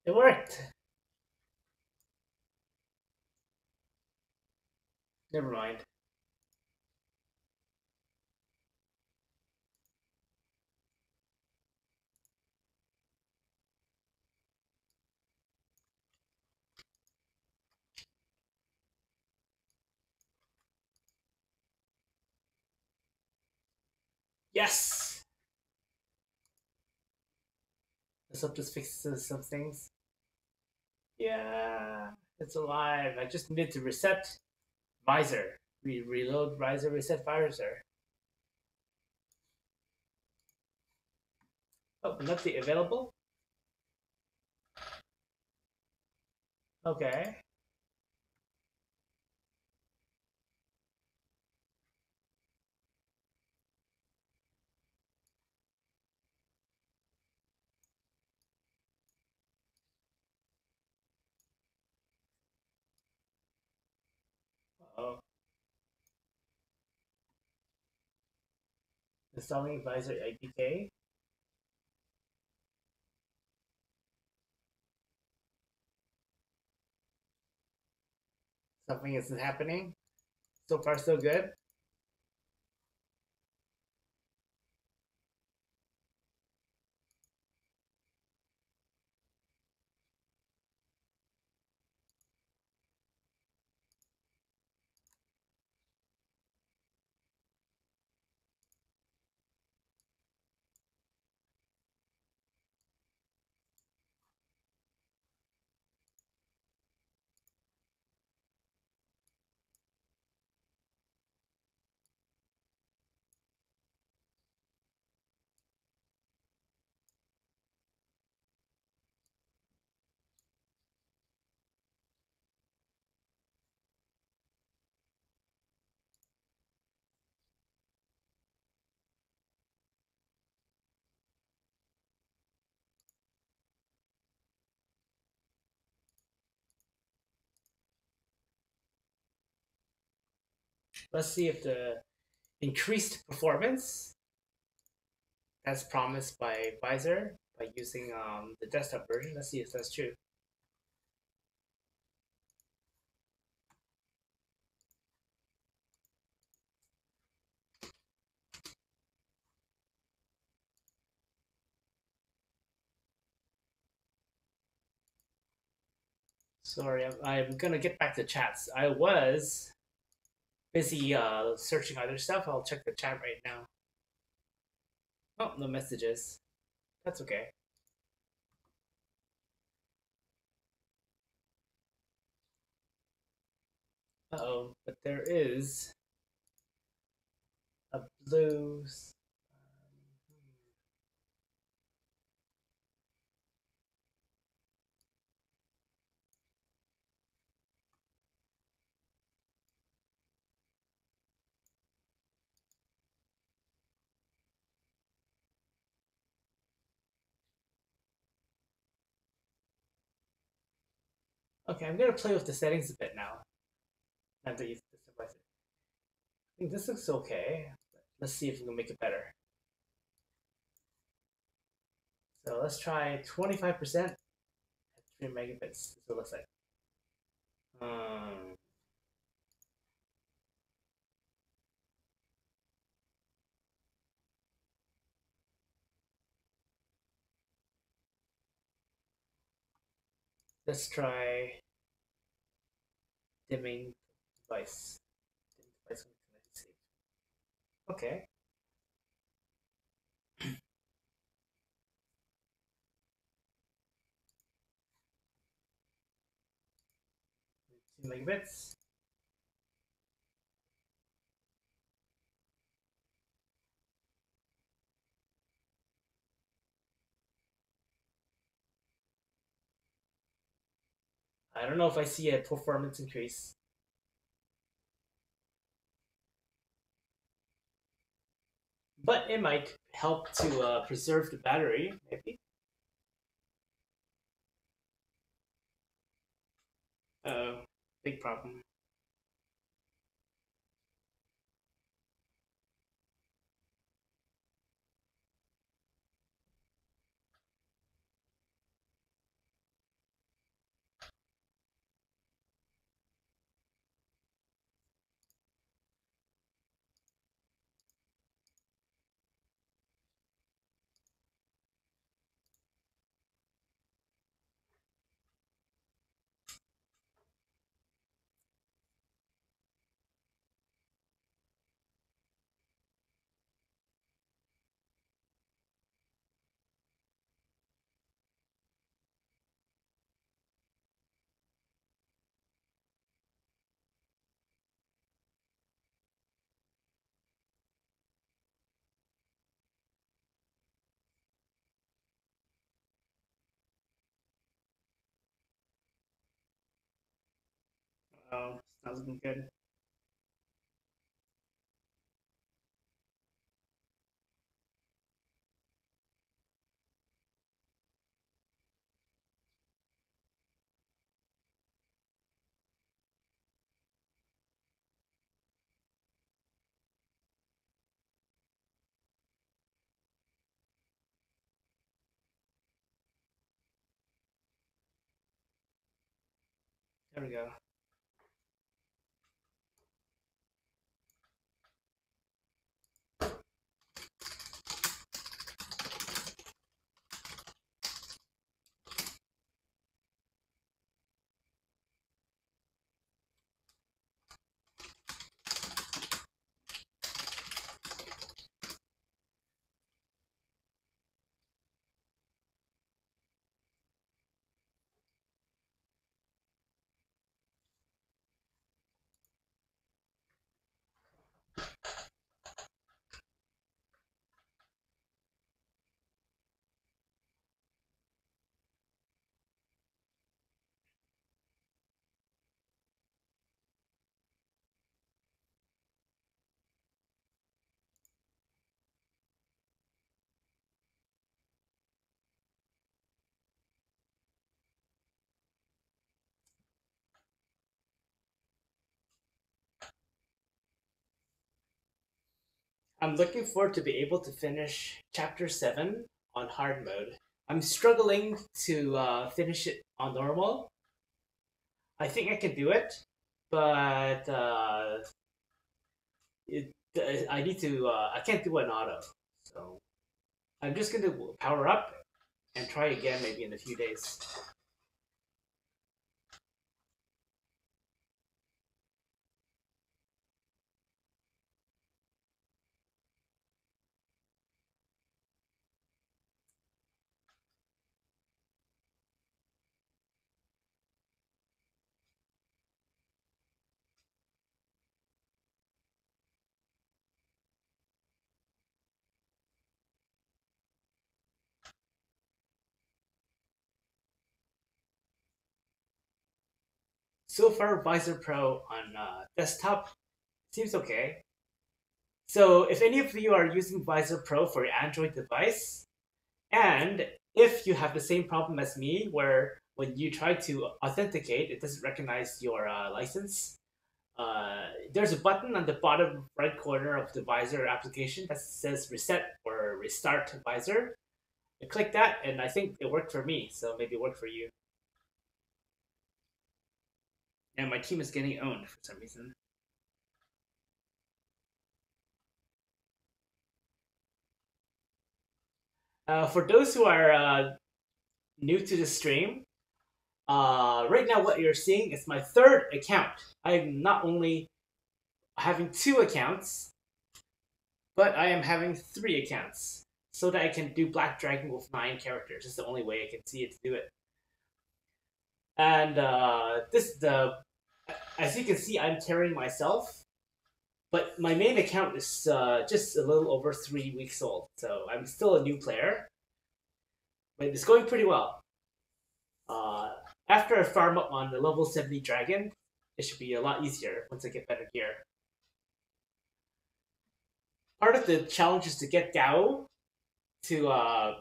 It worked. Never mind. Yes! This hope just fixes some things. Yeah, it's alive. I just needed to reset visor. Reload visor, reset visor. Oh, not the available? Okay. Oh, installing visor APK. Something isn't happening. So far, so good. Let's see if the increased performance as promised by Pfizer by using the desktop version. Let's see if that's true. Sorry, I'm gonna get back to chats. I was busy searching other stuff. I'll check the chat right now. Oh, no messages. That's okay. Uh-oh, but there is a blues. Okay, I'm gonna play with the settings a bit now. Now that you've I think this looks okay. Let's see if we can make it better. So let's try 25% at 3 megabits. This is what it looks like. Um, let's try dimming device. Device. Okay. 2 megabits. I don't know if I see a performance increase. But it might help to preserve the battery, maybe. Big problem. Oh, it's not looking good. There we go. I'm looking forward to be able to finish Chapter 7 on hard mode. I'm struggling to finish it on normal. I think I can do it, but it, I need to. I can't do an auto, so I'm just going to power up and try again maybe in a few days. So far, Visor Pro on desktop seems okay. So if any of you are using Visor Pro for your Android device, and if you have the same problem as me, where when you try to authenticate, it doesn't recognize your license, there's a button on the bottom right corner of the Visor application that says reset or restart Visor. I click that, and I think it worked for me, so maybe it worked for you. And my team is getting owned for some reason. For those who are new to the stream, right now what you're seeing is my third account. I'm not only having two accounts, but I am having three accounts so that I can do Black Dragon with 9 characters. It's the only way I can see it to do it. And as you can see, I'm carrying myself, but my main account is just a little over 3 weeks old, so I'm still a new player, but it's going pretty well. Uh, After I farm up on the level 70 dragon, it should be a lot easier once I get better gear. Part of the challenge is to get Gao to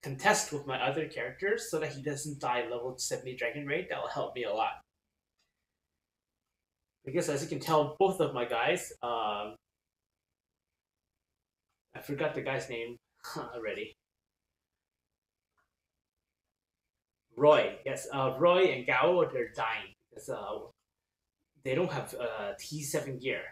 contest with my other characters so that he doesn't die level 70 dragon rate. That'll help me a lot. Because as you can tell, both of my guys, I forgot the guy's name already. Roy, yes, Roy and Gao, they're dying because they don't have T7 gear.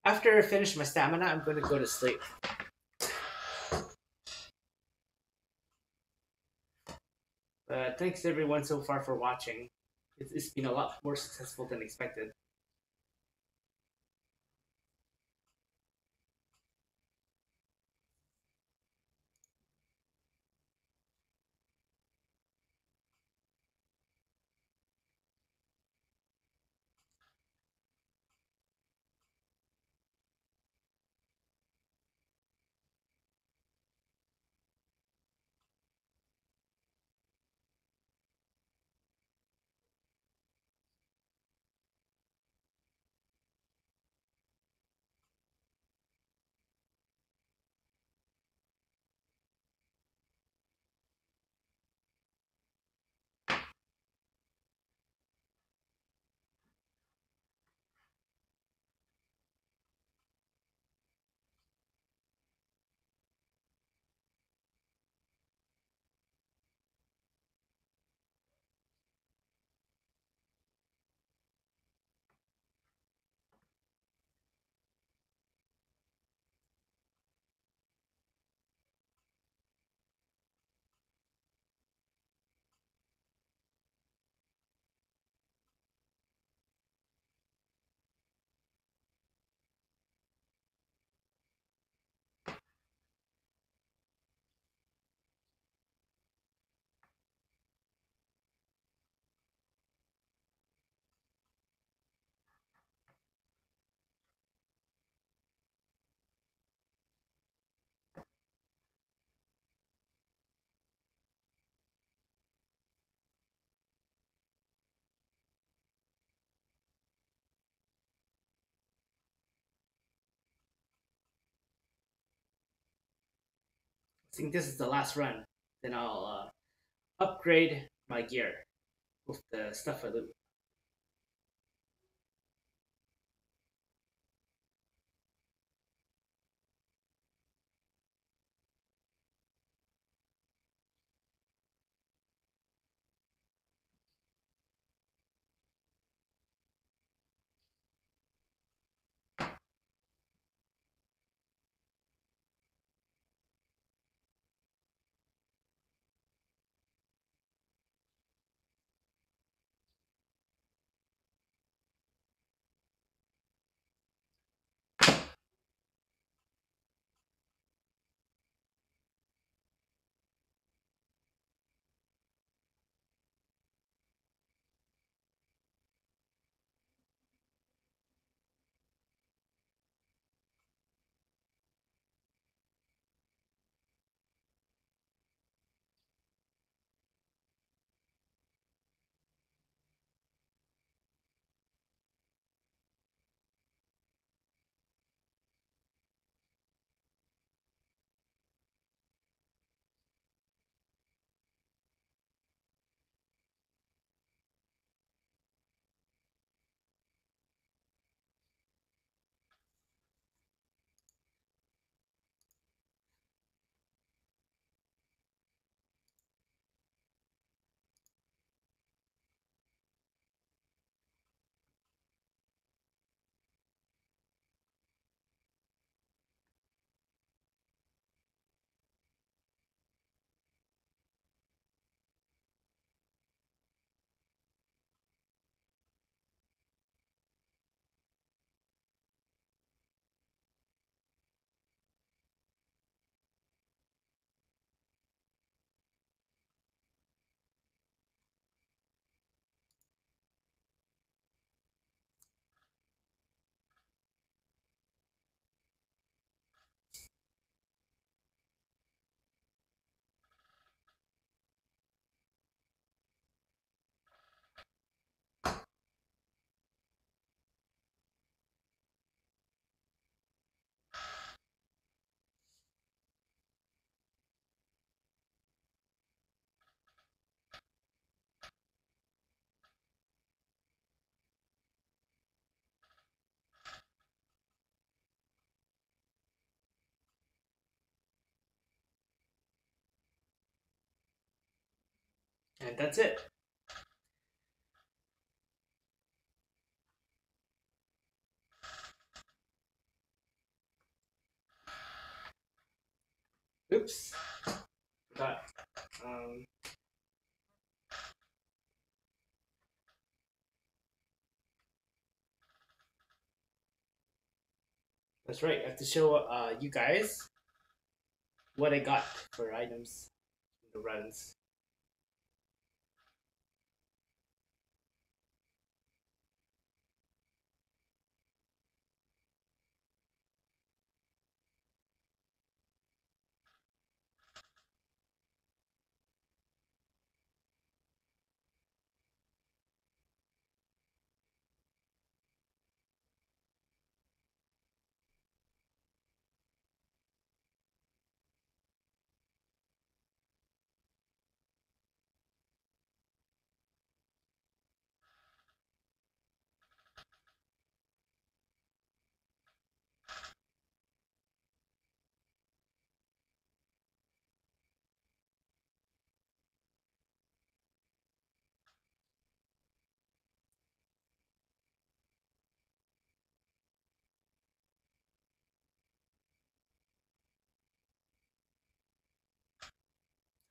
After I finish my stamina, I'm going to go to sleep. Thanks everyone so far for watching. It's been a lot more successful than expected. think this is the last run. Then I'll upgrade my gear with the stuff I loot. And that's it. Oops. Forgot. Um, that's right. I have to show you guys what I got for items in the runs.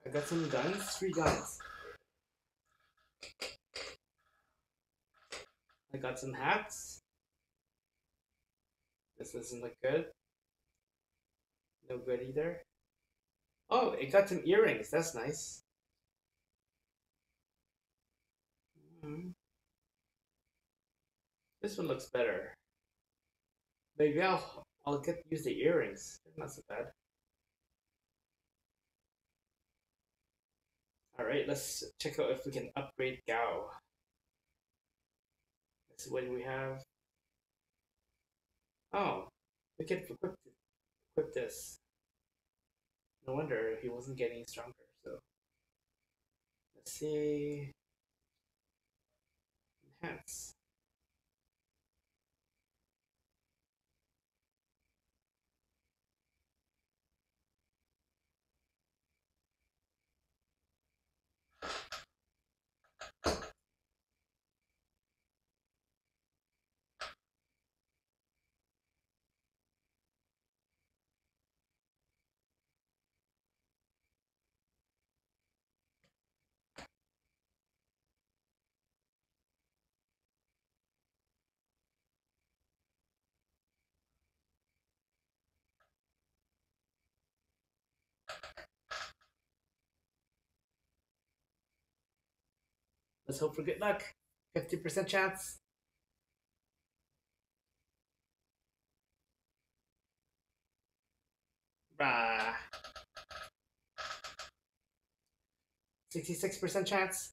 I got some guns, 3 guns. I got some hats. This doesn't look good. No good either. Oh, it got some earrings. That's nice. Mhm. This one looks better. Maybe I'll get use the earrings. They're not so bad. All right, let's check out if we can upgrade Gao. Let's see what we have. Oh, we can equip this. No wonder he wasn't getting stronger. So let's see. Enhance. Let's hope for good luck. 50% chance. Bah. 66% chance.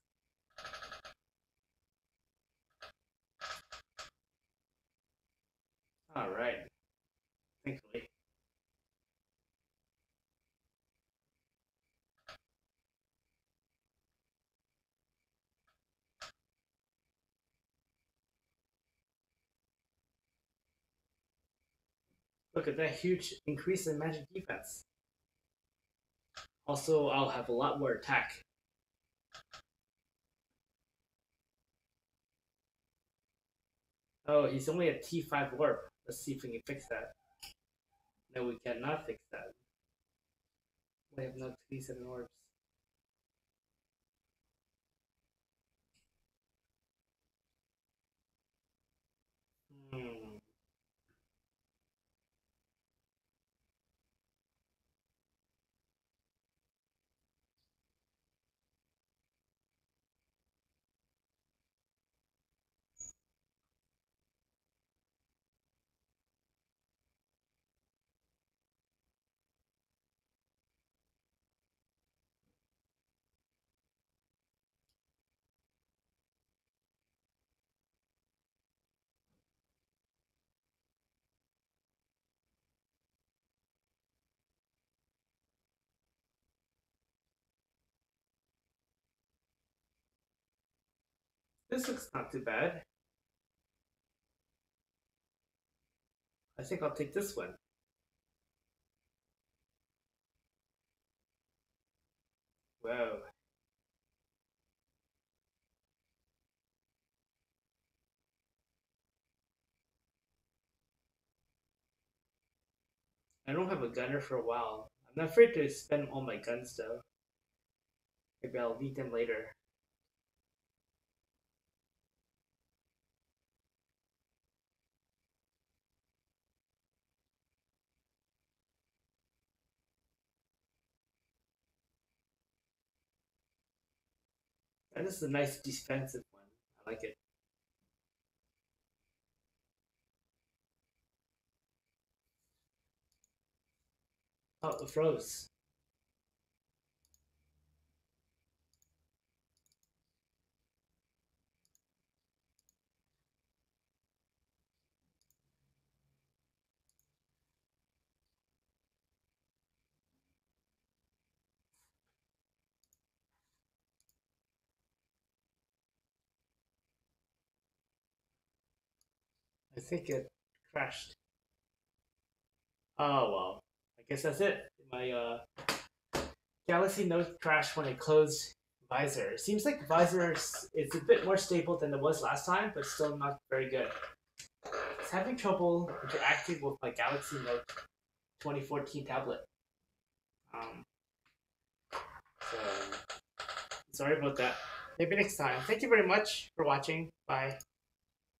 Alright. Thankfully. Look at that huge increase in magic defense. Also, I'll have a lot more attack. Oh, he's only a T5 warp. Let's see if we can fix that. No, we cannot fix that. We have no T7 orbs. Hmm. This looks not too bad. I think I'll take this one. Whoa. I don't have a gunner for a while. I'm not afraid to spend all my guns though. Maybe I'll need them later. And this is a nice defensive one. I like it. Oh, it froze. I think it crashed. Oh well. I guess that's it. My Galaxy Note crashed when it closed visor. Seems like visor is a bit more stable than it was last time, but still not very good. It's having trouble interacting with my Galaxy Note 2014 tablet. Um, so sorry about that. Maybe next time. Thank you very much for watching. Bye.